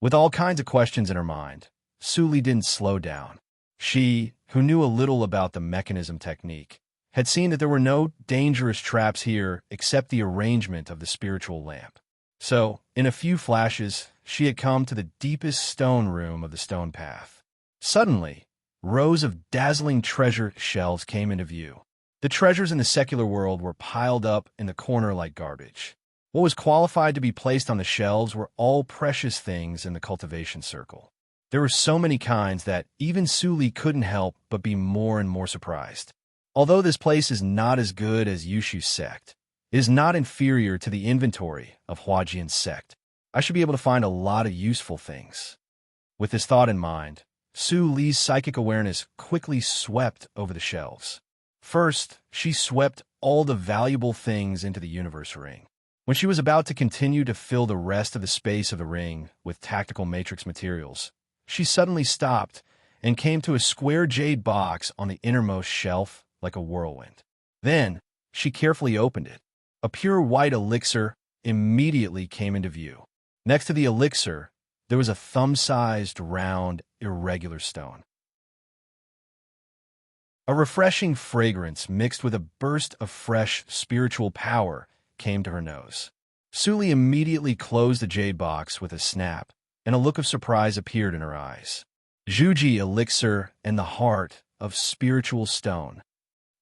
A: With all kinds of questions in her mind, Su Li didn't slow down. She, who knew a little about the mechanism technique, had seen that there were no dangerous traps here except the arrangement of the spiritual lamp. So, in a few flashes, she had come to the deepest stone room of the stone path. Suddenly, rows of dazzling treasure shelves came into view. The treasures in the secular world were piled up in the corner like garbage. What was qualified to be placed on the shelves were all precious things in the cultivation circle. There were so many kinds that even Su Li couldn't help but be more and more surprised. Although this place is not as good as Yushu's sect, it is not inferior to the inventory of Huajian's sect. I should be able to find a lot of useful things. With this thought in mind, Su Li's psychic awareness quickly swept over the shelves. First, she swept all the valuable things into the universe ring. When she was about to continue to fill the rest of the space of the ring with tactical matrix materials, she suddenly stopped and came to a square jade box on the innermost shelf like a whirlwind. Then, she carefully opened it. A pure white elixir immediately came into view. Next to the elixir, there was a thumb-sized, round, irregular stone. A refreshing fragrance mixed with a burst of fresh spiritual power came to her nose. Su Li immediately closed the jade box with a snap, and a look of surprise appeared in her eyes. Zhuji elixir and the heart of spiritual stone.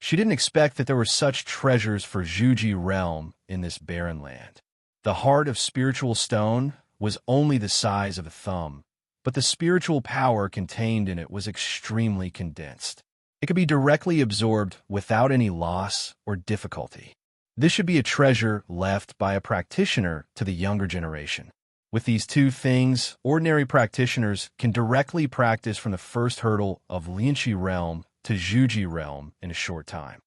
A: She didn't expect that there were such treasures for Zhuji realm in this barren land. The heart of spiritual stone was only the size of a thumb, but the spiritual power contained in it was extremely condensed. It could be directly absorbed without any loss or difficulty. This should be a treasure left by a practitioner to the younger generation. With these two things, ordinary practitioners can directly practice from the first hurdle of Lianxi realm to Zhuji realm in a short time.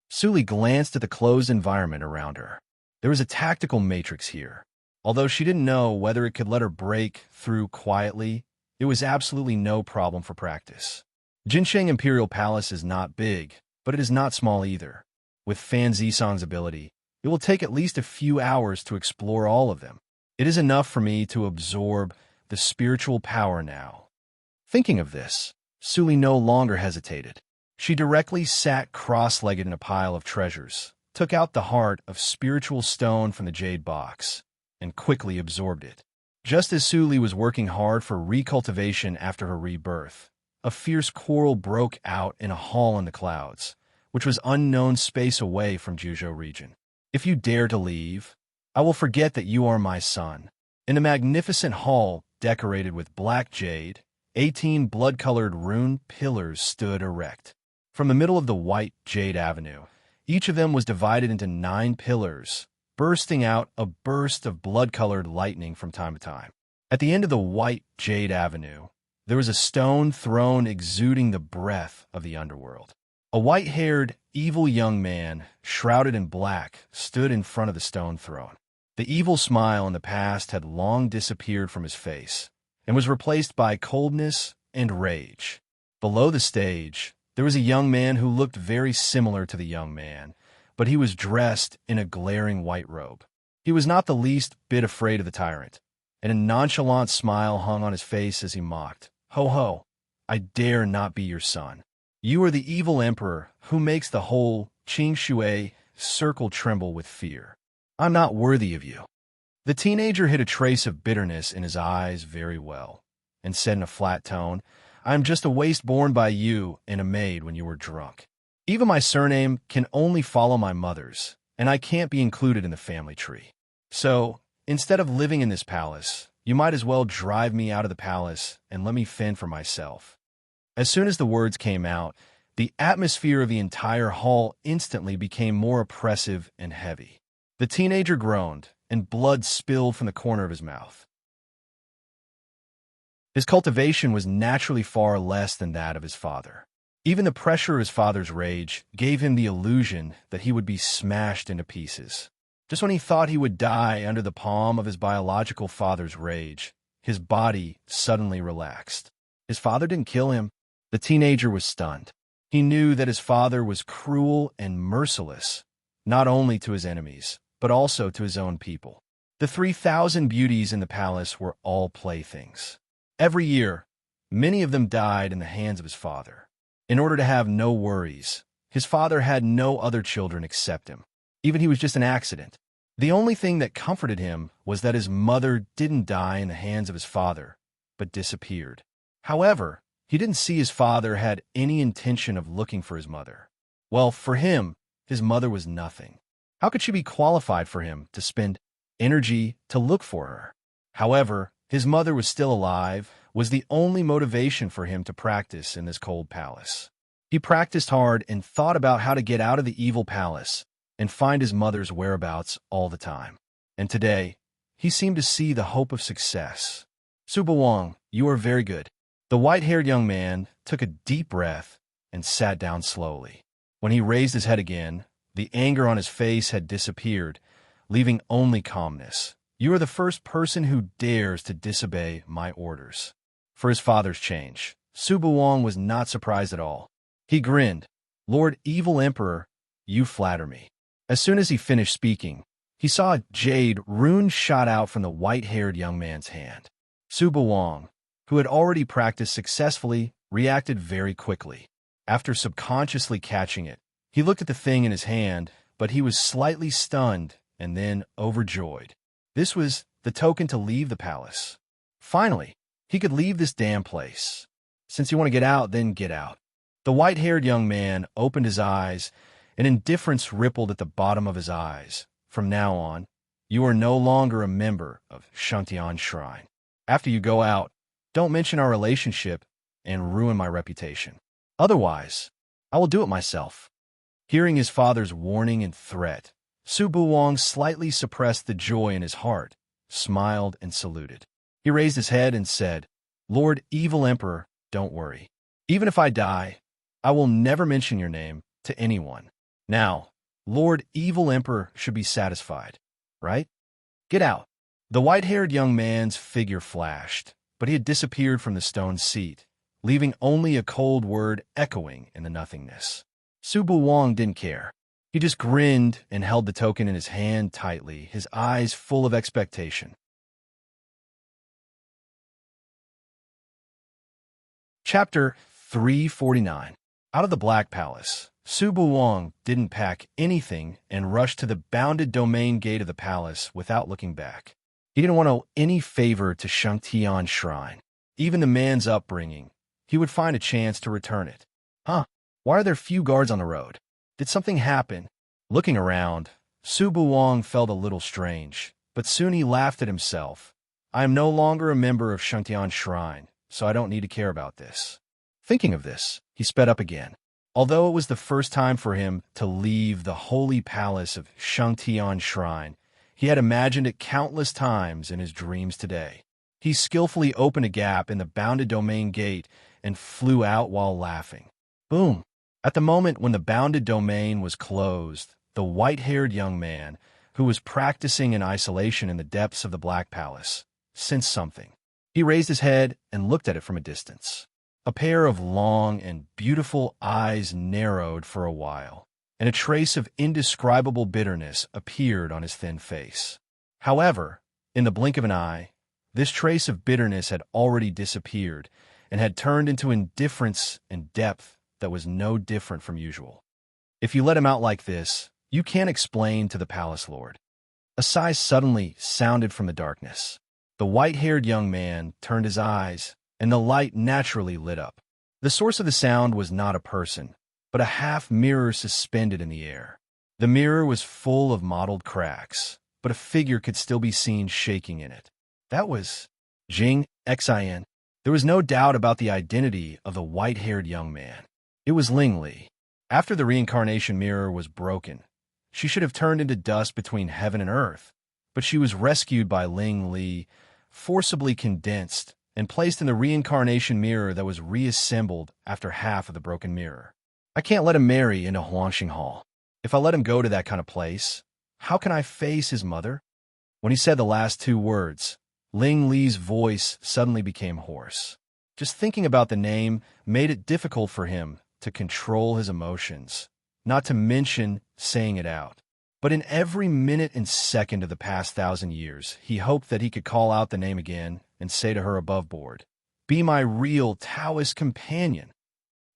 A: Su Li glanced at the closed environment around her. There was a tactical matrix here. Although she didn't know whether it could let her break through quietly, it was absolutely no problem for practice. Jinsheng Imperial Palace is not big, but it is not small either. With Fan Zisong's ability, it will take at least a few hours to explore all of them. It is enough for me to absorb the spiritual power now. Thinking of this, Su Li no longer hesitated. She directly sat cross-legged in a pile of treasures, took out the heart of spiritual stone from the jade box, and quickly absorbed it. Just as Su Li was working hard for recultivation after her rebirth, a fierce quarrel broke out in a hall in the clouds, which was unknown space away from Juzhou region. If you dare to leave, I will forget that you are my son. In a magnificent hall decorated with black jade, 18 blood-colored rune pillars stood erect. From the middle of the white jade avenue, each of them was divided into 9 pillars, bursting out a burst of blood-colored lightning from time to time. At the end of the white jade avenue, there was a stone throne exuding the breath of the underworld. A white-haired, evil young man, shrouded in black, stood in front of the stone throne. The evil smile in the past had long disappeared from his face and was replaced by coldness and rage. Below the stage, there was a young man who looked very similar to the young man, but he was dressed in a glaring white robe. He was not the least bit afraid of the tyrant, and a nonchalant smile hung on his face as he mocked. "Ho ho, I dare not be your son. You are the evil emperor who makes the whole Qing Shui circle tremble with fear. I'm not worthy of you." The teenager hid a trace of bitterness in his eyes very well, and said in a flat tone, "I am just a waste born by you and a maid when you were drunk. Even my surname can only follow my mother's, and I can't be included in the family tree. So, instead of living in this palace, you might as well drive me out of the palace and let me fend for myself." As soon as the words came out, the atmosphere of the entire hall instantly became more oppressive and heavy. The teenager groaned, and blood spilled from the corner of his mouth. His cultivation was naturally far less than that of his father. Even the pressure of his father's rage gave him the illusion that he would be smashed into pieces. Just when he thought he would die under the palm of his biological father's rage, his body suddenly relaxed. His father didn't kill him. The teenager was stunned. He knew that his father was cruel and merciless, not only to his enemies, but also to his own people. The 3,000 beauties in the palace were all playthings. Every year, many of them died in the hands of his father. In order to have no worries, his father had no other children except him. Even he was just an accident. The only thing that comforted him was that his mother didn't die in the hands of his father, but disappeared. However, he didn't see his father had any intention of looking for his mother. Well, for him, his mother was nothing. How could she be qualified for him to spend energy to look for her? However, his mother was still alive, was the only motivation for him to practice in this cold palace. He practiced hard and thought about how to get out of the evil palace and find his mother's whereabouts all the time. And today, he seemed to see the hope of success. "Suba Wang, you are very good." The white-haired young man took a deep breath and sat down slowly. When he raised his head again, the anger on his face had disappeared, leaving only calmness. "You are the first person who dares to disobey my orders." For his father's change, Suba Wang was not surprised at all. He grinned. "Lord Evil Emperor, you flatter me." As soon as he finished speaking, he saw a jade rune shot out from the white-haired young man's hand. Suba Wang, who had already practiced successfully, reacted very quickly. After subconsciously catching it, he looked at the thing in his hand, but he was slightly stunned and then overjoyed. This was the token to leave the palace. Finally, he could leave this damn place. Since you want to get out, then get out. The white-haired young man opened his eyes, and indifference rippled at the bottom of his eyes. "From now on, you are no longer a member of Shangtian Shrine. After you go out, don't mention our relationship and ruin my reputation. Otherwise, I will do it myself." Hearing his father's warning and threat, Suba Wang slightly suppressed the joy in his heart, smiled, and saluted. He raised his head and said, "Lord Evil Emperor, don't worry. Even if I die, I will never mention your name to anyone. Now, Lord Evil Emperor should be satisfied, right? Get out." The white-haired young man's figure flashed, but he had disappeared from the stone seat, leaving only a cold word echoing in the nothingness. Suba Wang didn't care. He just grinned and held the token in his hand tightly, his eyes full of expectation. Chapter 349. Out of the Black Palace, Suba Wang didn't pack anything and rushed to the bounded domain gate of the palace without looking back. He didn't want to owe any favor to Shangtian Shrine. Even the man's upbringing, he would find a chance to return it. Why are there few guards on the road? Did something happen? Looking around, Suba Wang felt a little strange, but soon he laughed at himself. "I am no longer a member of Shangtian Shrine, so I don't need to care about this." Thinking of this, he sped up again. Although it was the first time for him to leave the holy palace of Shangtian Shrine, He had imagined it countless times in his dreams today. He skillfully opened a gap in the bounded domain gate and flew out while laughing. Boom! At the moment when the bounded domain was closed, the white-haired young man, who was practicing in isolation in the depths of the Black Palace, sensed something. He raised his head and looked at it from a distance. A pair of long and beautiful eyes narrowed for a while, and a trace of indescribable bitterness appeared on his thin face. However, in the blink of an eye, this trace of bitterness had already disappeared and had turned into indifference and depth that was no different from usual. If you let him out like this, you can't explain to the palace lord. A sigh suddenly sounded from the darkness. The white-haired young man turned his eyes, and the light naturally lit up. The source of the sound was not a person, but a half-mirror suspended in the air. The mirror was full of mottled cracks, but a figure could still be seen shaking in it. That was Jing Xin. There was no doubt about the identity of the white-haired young man. It was Ling Li. After the reincarnation mirror was broken, she should have turned into dust between heaven and earth, but she was rescued by Ling Li, forcibly condensed, and placed in the reincarnation mirror that was reassembled after half of the broken mirror. I can't let him marry into Huangxing Hall. If I let him go to that kind of place, how can I face his mother? When he said the last two words, Ling Li's voice suddenly became hoarse. Just thinking about the name made it difficult for him to control his emotions, not to mention saying it out. But in every minute and second of the past 1,000 years, he hoped that he could call out the name again and say to her above board, "Be my real Taoist companion."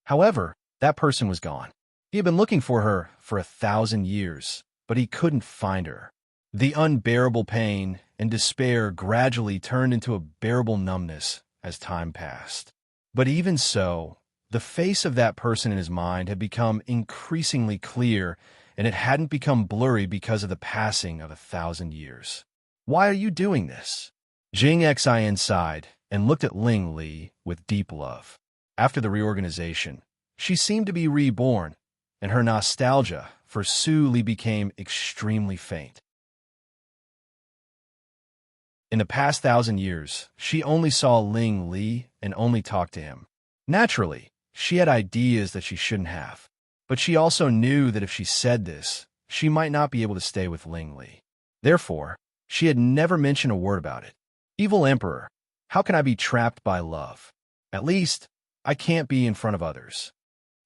A: However, that person was gone. He had been looking for her for 1,000 years, but he couldn't find her. The unbearable pain and despair gradually turned into a bearable numbness as time passed. But even so, the face of that person in his mind had become increasingly clear, and it hadn't become blurry because of the passing of 1,000 years. "Why are you doing this?" Jing Xin sighed and looked at Ling Li with deep love. After the reorganization, she seemed to be reborn, and her nostalgia for Su Li became extremely faint. In the past 1,000 years, she only saw Ling Li and only talked to him. Naturally, she had ideas that she shouldn't have, but she also knew that if she said this, she might not be able to stay with Ling Li. Therefore, she had never mentioned a word about it. Evil Emperor, how can I be trapped by love? At least, I can't be in front of others.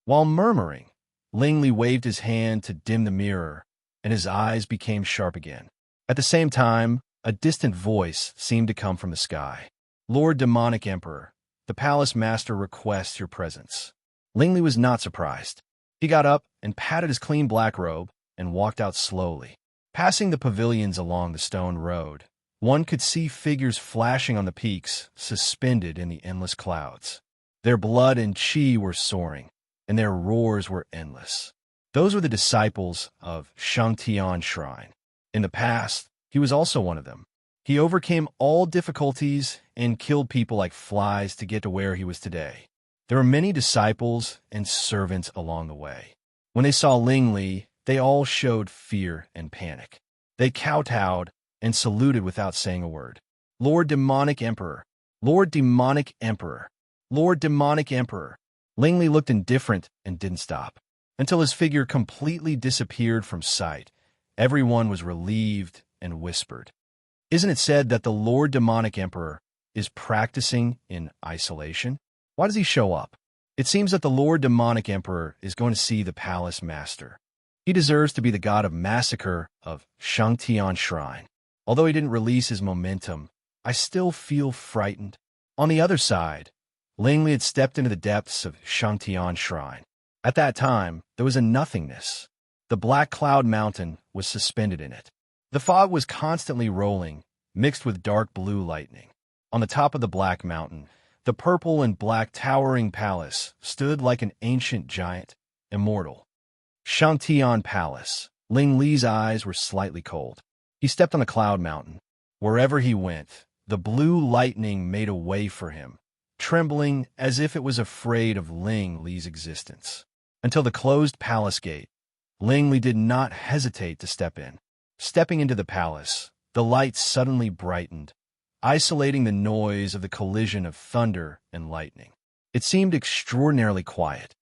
A: While murmuring, Ling Li waved his hand to dim the mirror, and his eyes became sharp again. At the same time, a distant voice seemed to come from the sky. "Lord Demonic Emperor, the palace master requests your presence." Ling Li was not surprised. He got up and patted his clean black robe and walked out slowly. Passing the pavilions along the stone road, one could see figures flashing on the peaks, suspended in the endless clouds. Their blood and chi were soaring, and their roars were endless. Those were the disciples of Shangtian Shrine. In the past, he was also one of them. He overcame all difficulties and killed people like flies to get to where he was today. There were many disciples and servants along the way. When they saw Ling Li, they all showed fear and panic. They kowtowed and saluted without saying a word. "Lord Demonic Emperor! Lord Demonic Emperor! Lord Demonic Emperor!" Ling Li looked indifferent and didn't stop. Until his figure completely disappeared from sight, everyone was relieved and whispered, "Isn't it said that the Lord Demonic Emperor is practicing in isolation? Why does he show up?" It seems that the Lord Demonic Emperor is going to see the palace master. He deserves to be the god of massacre of Shangtian Shrine. Although he didn't release his momentum, I still feel frightened. On the other side, Ling Li had stepped into the depths of Shangtian Shrine. At that time, there was a nothingness. The black cloud mountain was suspended in it. The fog was constantly rolling, mixed with dark blue lightning. On the top of the black mountain, the purple and black towering palace stood like an ancient giant, immortal. Shangtian Palace. Ling Li's eyes were slightly cold. He stepped on the cloud mountain. Wherever he went, the blue lightning made a way for him, trembling as if it was afraid of Ling Li's existence. Until the closed palace gate, Ling Li did not hesitate to step in. Stepping into the palace, the lights suddenly brightened, isolating the noise of the collision of thunder and lightning. It seemed extraordinarily quiet.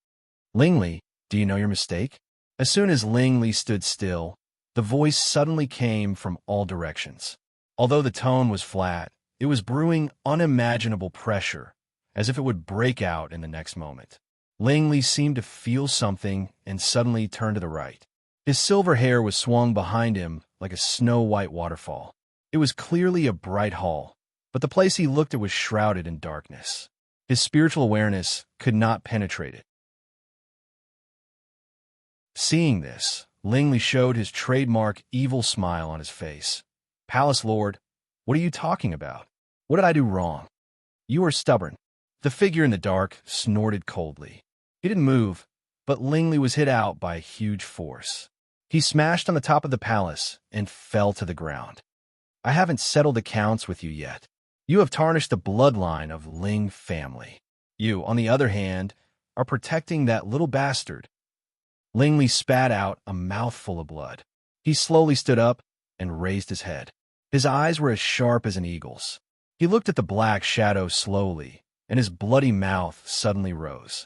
A: Lingli, do you know your mistake? As soon as Lingli stood still, the voice suddenly came from all directions. Although the tone was flat, it was brewing unimaginable pressure, as if it would break out in the next moment. Lingli seemed to feel something and suddenly turned to the right. His silver hair was swung behind him like a snow-white waterfall. It was clearly a bright hall, but the place he looked at was shrouded in darkness. His spiritual awareness could not penetrate it. Seeing this, Lingli showed his trademark evil smile on his face. Palace Lord, what are you talking about? What did I do wrong? You are stubborn. The figure in the dark snorted coldly. He didn't move, but Lingli was hit out by a huge force. He smashed on the top of the palace and fell to the ground. I haven't settled accounts with you yet. You have tarnished the bloodline of Ling family. You, on the other hand, are protecting that little bastard. Lingli spat out a mouthful of blood. He slowly stood up and raised his head. His eyes were as sharp as an eagle's. He looked at the black shadow slowly, and his bloody mouth suddenly rose.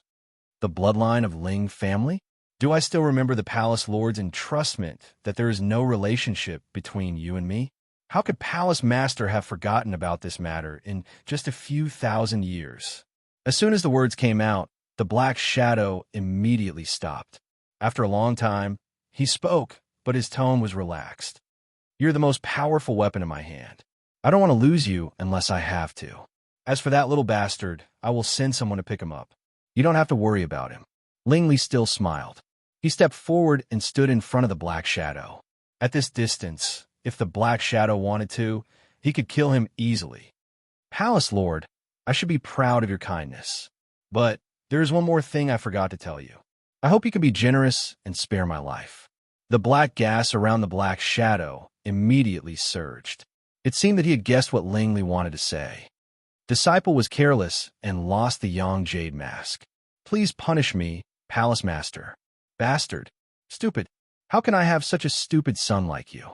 A: The bloodline of Ling family? Do I still remember the palace lord's entrustment that there is no relationship between you and me? How could Palace Master have forgotten about this matter in just a few thousand years? As soon as the words came out, the black shadow immediately stopped. After a long time, he spoke, but his tone was relaxed. You're the most powerful weapon in my hand. I don't want to lose you unless I have to. As for that little bastard, I will send someone to pick him up. You don't have to worry about him. Lingli still smiled. He stepped forward and stood in front of the black shadow. At this distance, if the black shadow wanted to, he could kill him easily. Palace Lord, I should be proud of your kindness. But there is one more thing I forgot to tell you. I hope you can be generous and spare my life. The black gas around the black shadow immediately surged. It seemed that he had guessed what Lingli wanted to say. Disciple was careless and lost the Yang Jade mask. Please punish me, Palace Master. Bastard. Stupid. How can I have such a stupid son like you?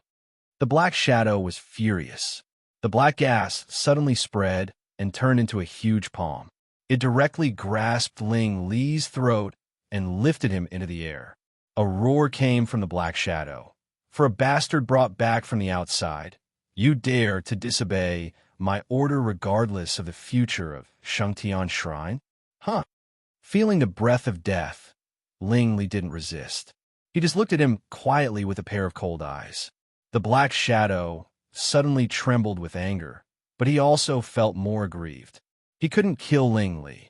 A: The black shadow was furious. The black gas suddenly spread and turned into a huge palm. It directly grasped Ling Li's throat and lifted him into the air. A roar came from the black shadow. For a bastard brought back from the outside, you dare to disobey my order regardless of the future of Shangtian Shrine? Huh. Feeling the breath of death, Lingli didn't resist. He just looked at him quietly with a pair of cold eyes. The black shadow suddenly trembled with anger, but he also felt more aggrieved. He couldn't kill Lingli.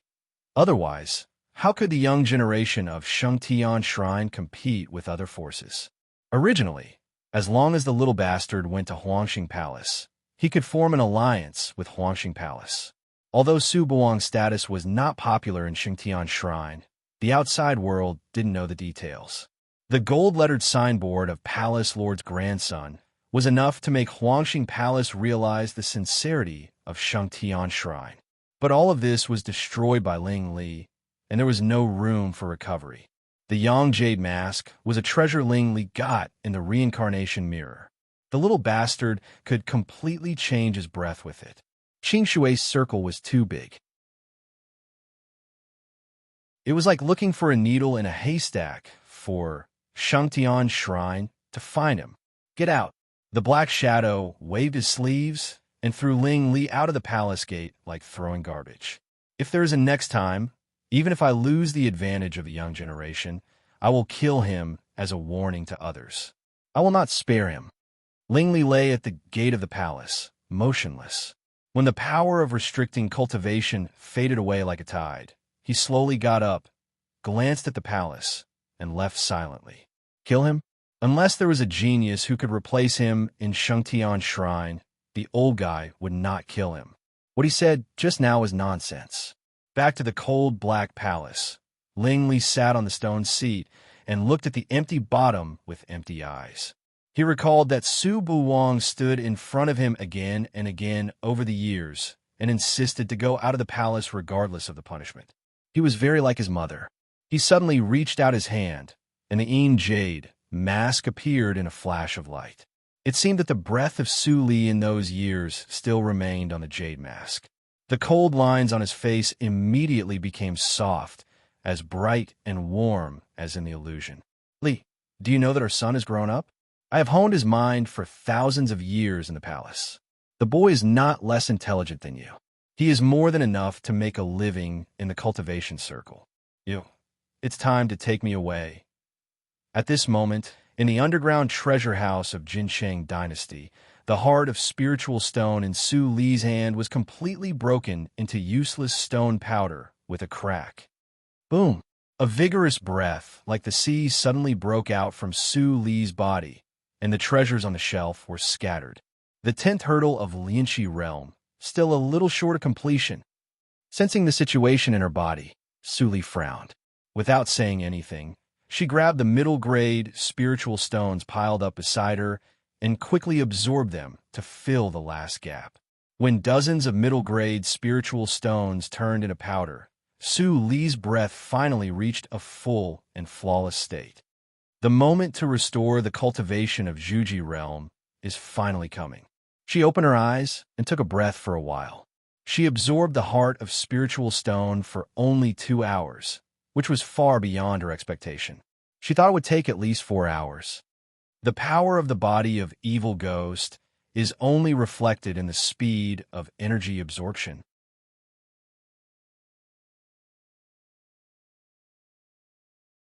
A: Otherwise, how could the young generation of Shangtian Shrine compete with other forces? Originally, as long as the little bastard went to Huangxing Palace, he could form an alliance with Huangxing Palace. Although Su Buong's status was not popular in Shangtian Shrine, the outside world didn't know the details. The gold-lettered signboard of Palace Lord's grandson was enough to make Huangxing Palace realize the sincerity of Shangtian Shrine. But all of this was destroyed by Ling Li, and there was no room for recovery. The Yang Jade mask was a treasure Ling Li got in the reincarnation mirror. The little bastard could completely change his breath with it. Qing Shui's circle was too big. It was like looking for a needle in a haystack for Shangtian Shrine to find him. Get out. The black shadow waved his sleeves and threw Ling Li out of the palace gate like throwing garbage. If there is a next time, even if I lose the advantage of the young generation, I will kill him as a warning to others. I will not spare him. Ling Li lay at the gate of the palace, motionless. When the power of restricting cultivation faded away like a tide, he slowly got up, glanced at the palace, and left silently. Kill him? Unless there was a genius who could replace him in Shangtian Shrine, the old guy would not kill him. What he said just now was nonsense. Back to the cold black palace, Ling Li sat on the stone seat and looked at the empty bottom with empty eyes. He recalled that Su Buong stood in front of him again and again over the years and insisted to go out of the palace regardless of the punishment. He was very like his mother. He suddenly reached out his hand, and the Yin Jade mask appeared in a flash of light. It seemed that the breath of Su Li in those years still remained on the jade mask. The cold lines on his face immediately became soft, as bright and warm as in the illusion. Li, do you know that our son has grown up? I have honed his mind for thousands of years in the palace. The boy is not less intelligent than you. He is more than enough to make a living in the cultivation circle. It's time to take me away. At this moment, in the underground treasure house of Jinsheng Dynasty, the heart of spiritual stone in Su Li's hand was completely broken into useless stone powder with a crack. Boom! A vigorous breath, like the sea, suddenly broke out from Su Li's body, and the treasures on the shelf were scattered. The 10th hurdle of Lianxi realm, still a little short of completion. Sensing the situation in her body, Su Li frowned. Without saying anything, she grabbed the middle-grade spiritual stones piled up beside her and quickly absorbed them to fill the last gap. When dozens of middle-grade spiritual stones turned into powder, Su Li's breath finally reached a full and flawless state. The moment to restore the cultivation of Zhuji realm is finally coming. She opened her eyes and took a breath for a while. She absorbed the heart of spiritual stone for only 2 hours, which was far beyond her expectation. She thought it would take at least 4 hours. The power of the body of evil ghost is only reflected in the speed of energy absorption.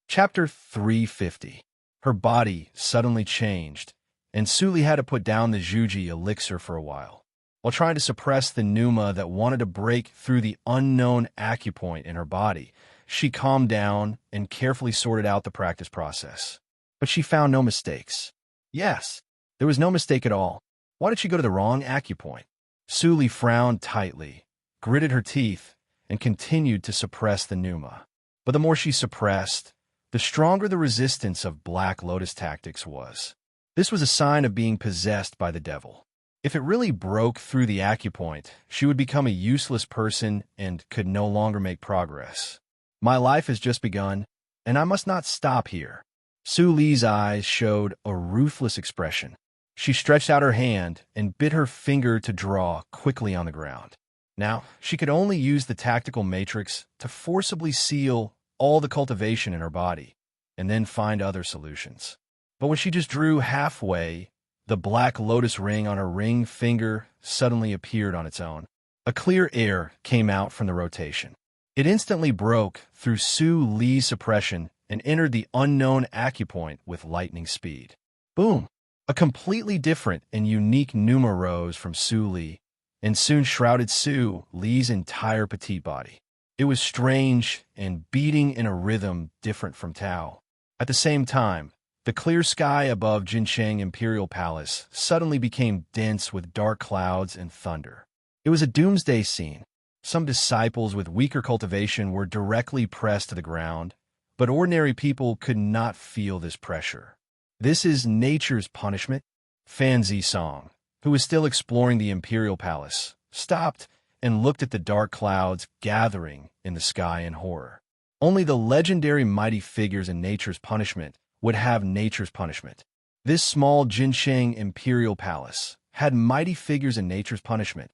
A: Chapter 350. Her body suddenly changed, and Su Li had to put down the Zhuji elixir for a while. While trying to suppress the pneuma that wanted to break through the unknown acupoint in her body, she calmed down and carefully sorted out the practice process. But she found no mistakes. Yes, there was no mistake at all. Why did she go to the wrong acupoint? Su Li frowned tightly, gritted her teeth, and continued to suppress the pneuma. But the more she suppressed, the stronger the resistance of Black Lotus tactics was. This was a sign of being possessed by the devil. If it really broke through the acupoint, she would become a useless person and could no longer make progress. My life has just begun, and I must not stop here. Su Li's eyes showed a ruthless expression. She stretched out her hand and bit her finger to draw quickly on the ground. Now, she could only use the tactical matrix to forcibly seal all the cultivation in her body, and then find other solutions. But when she just drew halfway, the Black Lotus ring on her ring finger suddenly appeared on its own. A clear air came out from the rotation. It instantly broke through Su Li's suppression and entered the unknown acupoint with lightning speed. Boom! A completely different and unique pneuma rose from Su Li, and soon shrouded Su Li's entire petite body. It was strange and beating in a rhythm different from Tao. At the same time, the clear sky above Jinsheng Imperial Palace suddenly became dense with dark clouds and thunder. It was a doomsday scene. Some disciples with weaker cultivation were directly pressed to the ground, but ordinary people could not feel this pressure. This is nature's punishment. Fan Zisong, who was still exploring the Imperial Palace, stopped and looked at the dark clouds gathering in the sky in horror. Only the legendary mighty figures in nature's punishment would have nature's punishment. This small Jinsheng Imperial Palace had mighty figures in nature's punishment.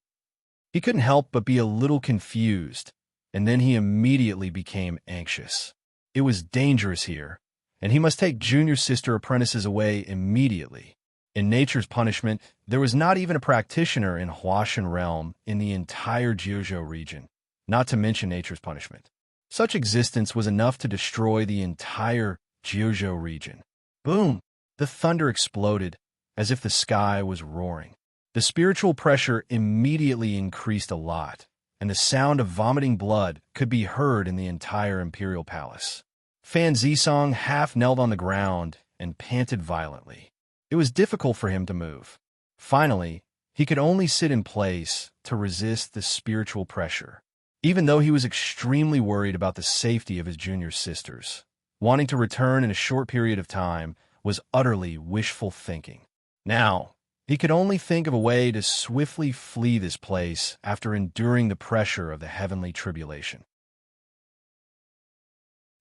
A: He couldn't help but be a little confused, and then he immediately became anxious. It was dangerous here, and he must take junior sister apprentices away immediately. In nature's punishment, there was not even a practitioner in Huashan realm in the entire Jiuzhou region, not to mention nature's punishment. Such existence was enough to destroy the entire Jiuzhou region. Boom! The thunder exploded, as if the sky was roaring. The spiritual pressure immediately increased a lot, and the sound of vomiting blood could be heard in the entire Imperial Palace. Fan Zisong half knelt on the ground and panted violently. It was difficult for him to move. Finally, he could only sit in place to resist the spiritual pressure, even though he was extremely worried about the safety of his junior sisters. Wanting to return in a short period of time was utterly wishful thinking. Now, he could only think of a way to swiftly flee this place after enduring the pressure of the heavenly tribulation.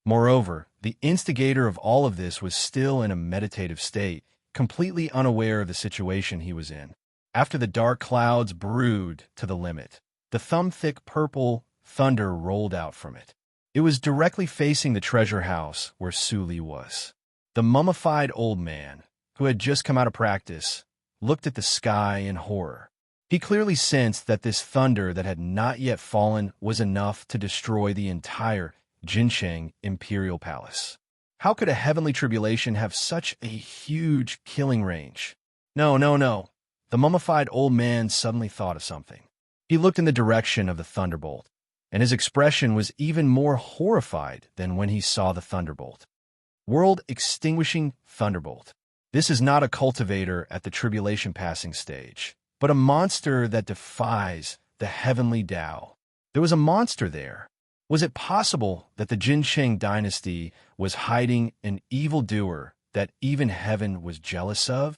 A: Moreover, the instigator of all of this was still in a meditative state, completely unaware of the situation he was in. After the dark clouds brewed to the limit, the thumb-thick purple thunder rolled out from it. It was directly facing the treasure house where Suli was. The mummified old man, who had just come out of practice, looked at the sky in horror. He clearly sensed that this thunder that had not yet fallen was enough to destroy the entire Jincheng Imperial Palace. How could a heavenly tribulation have such a huge killing range? No, no, no. The mummified old man suddenly thought of something. He looked in the direction of the thunderbolt, and his expression was even more horrified than when he saw the thunderbolt. World-extinguishing thunderbolt. This is not a cultivator at the tribulation passing stage, but a monster that defies the heavenly Tao. There was a monster there. Was it possible that the Jincheng dynasty was hiding an evildoer that even heaven was jealous of?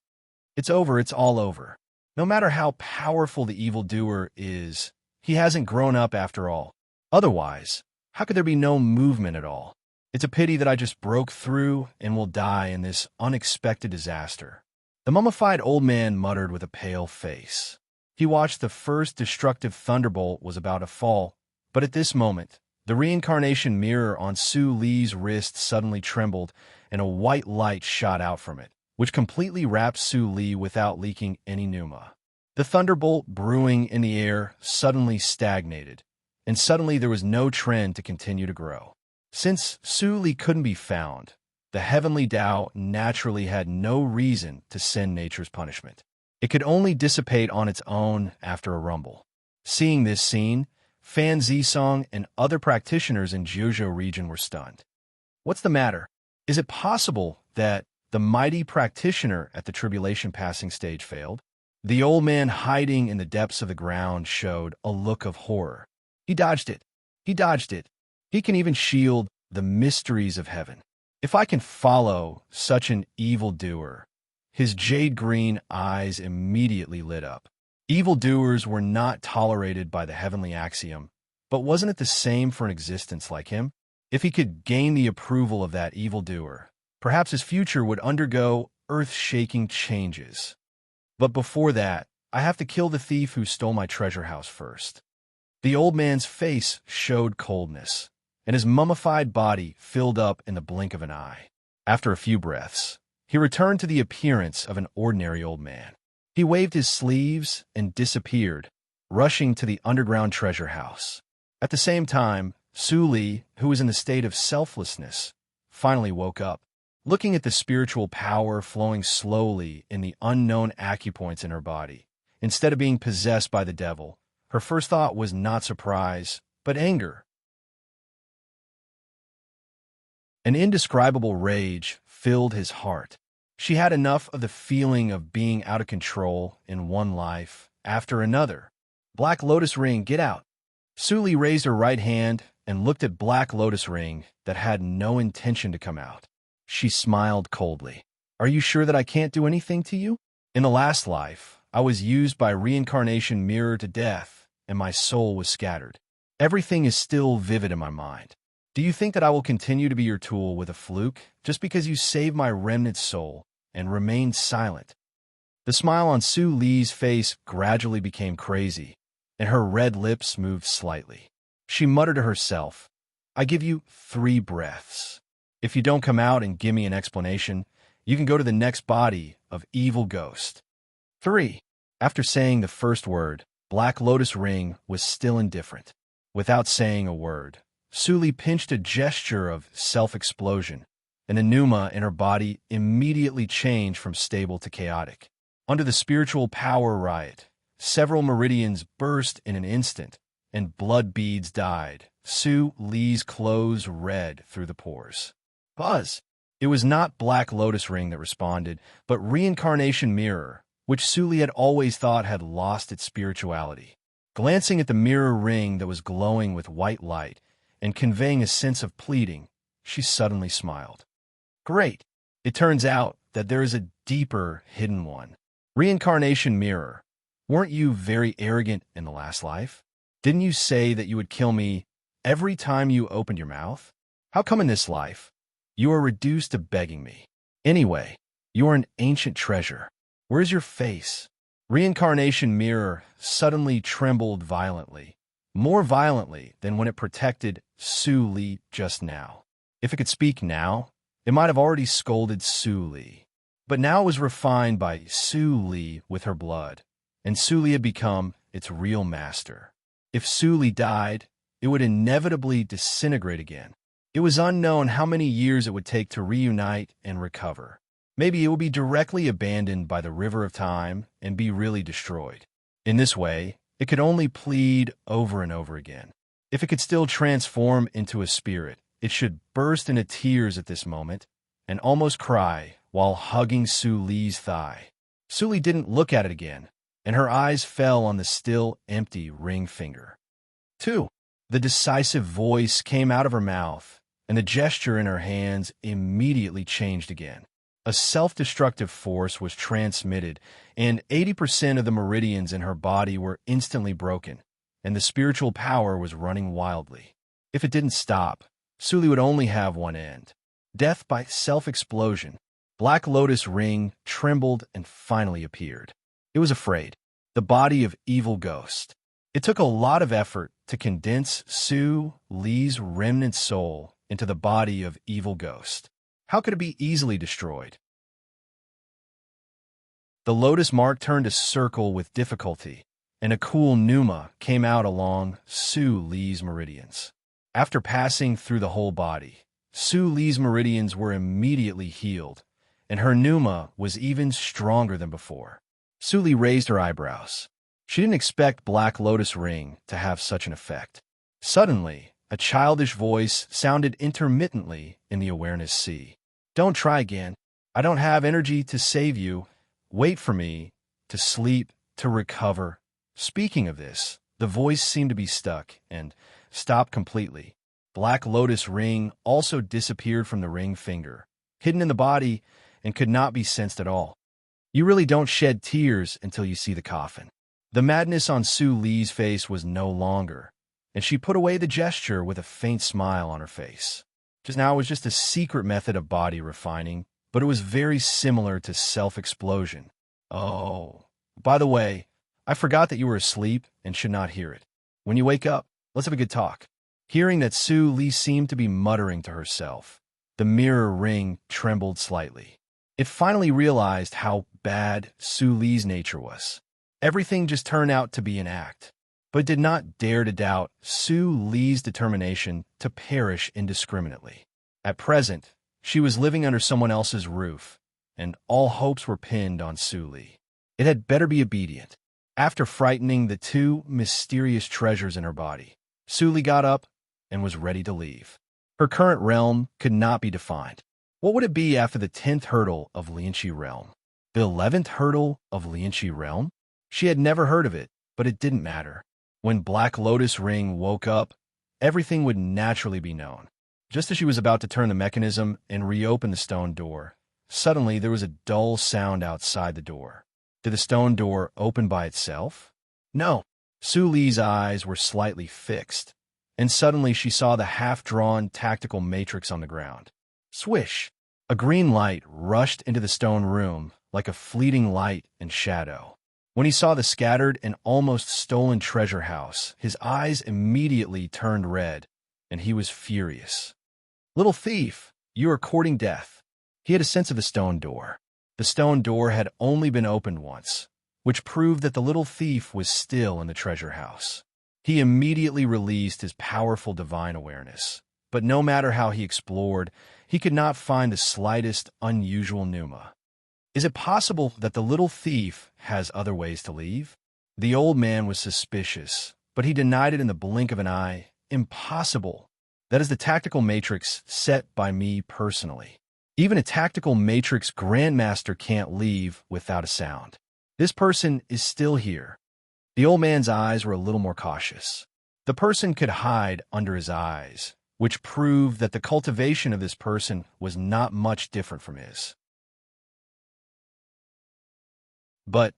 A: It's over, it's all over. No matter how powerful the evildoer is, he hasn't grown up after all. Otherwise, how could there be no movement at all? It's a pity that I just broke through and will die in this unexpected disaster. The mummified old man muttered with a pale face. He watched the first destructive thunderbolt was about to fall, but at this moment, the reincarnation mirror on Su Li's wrist suddenly trembled and a white light shot out from it, which completely wrapped Su Li without leaking any pneuma. The thunderbolt brewing in the air suddenly stagnated, and suddenly there was no trend to continue to grow. Since Su Li couldn't be found, the heavenly Tao naturally had no reason to send nature's punishment. It could only dissipate on its own after a rumble. Seeing this scene, Fan Zisong and other practitioners in Jiuzhou region were stunned. What's the matter? Is it possible that the mighty practitioner at the tribulation passing stage failed? The old man hiding in the depths of the ground showed a look of horror. He dodged it. He dodged it. He can even shield the mysteries of heaven. If I can follow such an evildoer, his jade-green eyes immediately lit up. Evildoers were not tolerated by the heavenly axiom, but wasn't it the same for an existence like him? If he could gain the approval of that evildoer, perhaps his future would undergo earth-shaking changes. But before that, I have to kill the thief who stole my treasure house first. The old man's face showed coldness, and his mummified body filled up in the blink of an eye. After a few breaths, he returned to the appearance of an ordinary old man. He waved his sleeves and disappeared, rushing to the underground treasure house. At the same time, Su Li, who was in the state of selflessness, finally woke up. Looking at the spiritual power flowing slowly in the unknown acupoints in her body, instead of being possessed by the devil, her first thought was not surprise, but anger. An indescribable rage filled his heart. She had enough of the feeling of being out of control in one life after another. Black Lotus Ring, get out. Su Li raised her right hand and looked at Black Lotus Ring that had no intention to come out. She smiled coldly. Are you sure that I can't do anything to you? In the last life, I was used by reincarnation mirror to death, and my soul was scattered. Everything is still vivid in my mind. Do you think that I will continue to be your tool with a fluke just because you saved my remnant soul and remained silent? The smile on Su Li's face gradually became crazy, and her red lips moved slightly. She muttered to herself, I give you 3 breaths. If you don't come out and give me an explanation, you can go to the next body of evil ghost. 3. After saying the first word, Black Lotus Ring was still indifferent. Without saying a word, Su Li pinched a gesture of self-explosion, and the pneuma in her body immediately changed from stable to chaotic. Under the spiritual power riot, several meridians burst in an instant, and blood beads died. Su Li's clothes red through the pores. Buzz! It was not Black Lotus Ring that responded, but Reincarnation Mirror, which Su Li had always thought had lost its spirituality. Glancing at the mirror ring that was glowing with white light and conveying a sense of pleading, she suddenly smiled. Great! It turns out that there is a deeper, hidden one. Reincarnation Mirror, weren't you very arrogant in the last life? Didn't you say that you would kill me every time you opened your mouth? How come in this life, you are reduced to begging me? Anyway, You are an ancient treasure. Where is your face? Reincarnation mirror suddenly trembled violently, more violently than when it protected Su Li just now. If it could speak now, it might have already scolded Su Li. But now it was refined by Su Li with her blood, and Su Li had become its real master. If Su Li died, it would inevitably disintegrate again. It was unknown how many years it would take to reunite and recover. Maybe it would be directly abandoned by the river of time and be really destroyed. In this way, it could only plead over and over again. If it could still transform into a spirit, it should burst into tears at this moment and almost cry while hugging Su Li's thigh. Su Li didn't look at it again, and her eyes fell on the still empty ring finger. 2. The decisive voice came out of her mouth, and the gesture in her hands immediately changed again. A self-destructive force was transmitted, and 80% of the meridians in her body were instantly broken, and the spiritual power was running wildly. If it didn't stop, Su Li would only have one end: death by self-explosion. Black Lotus ring trembled and finally appeared. It was afraid. The body of evil ghost. It took a lot of effort to condense Su Li's remnant soul into the body of evil ghost. How could it be easily destroyed? The lotus mark turned a circle with difficulty, and a cool pneuma came out along Su Li's meridians. After passing through the whole body, Su Li's meridians were immediately healed, and her pneuma was even stronger than before. Su Li raised her eyebrows. She didn't expect Black Lotus ring to have such an effect. Suddenly, a childish voice sounded intermittently in the awareness sea. Don't try again. I don't have energy to save you. Wait for me to sleep, to recover. Speaking of this, the voice seemed to be stuck and stopped completely. Black Lotus ring also disappeared from the ring finger, hidden in the body, and could not be sensed at all. You really don't shed tears until you see the coffin. The madness on Su Li's face was no longer, and she put away the gesture with a faint smile on her face. Just now it was just a secret method of body refining, but it was very similar to self-explosion. Oh, by the way, I forgot that you were asleep and should not hear it. When you wake up, let's have a good talk. Hearing that Su Li seemed to be muttering to herself, the mirror ring trembled slightly. It finally realized how bad Su Li's nature was. Everything just turned out to be an act, but it did not dare to doubt Su Li's determination to perish indiscriminately. At present, she was living under someone else's roof, and all hopes were pinned on Su Li. It had better be obedient. After frightening the two mysterious treasures in her body, Su Li got up and was ready to leave. Her current realm could not be defined. What would it be after the 10th hurdle of Lianqi realm? The 11th hurdle of Lianqi realm? She had never heard of it, but it didn't matter. When Black Lotus ring woke up, everything would naturally be known. Just as she was about to turn the mechanism and reopen the stone door, suddenly there was a dull sound outside the door. Did the stone door open by itself? No. Su Li's eyes were slightly fixed, and suddenly she saw the half-drawn tactical matrix on the ground. Swish! A green light rushed into the stone room like a fleeting light and shadow. When he saw the scattered and almost stolen treasure house, his eyes immediately turned red, and he was furious. Little thief, you are courting death. He had a sense of the stone door. The stone door had only been opened once, which proved that the little thief was still in the treasure house. He immediately released his powerful divine awareness, but no matter how he explored, he could not find the slightest unusual pneuma. Is it possible that the little thief has other ways to leave? The old man was suspicious, but he denied it in the blink of an eye. Impossible. That is the tactical matrix set by me personally. Even a tactical matrix grandmaster can't leave without a sound. This person is still here. The old man's eyes were a little more cautious. The person could hide under his eyes, which proved that the cultivation of this person was not much different from his. But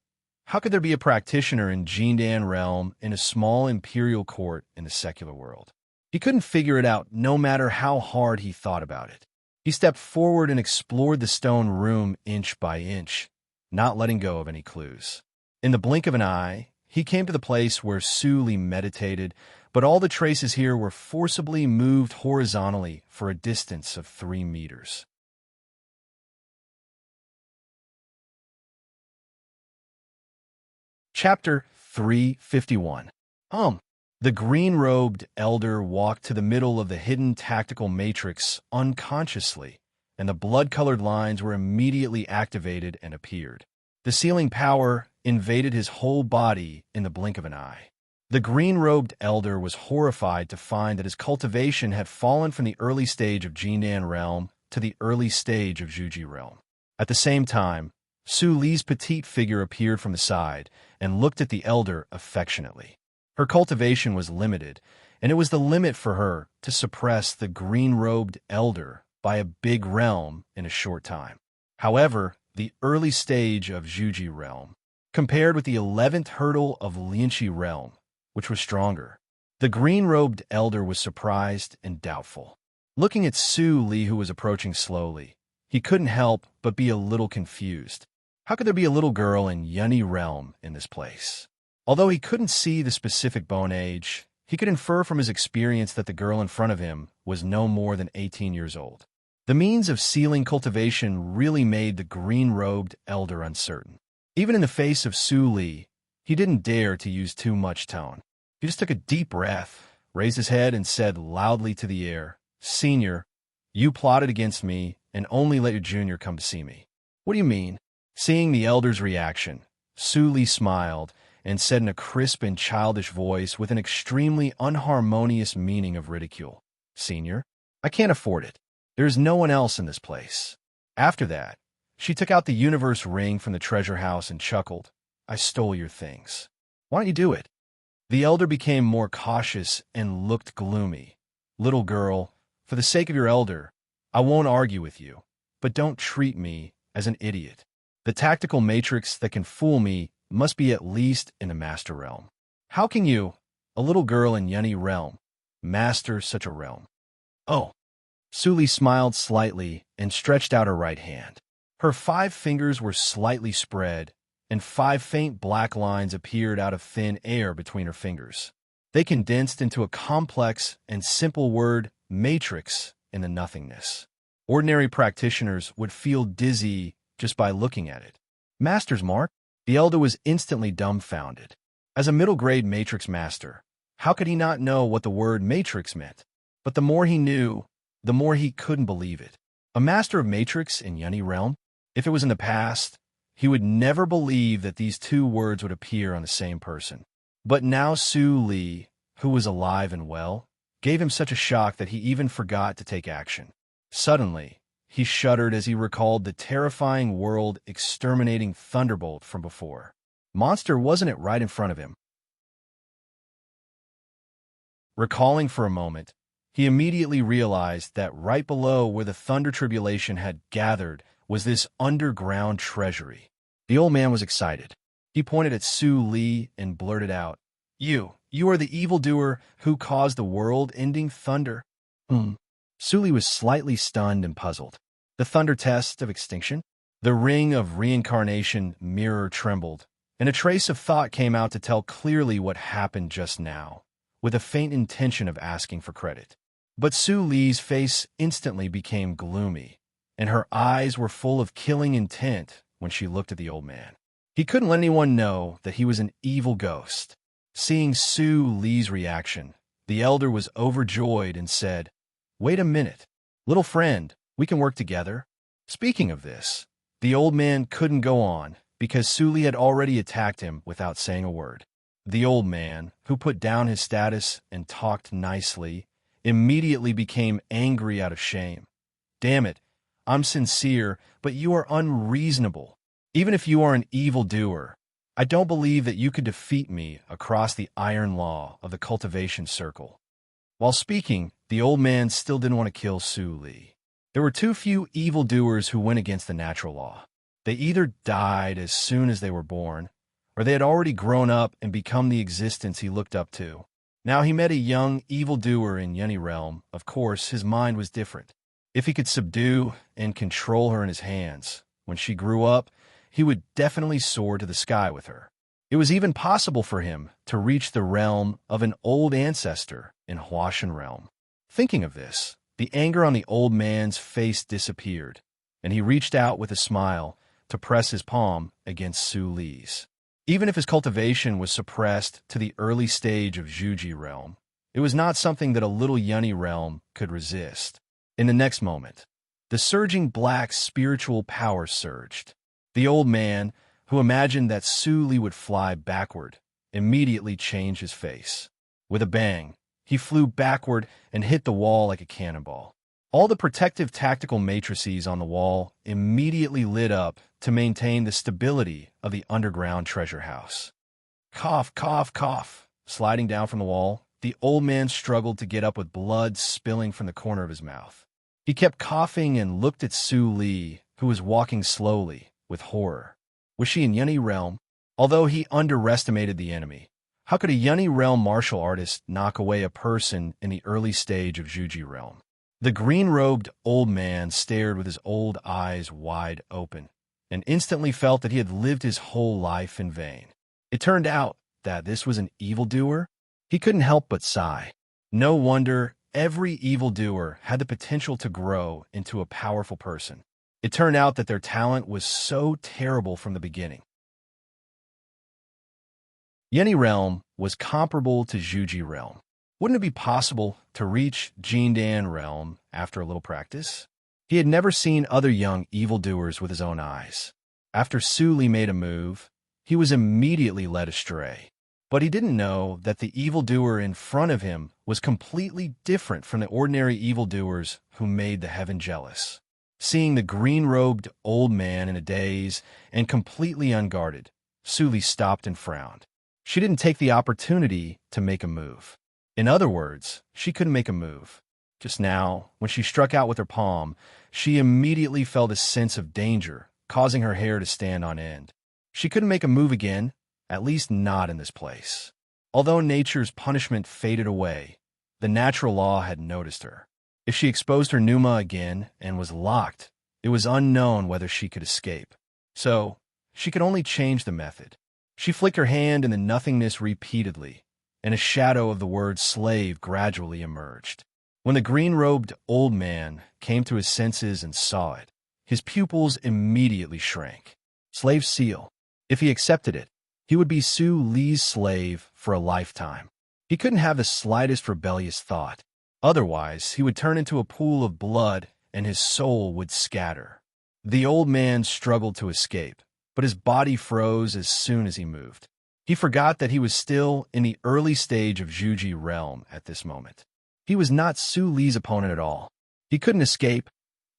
A: how could there be a practitioner in Jindan realm in a small imperial court in the secular world? He couldn't figure it out no matter how hard he thought about it. He stepped forward and explored the stone room inch by inch, not letting go of any clues. In the blink of an eye, he came to the place where Su Li meditated, but all the traces here were forcibly moved horizontally for a distance of 3 meters. Chapter 351. The green-robed elder walked to the middle of the hidden tactical matrix unconsciously, and the blood-colored lines were immediately activated and appeared. The sealing power invaded his whole body in the blink of an eye. The green-robed elder was horrified to find that his cultivation had fallen from the early stage of Jinan realm to the early stage of Zhuji realm. At the same time, Su Li's petite figure appeared from the side and looked at the elder affectionately. Her cultivation was limited, and it was the limit for her to suppress the green-robed elder by a big realm in a short time. However, the early stage of Zhuji realm, compared with the 11th hurdle of Lianxi realm, which was stronger, the green-robed elder was surprised and doubtful. Looking at Su Li, who was approaching slowly, he couldn't help but be a little confused. How could there be a little girl in Yunyi realm in this place? Although he couldn't see the specific bone age, he could infer from his experience that the girl in front of him was no more than 18 years old. The means of sealing cultivation really made the green-robed elder uncertain. Even in the face of Su Li, he didn't dare to use too much tone. He just took a deep breath, raised his head, and said loudly to the air, "Senior, you plotted against me and only let your junior come to see me." "What do you mean?" Seeing the elder's reaction, Su Li smiled and said in a crisp and childish voice with an extremely unharmonious meaning of ridicule, "Senior, I can't afford it. There is no one else in this place." After that, she took out the universe ring from the treasure house and chuckled, "I stole your things. Why don't you do it?" The elder became more cautious and looked gloomy. "Little girl, for the sake of your elder, I won't argue with you, but don't treat me as an idiot. The tactical matrix that can fool me must be at least in the master realm. How can you, a little girl in Yunyi realm, master such a realm?" "Oh." Su Li smiled slightly and stretched out her right hand. Her 5 fingers were slightly spread, and 5 faint black lines appeared out of thin air between her fingers. They condensed into a complex and simple word, matrix, in the nothingness. Ordinary practitioners would feel dizzy just by looking at it. "Master's mark?" The elder was instantly dumbfounded. As a middle-grade matrix master, how could he not know what the word matrix meant? But the more he knew, the more he couldn't believe it. A master of matrix in Yunyi realm? If it was in the past, he would never believe that these 2 words would appear on the same person. But now Su Li, who was alive and well, gave him such a shock that he even forgot to take action. Suddenly, he shuddered as he recalled the terrifying world-exterminating thunderbolt from before. Monster, wasn't it right in front of him? Recalling for a moment, he immediately realized that right below where the thunder tribulation had gathered was this underground treasury. The old man was excited. He pointed at Su Li and blurted out, You are the evildoer who caused the world-ending thunder." Su Li was slightly stunned and puzzled. The thunder test of extinction? The ring of reincarnation mirror trembled, and a trace of thought came out to tell clearly what happened just now, with a faint intention of asking for credit. But Su Li's face instantly became gloomy, and her eyes were full of killing intent when she looked at the old man. He couldn't let anyone know that he was an evil ghost. Seeing Su Li's reaction, the elder was overjoyed and said, "Wait a minute. Little friend, we can work together." Speaking of this, the old man couldn't go on because Su Li had already attacked him without saying a word. The old man, who put down his status and talked nicely, immediately became angry out of shame. "Damn it, I'm sincere, but you are unreasonable. Even if you are an evildoer, I don't believe that you could defeat me across the iron law of the cultivation circle." While speaking, the old man still didn't want to kill Su Li. There were too few evildoers who went against the natural law. They either died as soon as they were born, or they had already grown up and become the existence he looked up to. Now he met a young evildoer in Yunyi realm. Of course, his mind was different. If he could subdue and control her in his hands, when she grew up, he would definitely soar to the sky with her. It was even possible for him to reach the realm of an old ancestor in Huashan realm. Thinking of this, the anger on the old man's face disappeared, and he reached out with a smile to press his palm against Su Li's. Even if his cultivation was suppressed to the early stage of Zhuji realm, it was not something that a little Yunny realm could resist. In the next moment, the surging black spiritual power surged. The old man, who imagined that Su Li would fly backward, immediately changed his face. With a bang, he flew backward and hit the wall like a cannonball. All the protective tactical matrices on the wall immediately lit up to maintain the stability of the underground treasure house. Cough, cough, cough. Sliding down from the wall, the old man struggled to get up with blood spilling from the corner of his mouth. He kept coughing and looked at Su Li, who was walking slowly, with horror. Was she in Yunny realm? Although he underestimated the enemy, how could a Yunny realm martial artist knock away a person in the early stage of Zhuji realm? The green-robed old man stared with his old eyes wide open, and instantly felt that he had lived his whole life in vain. It turned out that this was an evildoer. He couldn't help but sigh. No wonder every evildoer had the potential to grow into a powerful person. It turned out that their talent was so terrible from the beginning. Yunny realm was comparable to Zhuji realm. Wouldn't it be possible to reach Jindan realm after a little practice? He had never seen other young evildoers with his own eyes. After Su Li made a move, he was immediately led astray. But he didn't know that the evildoer in front of him was completely different from the ordinary evildoers who made the heaven jealous. Seeing the green-robed old man in a daze and completely unguarded, Su Li stopped and frowned. She didn't take the opportunity to make a move. In other words, she couldn't make a move. Just now, when she struck out with her palm, she immediately felt a sense of danger, causing her hair to stand on end. She couldn't make a move again, at least not in this place. Although nature's punishment faded away, the natural law had noticed her. If she exposed her pneuma again and was locked, it was unknown whether she could escape. So, she could only change the method. She flicked her hand in the nothingness repeatedly, and a shadow of the word slave gradually emerged. When the green-robed old man came to his senses and saw it, his pupils immediately shrank. Slave seal. If he accepted it, he would be Su Li's slave for a lifetime. He couldn't have the slightest rebellious thought. Otherwise, he would turn into a pool of blood and his soul would scatter. The old man struggled to escape, but his body froze as soon as he moved. He forgot that he was still in the early stage of Zhuji realm at this moment. He was not Su Li's opponent at all. He couldn't escape,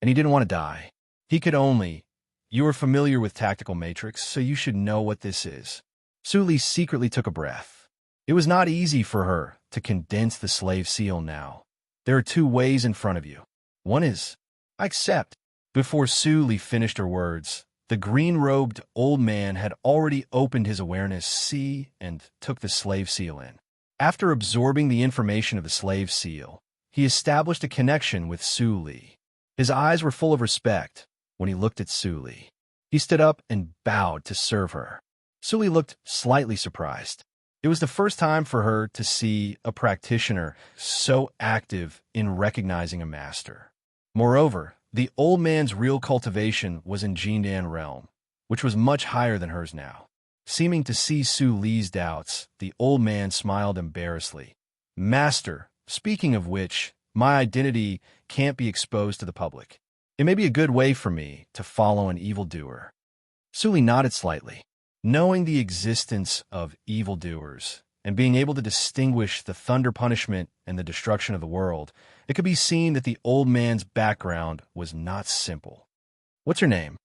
A: and he didn't want to die. He could only. You are familiar with Tactical Matrix, so you should know what this is. Su Li secretly took a breath. It was not easy for her to condense the slave seal now. There are two ways in front of you. One is, I accept. Before Su Li finished her words, the green-robed old man had already opened his awareness see and took the slave seal in. After absorbing the information of the slave seal, he established a connection with Su Li. His eyes were full of respect when he looked at Su Li. He stood up and bowed to serve her. Su Li looked slightly surprised. It was the first time for her to see a practitioner so active in recognizing a master. Moreover, the old man's real cultivation was in Jindan realm, which was much higher than hers now. Seeming to see Su Li's doubts, the old man smiled embarrassedly. Master, speaking of which, my identity can't be exposed to the public. It may be a good way for me to follow an evildoer. Su Li nodded slightly. Knowing the existence of evildoers and being able to distinguish the thunder punishment and the destruction of the world, it could be seen that the old man's background was not simple. What's your name?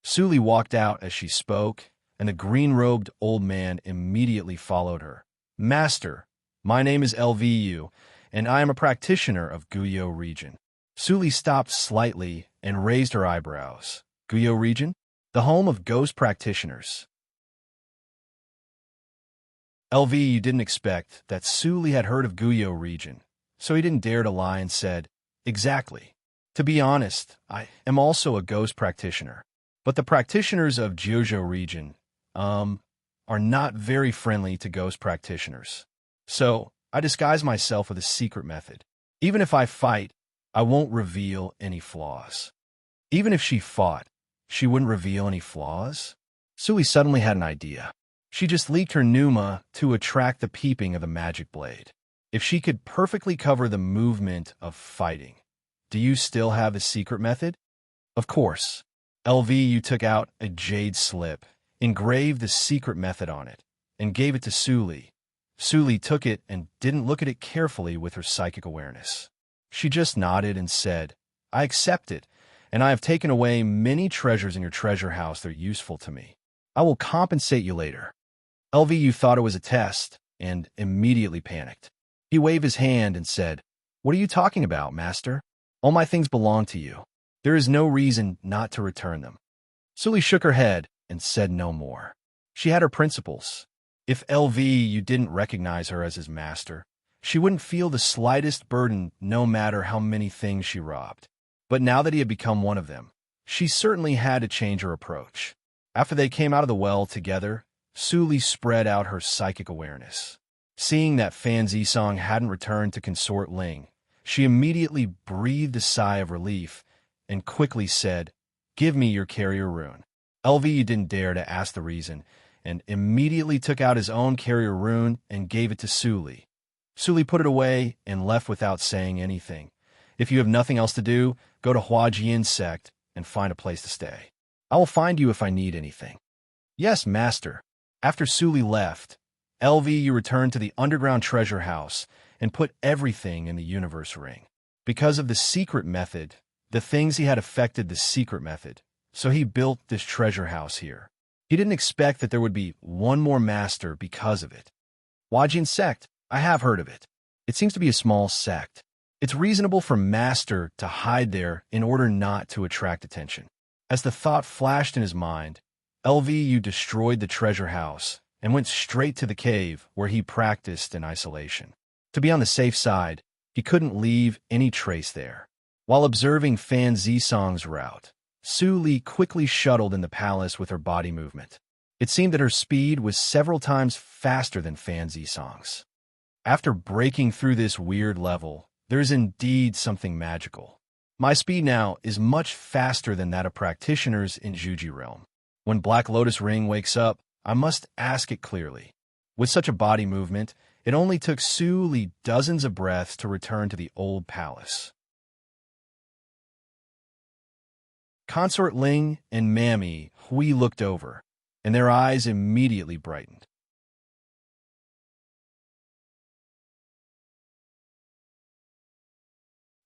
A: Su Li walked out as she spoke, and the green-robed old man immediately followed her. Master, my name is LVU, and I am a practitioner of Guyo region. Su Li stopped slightly and raised her eyebrows. Guyo region? The home of ghost practitioners. LVU didn't expect that Su Li had heard of Guyo region, so he didn't dare to lie and said, exactly. To be honest, I am also a ghost practitioner. But the practitioners of Jeojo region, are not very friendly to ghost practitioners. So, I disguise myself with a secret method. Even if I fight, I won't reveal any flaws. Even if she fought, she wouldn't reveal any flaws? Sui suddenly had an idea. She just leaked her pneuma to attract the peeping of the magic blade. If she could perfectly cover the movement of fighting, do you still have the secret method? Of course. LV, took out a jade slip, engraved the secret method on it, and gave it to Suli. Suli took it and didn't look at it carefully with her psychic awareness. She just nodded and said, I accept it, and I have taken away many treasures in your treasure house that are useful to me. I will compensate you later. LV thought it was a test and immediately panicked. He waved his hand and said, What are you talking about, master? All my things belong to you. There is no reason not to return them. Suli shook her head and said no more. She had her principles. If LV didn't recognize her as his master, she wouldn't feel the slightest burden no matter how many things she robbed. But now that he had become one of them, she certainly had to change her approach. After they came out of the well together, Suli spread out her psychic awareness. Seeing that Fan Zisong hadn't returned to Consort Ling, she immediately breathed a sigh of relief and quickly said, Give me your carrier rune. LV didn't dare to ask the reason, and immediately took out his own carrier rune and gave it to Suli. Suli put it away and left without saying anything. If you have nothing else to do, go to Huajian sect and find a place to stay. I will find you if I need anything. Yes, master. After Suli left, LV returned to the underground treasure house and put everything in the universe ring. Because of the secret method, the things he had affected the secret method, so he built this treasure house here. He didn't expect that there would be one more master because of it. Huajian sect, I have heard of it. It seems to be a small sect. It's reasonable for master to hide there in order not to attract attention. As the thought flashed in his mind, LV destroyed the treasure house and went straight to the cave where he practiced in isolation. To be on the safe side, he couldn't leave any trace there. While observing Fan Zisong's route, Suli quickly shuttled in the palace with her body movement. It seemed that her speed was several times faster than Fan Zisong's. After breaking through this weird level, there is indeed something magical. My speed now is much faster than that of practitioners in Juji realm. When Black Lotus Ring wakes up, I must ask it clearly. With such a body movement, it only took Suli dozens of breaths to return to the old palace. Consort Ling and Mammy Hui looked over, and their eyes immediately brightened.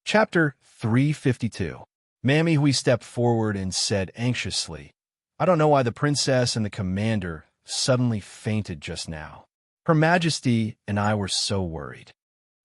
A: Chapter 352. Mammy Hui stepped forward and said anxiously, I don't know why the princess and the commander suddenly fainted just now. Her Majesty and I were so worried.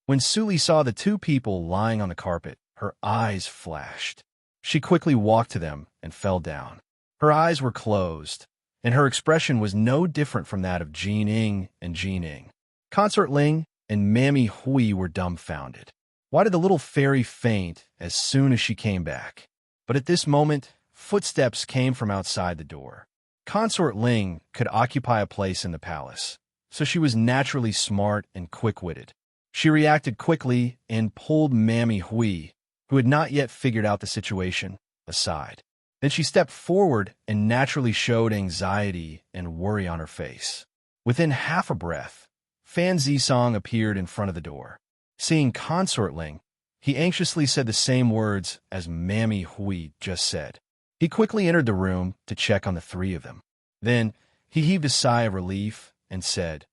A: When Suli saw the two people lying on the carpet, her eyes flashed. She quickly walked to them and fell down. Her eyes were closed, and her expression was no different from that of Jin Ing and Jin Ing. Consort Ling and Mammy Hui were dumbfounded. Why did the little fairy faint as soon as she came back? But at this moment, footsteps came from outside the door. Consort Ling could occupy a place in the palace, so she was naturally smart and quick-witted. She reacted quickly and pulled Mammy Hui, who had not yet figured out the situation, aside. Then she stepped forward and naturally showed anxiety and worry on her face. Within half a breath, Fan Zisong appeared in front of the door. Seeing Consort Ling, he anxiously said the same words as Mammy Hui just said. He quickly entered the room to check on the three of them. Then, he heaved a sigh of relief and said,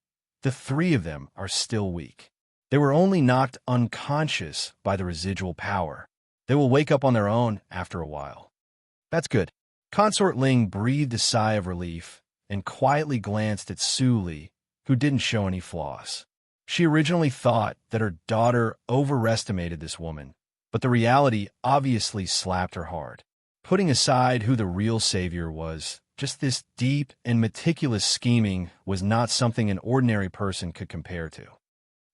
A: The three of them are still weak. They were only knocked unconscious by the residual power. They will wake up on their own after a while. That's good. Consort Ling breathed a sigh of relief and quietly glanced at Suli, who didn't show any flaws. She originally thought that her daughter overestimated this woman, but the reality obviously slapped her hard. Putting aside who the real savior was, just this deep and meticulous scheming was not something an ordinary person could compare to.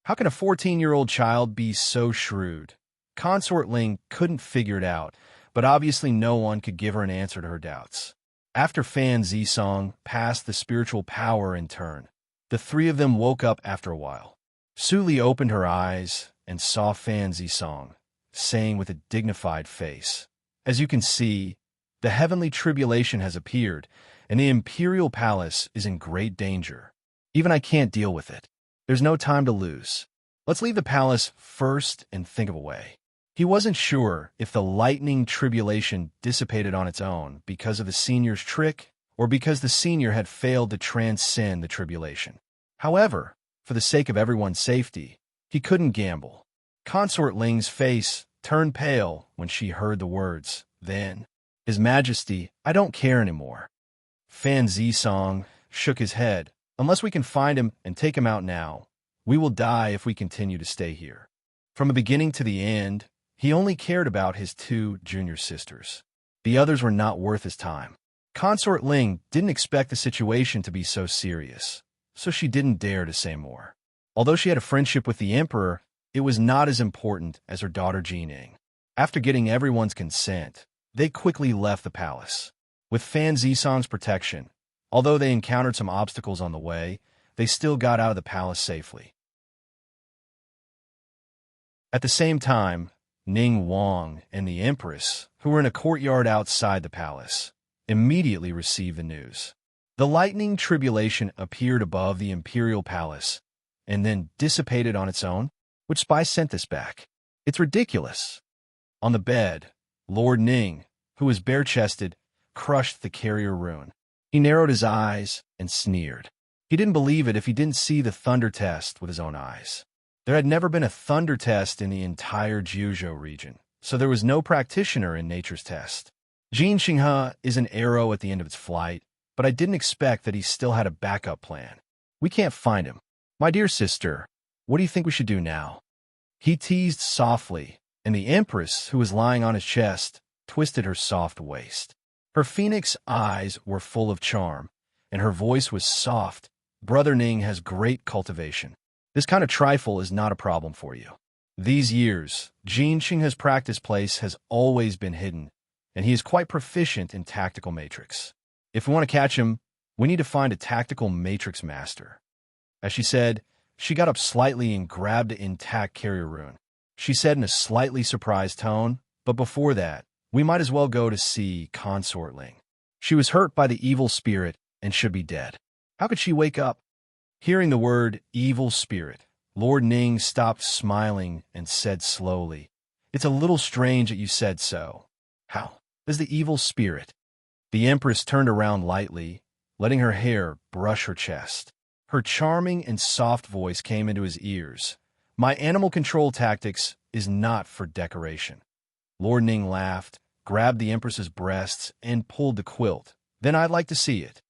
A: How can a 14-year-old child be so shrewd? Consort Ling couldn't figure it out, but obviously no one could give her an answer to her doubts. After Fan Zisong passed the spiritual power in turn, the three of them woke up after a while. Su Li opened her eyes and saw Fan Zisong, saying with a dignified face, "As you can see, the heavenly tribulation has appeared, and the imperial palace is in great danger. Even I can't deal with it. There's no time to lose. Let's leave the palace first and think of a way." He wasn't sure if the lightning tribulation dissipated on its own because of the senior's trick or because the senior had failed to transcend the tribulation. However, for the sake of everyone's safety, he couldn't gamble. Consort Ling's face turned pale when she heard the words. Then, "His Majesty, I don't care anymore." Fan Zisong shook his head. "Unless we can find him and take him out now, we will die if we continue to stay here." From the beginning to the end, he only cared about his two junior sisters. The others were not worth his time. Consort Ling didn't expect the situation to be so serious, so she didn't dare to say more. Although she had a friendship with the emperor, it was not as important as her daughter Jining. After getting everyone's consent, they quickly left the palace. With Fan Zisong's protection, although they encountered some obstacles on the way, they still got out of the palace safely. At the same time, Ning Wang and the Empress, who were in a courtyard outside the palace, immediately received the news. The lightning tribulation appeared above the imperial palace and then dissipated on its own. Which spy sent this back? It's ridiculous. On the bed, Lord Ning, who was bare-chested, crushed the carrier rune. He narrowed his eyes and sneered. He didn't believe it if he didn't see the thunder test with his own eyes. There had never been a thunder test in the entire Jiuzhou region, so there was no practitioner in nature's test. Jin Xinghe is an arrow at the end of its flight, but I didn't expect that he still had a backup plan. We can't find him. My dear sister, what do you think we should do now? He teased softly, and the Empress, who was lying on his chest, twisted her soft waist. Her phoenix eyes were full of charm, and her voice was soft. Brother Ning has great cultivation. This kind of trifle is not a problem for you. These years, Jin Xinghe's practice place has always been hidden, and he is quite proficient in tactical matrix. If we want to catch him, we need to find a tactical matrix master. As she said, she got up slightly and grabbed the intact carrier rune. She said in a slightly surprised tone, "But before that, we might as well go to see Consort Ling. She was hurt by the evil spirit and should be dead. How could she wake up?" Hearing the word evil spirit, Lord Ning stopped smiling and said slowly, "It's a little strange that you said so. How is the evil spirit?" The Empress turned around lightly, letting her hair brush her chest. Her charming and soft voice came into his ears. "My animal control tactics is not for decoration." Lord Ning laughed, grabbed the Empress's breasts, and pulled the quilt. "Then I'd like to see it."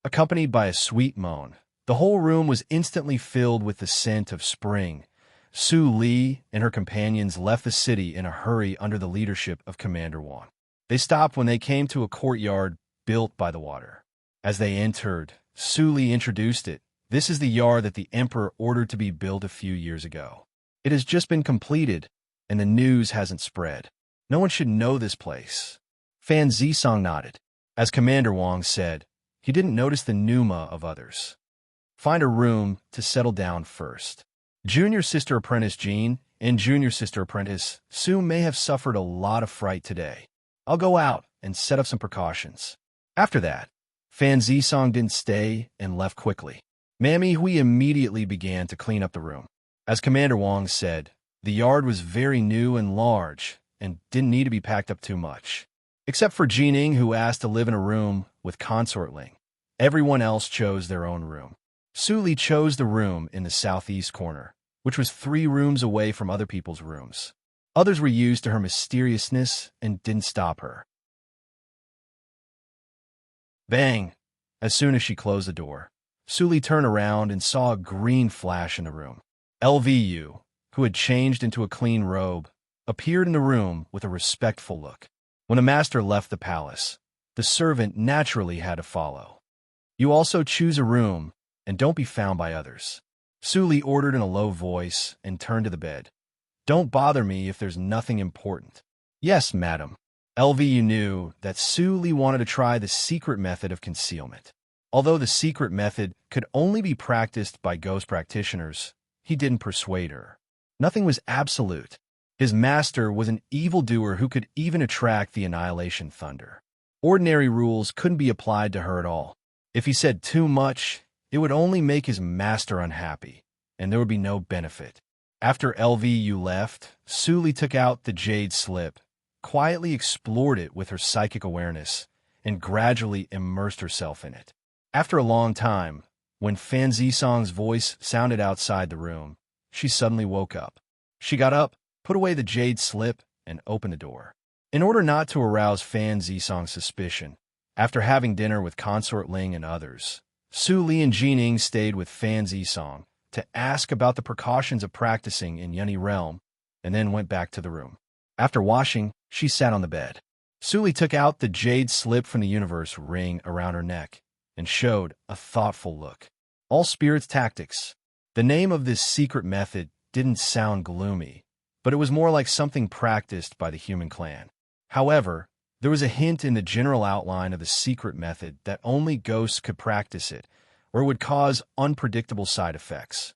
A: Accompanied by a sweet moan, the whole room was instantly filled with the scent of spring. Su Li and her companions left the city in a hurry under the leadership of Commander Wan. They stopped when they came to a courtyard built by the water. As they entered, Su Li introduced it. "This is the yard that the Emperor ordered to be built a few years ago. It has just been completed, and the news hasn't spread. No one should know this place." Fan Zisong nodded. As Commander Wang said, he didn't notice the pneuma of others. "Find a room to settle down first. Junior Sister Apprentice Jean and Junior Sister Apprentice Su may have suffered a lot of fright today. I'll go out and set up some precautions." After that, Fan Zisong didn't stay and left quickly. Mammy Hui immediately began to clean up the room. As Commander Wang said, the yard was very new and large and didn't need to be packed up too much. Except for Jining, who asked to live in a room with Consort Ling. Everyone else chose their own room. Su Li chose the room in the southeast corner, which was 3 rooms away from other people's rooms. Others were used to her mysteriousness and didn't stop her. Bang! As soon as she closed the door, Su Li turned around and saw a green flash in the room. LVU, who had changed into a clean robe, appeared in the room with a respectful look. When the master left the palace, the servant naturally had to follow. "You also choose a room, and don't be found by others." Su Li ordered in a low voice and turned to the bed. Don't bother me if there's nothing important. Yes, madam. LVU knew that Su Li wanted to try the secret method of concealment. Although the secret method could only be practiced by ghost practitioners, he didn't persuade her. Nothing was absolute. His master was an evildoer who could even attract the annihilation thunder. Ordinary rules couldn't be applied to her at all. If he said too much, it would only make his master unhappy, and there would be no benefit. After LVU left, Su Li took out the jade slip, quietly explored it with her psychic awareness, and gradually immersed herself in it. After a long time, when Fan Zisong's voice sounded outside the room, she suddenly woke up. She got up, put away the jade slip, and opened the door. In order not to arouse Fan Zisong's suspicion, after having dinner with Consort Ling and others, Su Li and Jining stayed with Fan Zisong to ask about the precautions of practicing in Yunni realm, and then went back to the room. After washing, she sat on the bed. Su Li took out the jade slip from the universe ring around her neck and showed a thoughtful look. All spirits tactics. The name of this secret method didn't sound gloomy, but it was more like something practiced by the human clan. However, there was a hint in the general outline of the secret method that only ghosts could practice it, or it would cause unpredictable side effects.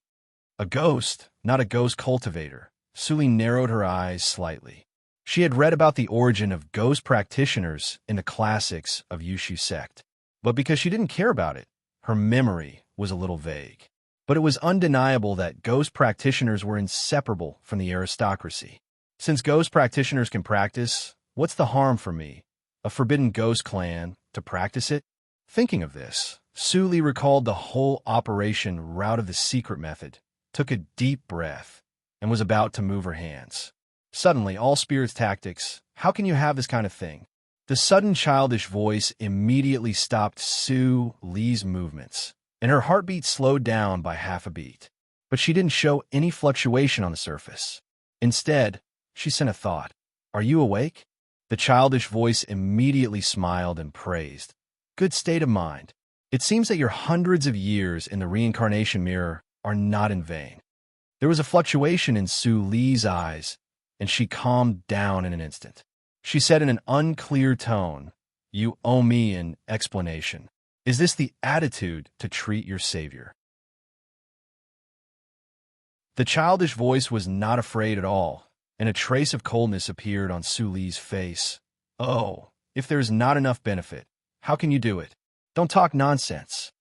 A: A ghost, not a ghost cultivator. Su Li narrowed her eyes slightly. She had read about the origin of ghost practitioners in the classics of Yushu sect, but because she didn't care about it, her memory was a little vague. But it was undeniable that ghost practitioners were inseparable from the aristocracy. Since ghost practitioners can practice, what's the harm for me, a forbidden ghost clan, to practice it? Thinking of this, Su Li recalled the whole operation route of the secret method, took a deep breath, and was about to move her hands. Suddenly, all spirits tactics, how can you have this kind of thing? The sudden childish voice immediately stopped Su Li's movements, and her heartbeat slowed down by half a beat. But she didn't show any fluctuation on the surface. Instead, she sent a thought. Are you awake? The childish voice immediately smiled and praised. Good state of mind. It seems that your hundreds of years in the reincarnation mirror are not in vain. There was a fluctuation in Su Li's eyes, and she calmed down in an instant. She said in an unclear tone, "You owe me an explanation. Is this the attitude to treat your savior?" The childish voice was not afraid at all, and a trace of coldness appeared on Su Li's face. "Oh, if there is not enough benefit, how can you do it? Don't talk nonsense."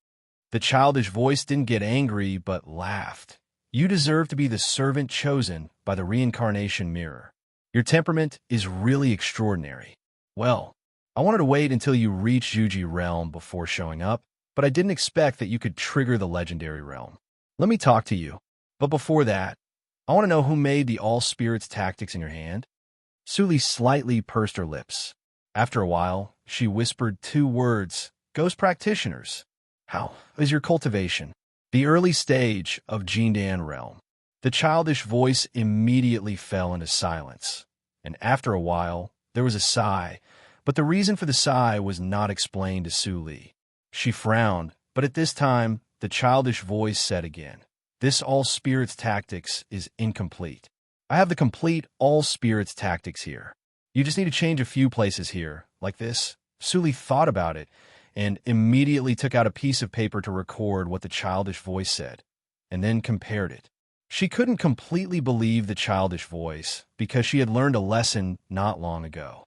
A: The childish voice didn't get angry, but laughed. "You deserve to be the servant chosen by the reincarnation mirror. Your temperament is really extraordinary. Well, I wanted to wait until you reach Juji realm before showing up, but I didn't expect that you could trigger the legendary realm. Let me talk to you. But before that, I want to know who made the all spirits tactics in your hand." Su Li slightly pursed her lips. After a while, she whispered two words, "Ghost practitioners. How is your cultivation?" The early stage of Jindan realm. The childish voice immediately fell into silence, and after a while, there was a sigh, but the reason for the sigh was not explained to Su Li. She frowned, but at this time, the childish voice said again, "This all spirits tactics is incomplete. I have the complete all spirits tactics here. You just need to change a few places here, like this." Su Li thought about it, and immediately took out a piece of paper to record what the childish voice said, and then compared it. She couldn't completely believe the childish voice, because she had learned a lesson not long ago.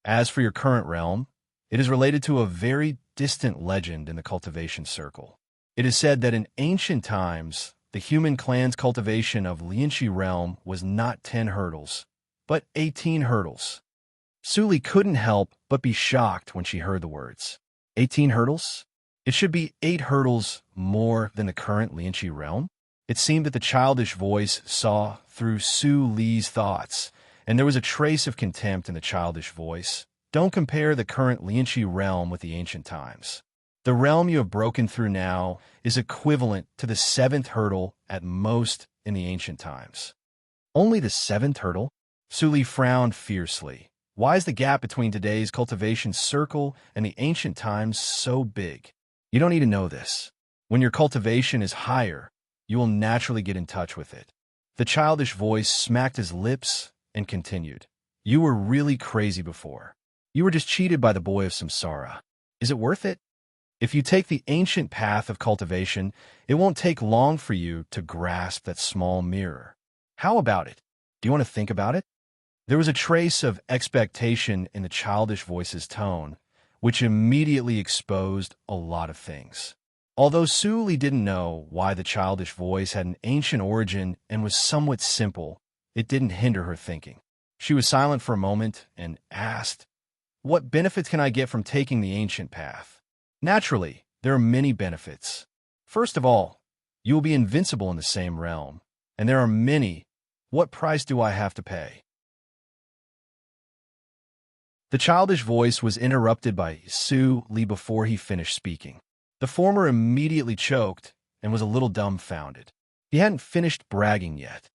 A: As for your current realm, it is related to a very distant legend in the cultivation circle. It is said that in ancient times, the human clan's cultivation of Lianxi realm was not 10 hurdles, but 18 hurdles. Su Li couldn't help but be shocked when she heard the words. 18 hurdles? It should be 8 hurdles more than the current Lianxi realm. It seemed that the childish voice saw through Su Li's thoughts, and there was a trace of contempt in the childish voice. Don't compare the current Lianxi realm with the ancient times. The realm you have broken through now is equivalent to the 7th hurdle at most in the ancient times. Only the 7th hurdle? Su Li frowned fiercely. Why is the gap between today's cultivation circle and the ancient times so big? You don't need to know this. When your cultivation is higher, you will naturally get in touch with it. The childish voice smacked his lips and continued. You were really crazy before. You were just cheated by the boy of samsara. Is it worth it? If you take the ancient path of cultivation, it won't take long for you to grasp that small mirror. How about it? Do you want to think about it? There was a trace of expectation in the childish voice's tone, which immediately exposed a lot of things. Although Suli didn't know why the childish voice had an ancient origin and was somewhat simple, it didn't hinder her thinking. She was silent for a moment and asked, what benefits can I get from taking the ancient path? Naturally, there are many benefits. First of all, you will be invincible in the same realm, and there are many. What price do I have to pay? The childish voice was interrupted by Su Li before he finished speaking. The former immediately choked and was a little dumbfounded. He hadn't finished bragging yet.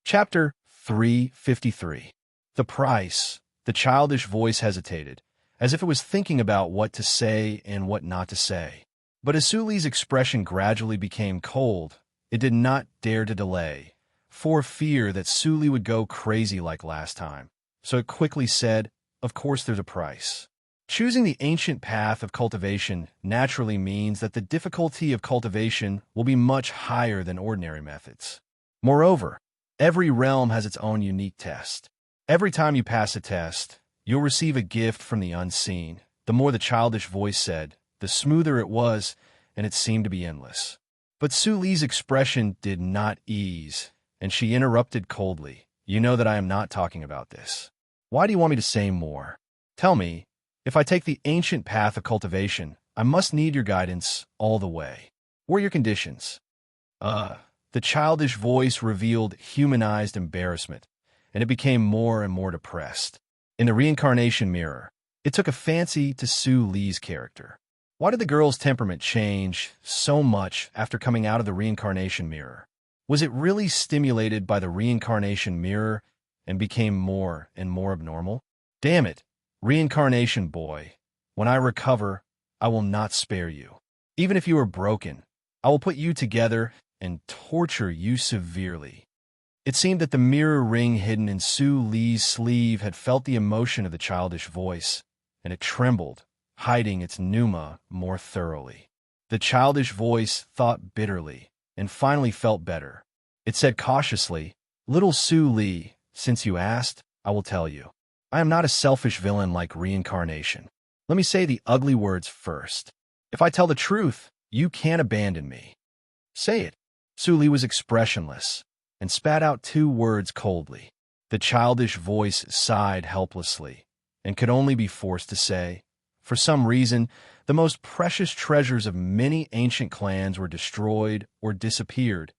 A: Chapter 353. The price. The childish voice hesitated, as if it was thinking about what to say and what not to say. But as Su Li's expression gradually became cold, it did not dare to delay, for fear that Su Li would go crazy like last time. So it quickly said, of course there's a price. Choosing the ancient path of cultivation naturally means that the difficulty of cultivation will be much higher than ordinary methods. Moreover, every realm has its own unique test. Every time you pass a test, you'll receive a gift from the unseen. The more the childish voice said, the smoother it was, and it seemed to be endless. But Su Li's expression did not ease, and she interrupted coldly. You know that I am not talking about this. Why do you want me to say more? Tell me, if I take the ancient path of cultivation, I must need your guidance all the way. What are your conditions? The childish voice revealed humanized embarrassment, and it became more and more depressed. In the reincarnation mirror, it took a fancy to Su Li's character. Why did the girl's temperament change so much after coming out of the reincarnation mirror? Was it really stimulated by the reincarnation mirror and became more and more abnormal? Damn it, reincarnation boy. When I recover, I will not spare you. Even if you are broken, I will put you together and torture you severely. It seemed that the mirror ring hidden in Su Li's sleeve had felt the emotion of the childish voice, and it trembled, hiding its pneuma more thoroughly. The childish voice thought bitterly, and finally felt better. It said cautiously, Little Su Li, since you asked, I will tell you. I am not a selfish villain like reincarnation. Let me say the ugly words first. If I tell the truth, you can't abandon me. Say it. Su Li was expressionless and spat out 2 words coldly. The childish voice sighed helplessly and could only be forced to say, for some reason, the most precious treasures of many ancient clans were destroyed or disappeared,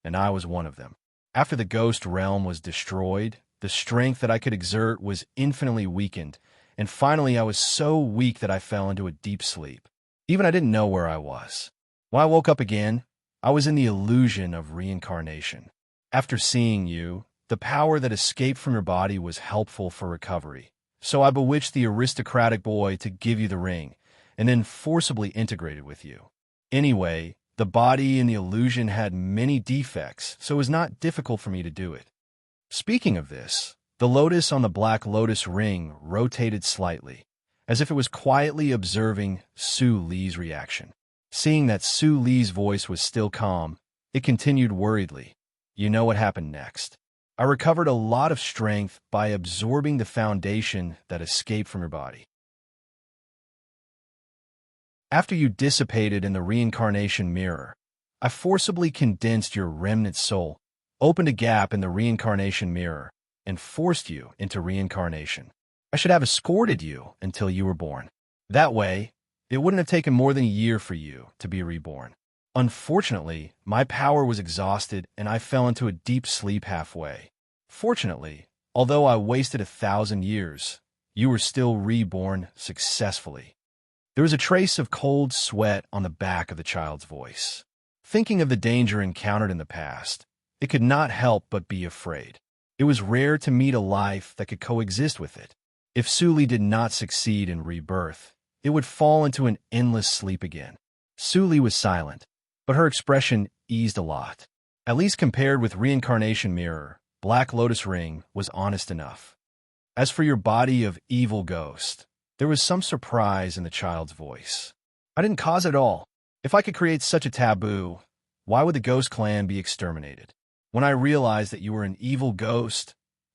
A: and I was one of them. After the ghost realm was destroyed, the strength that I could exert was infinitely weakened, and finally I was so weak that I fell into a deep sleep. Even I didn't know where I was. When I woke up again, I was in the illusion of reincarnation. After seeing you, the power that escaped from your body was helpful for recovery. So I bewitched the aristocratic boy to give you the ring, and then forcibly integrated with you. Anyway, the body in the illusion had many defects, so it was not difficult for me to do it. Speaking of this, the lotus on the black lotus ring rotated slightly, as if it was quietly observing Su Li's reaction. Seeing that Su Li's voice was still calm, it continued worriedly. You know what happened next. I recovered a lot of strength by absorbing the foundation that escaped from your body. After you dissipated in the reincarnation mirror, I forcibly condensed your remnant soul, opened a gap in the reincarnation mirror, and forced you into reincarnation. I should have escorted you until you were born. That way, it wouldn't have taken more than a year for you to be reborn. Unfortunately, my power was exhausted and I fell into a deep sleep halfway. Fortunately, although I wasted 1,000 years, you were still reborn successfully. There was a trace of cold sweat on the back of the child's voice. Thinking of the danger encountered in the past, it could not help but be afraid. It was rare to meet a life that could coexist with it. If Su Li did not succeed in rebirth, it would fall into an endless sleep again. Suli was silent, but her expression eased a lot. At least compared with Reincarnation Mirror, Black Lotus Ring was honest enough. As for your body of evil ghost, there was some surprise in the child's voice. I didn't cause it all. If I could create such a taboo, why would the ghost clan be exterminated? When I realized that you were an evil ghost,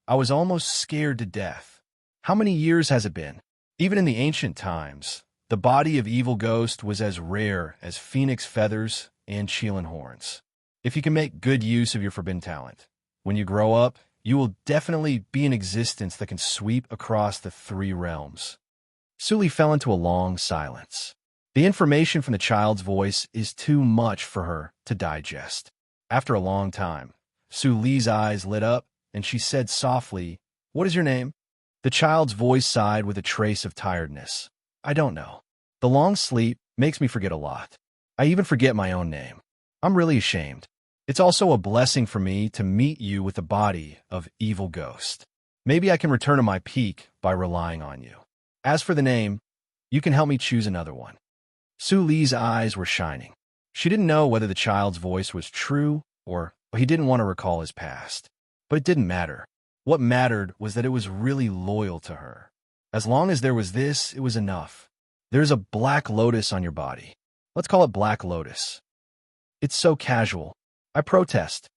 A: I was almost scared to death. How many years has it been? Even in the ancient times, the body of evil ghost was as rare as phoenix feathers and Chelan horns. If you can make good use of your forbidden talent, when you grow up, you will definitely be an existence that can sweep across the 3 realms. Suli fell into a long silence. The information from the child's voice is too much for her to digest. After a long time, Suli's eyes lit up, and she said softly, "What is your name?" The child's voice sighed with a trace of tiredness. "I don't know. The long sleep makes me forget a lot. I even forget my own name. I'm really ashamed. It's also a blessing for me to meet you with the body of evil ghost. Maybe I can return to my peak by relying on you. As for the name, you can help me choose another one." Suli's eyes were shining. She didn't know whether the child's voice was true or he didn't want to recall his past. But it didn't matter. What mattered was that it was really loyal to her. As long as there was this, it was enough. "There's a black lotus on your body. Let's call it Black Lotus. It's so casual. I protest."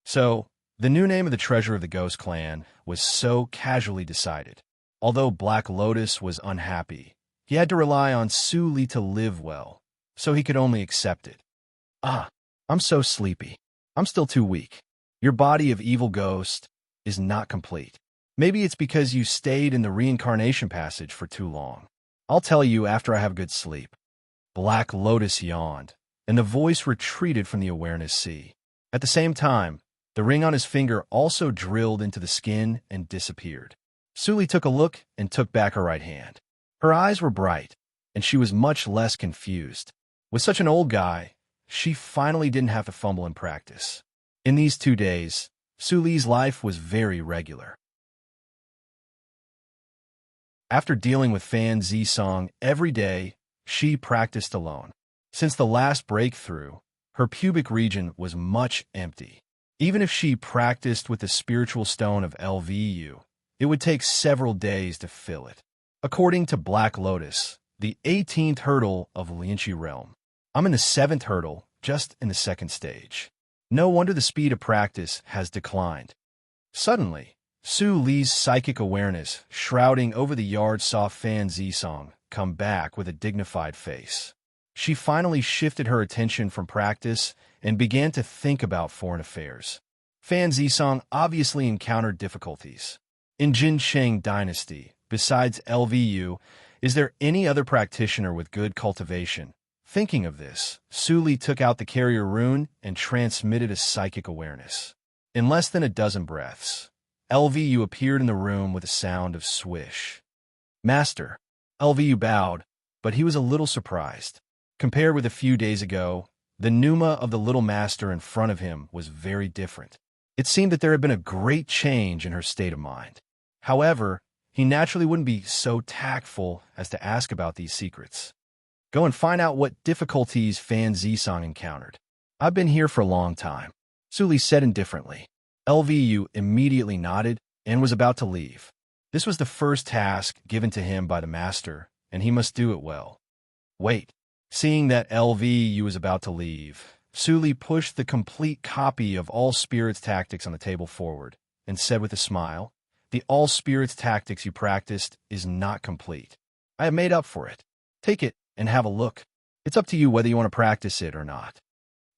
A: So, the new name of the treasure of the Ghost Clan was so casually decided. Although Black Lotus was unhappy, he had to rely on Suli to live well, so he could only accept it. I'm so sleepy. I'm still too weak. Your body of evil ghost is not complete. Maybe it's because you stayed in the reincarnation passage for too long. I'll tell you after I have good sleep." Black Lotus yawned, and the voice retreated from the awareness sea. At the same time, the ring on his finger also drilled into the skin and disappeared. Suli took a look and took back her right hand. Her eyes were bright, and she was much less confused. With such an old guy, she finally didn't have to fumble in practice. In these 2 days, Suli's life was very regular. After dealing with Fan Zisong every day, she practiced alone. Since the last breakthrough, her pubic region was much empty. Even if she practiced with the spiritual stone of LVU, it would take several days to fill it. According to Black Lotus, the 18th hurdle of Lianchi realm, I'm in the 7th hurdle, just in the 2nd stage. No wonder the speed of practice has declined. Suddenly, Suli's psychic awareness, shrouding over the yard, saw Fan Zisong come back with a dignified face. She finally shifted her attention from practice and began to think about foreign affairs. Fan Zisong obviously encountered difficulties. In Jin Sheng Dynasty, besides LVU, is there any other practitioner with good cultivation? Thinking of this, Suli took out the carrier rune and transmitted a psychic awareness. In less than a dozen breaths, LVU appeared in the room with a sound of swish. "Master." LVU bowed, but he was a little surprised. Compared with a few days ago, the pneuma of the little master in front of him was very different. It seemed that there had been a great change in her state of mind. However, he naturally wouldn't be so tactful as to ask about these secrets. "Go and find out what difficulties Fan Zisong encountered. I've been here for a long time," Suli said indifferently. LVU immediately nodded and was about to leave. This was the first task given to him by the master, and he must do it well. "Wait." Seeing that LVU was about to leave, Suli pushed the complete copy of All Spirits Tactics on the table forward and said with a smile, "The All Spirits Tactics you practiced is not complete. I have made up for it. Take it and have a look. It's up to you whether you want to practice it or not."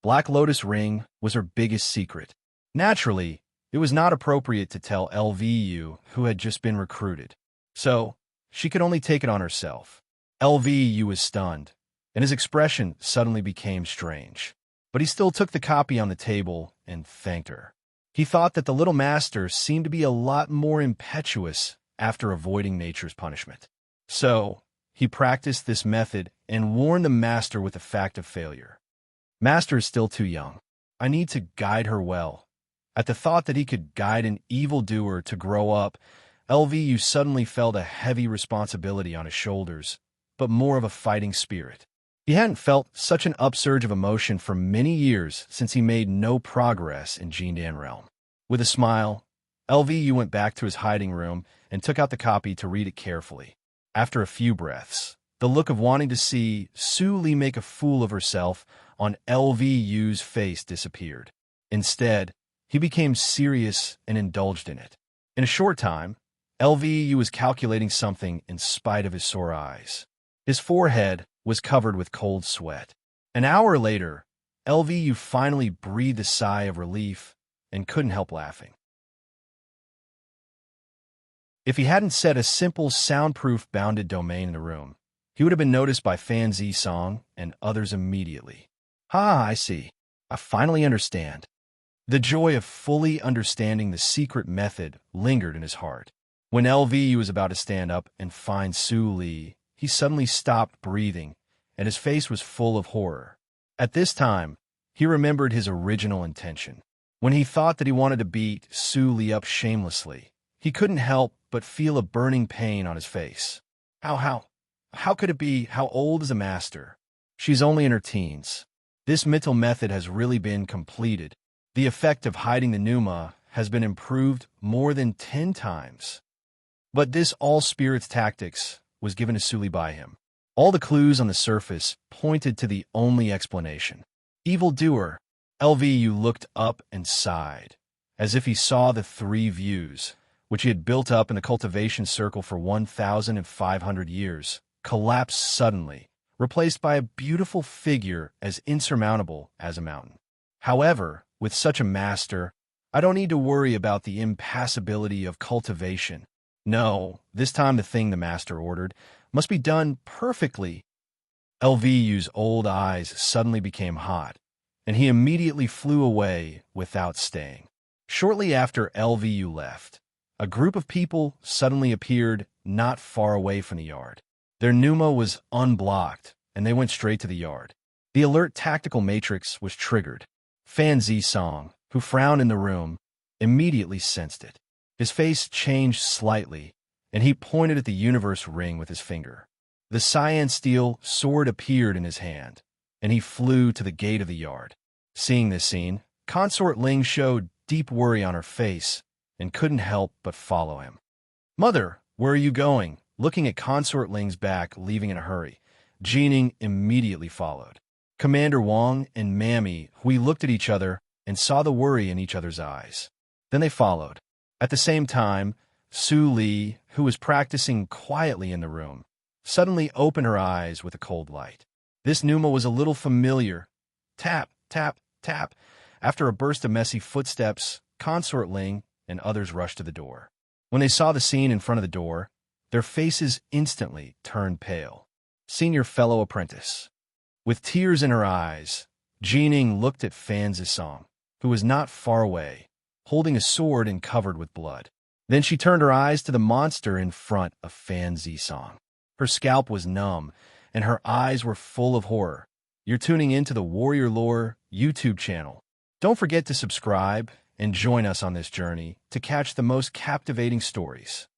A: Black Lotus Ring was her biggest secret. Naturally, it was not appropriate to tell LVU, who had just been recruited. So, she could only take it on herself. LVU was stunned, and his expression suddenly became strange. But he still took the copy on the table and thanked her. He thought that the little master seemed to be a lot more impetuous after avoiding nature's punishment. So, he practiced this method and warned the master with the fact of failure. "Master is still too young. I need to guide her well." At the thought that he could guide an evildoer to grow up, LVU suddenly felt a heavy responsibility on his shoulders, but more of a fighting spirit. He hadn't felt such an upsurge of emotion for many years since he made no progress in Jindan realm. With a smile, LVU went back to his hiding room and took out the copy to read it carefully. After a few breaths, the look of wanting to see Su Li make a fool of herself on LVU's face disappeared. Instead, he became serious and indulged in it. In a short time, LVU was calculating something in spite of his sore eyes. His forehead was covered with cold sweat. An hour later, LVU finally breathed a sigh of relief and couldn't help laughing. If he hadn't set a simple soundproof bounded domain in the room, he would have been noticed by Fan Zisong and others immediately. I see. I finally understand. The joy of fully understanding the secret method lingered in his heart. When LVU was about to stand up and find Su Li, he suddenly stopped breathing, and his face was full of horror. At this time, he remembered his original intention. When he thought that he wanted to beat Su Li up shamelessly, he couldn't help but feel a burning pain on his face. How could it be? How old is a master? She's only in her teens. This mental method has really been completed. The effect of hiding the pneuma has been improved more than 10 times. But this all-spirits tactics was given to Su Li by him. All the clues on the surface pointed to the only explanation. Evildoer. LVU looked up and sighed, as if he saw the 3 views, which he had built up in the cultivation circle for 1,500 years, collapse suddenly, replaced by a beautiful figure as insurmountable as a mountain. However, with such a master, I don't need to worry about the impassibility of cultivation. No, this time the thing the master ordered must be done perfectly. LVU's old eyes suddenly became hot, and he immediately flew away without staying. Shortly after LVU left, a group of people suddenly appeared not far away from the yard. Their pneuma was unblocked, and they went straight to the yard. The alert tactical matrix was triggered. Fan Zisong, who frowned in the room, immediately sensed it. His face changed slightly, and he pointed at the universe ring with his finger. The cyan steel sword appeared in his hand, and he flew to the gate of the yard. Seeing this scene, Consort Ling showed deep worry on her face and couldn't help but follow him. "Mother, where are you going?" Looking at Consort Ling's back, leaving in a hurry, Jining immediately followed. Commander Wang and Mammy Hui looked at each other and saw the worry in each other's eyes. Then they followed. At the same time, Su Li, who was practicing quietly in the room, suddenly opened her eyes with a cold light. This pneuma was a little familiar. Tap, tap, tap. After a burst of messy footsteps, Consort Ling and others rushed to the door. When they saw the scene in front of the door, their faces instantly turned pale. Senior fellow apprentice. With tears in her eyes, Jining looked at Fan Zisong, who was not far away, holding a sword and covered with blood. Then she turned her eyes to the monster in front of Fan Zisong. Her scalp was numb, and her eyes were full of horror. You're tuning into the Warrior Lore YouTube channel. Don't forget to subscribe and join us on this journey to catch the most captivating stories.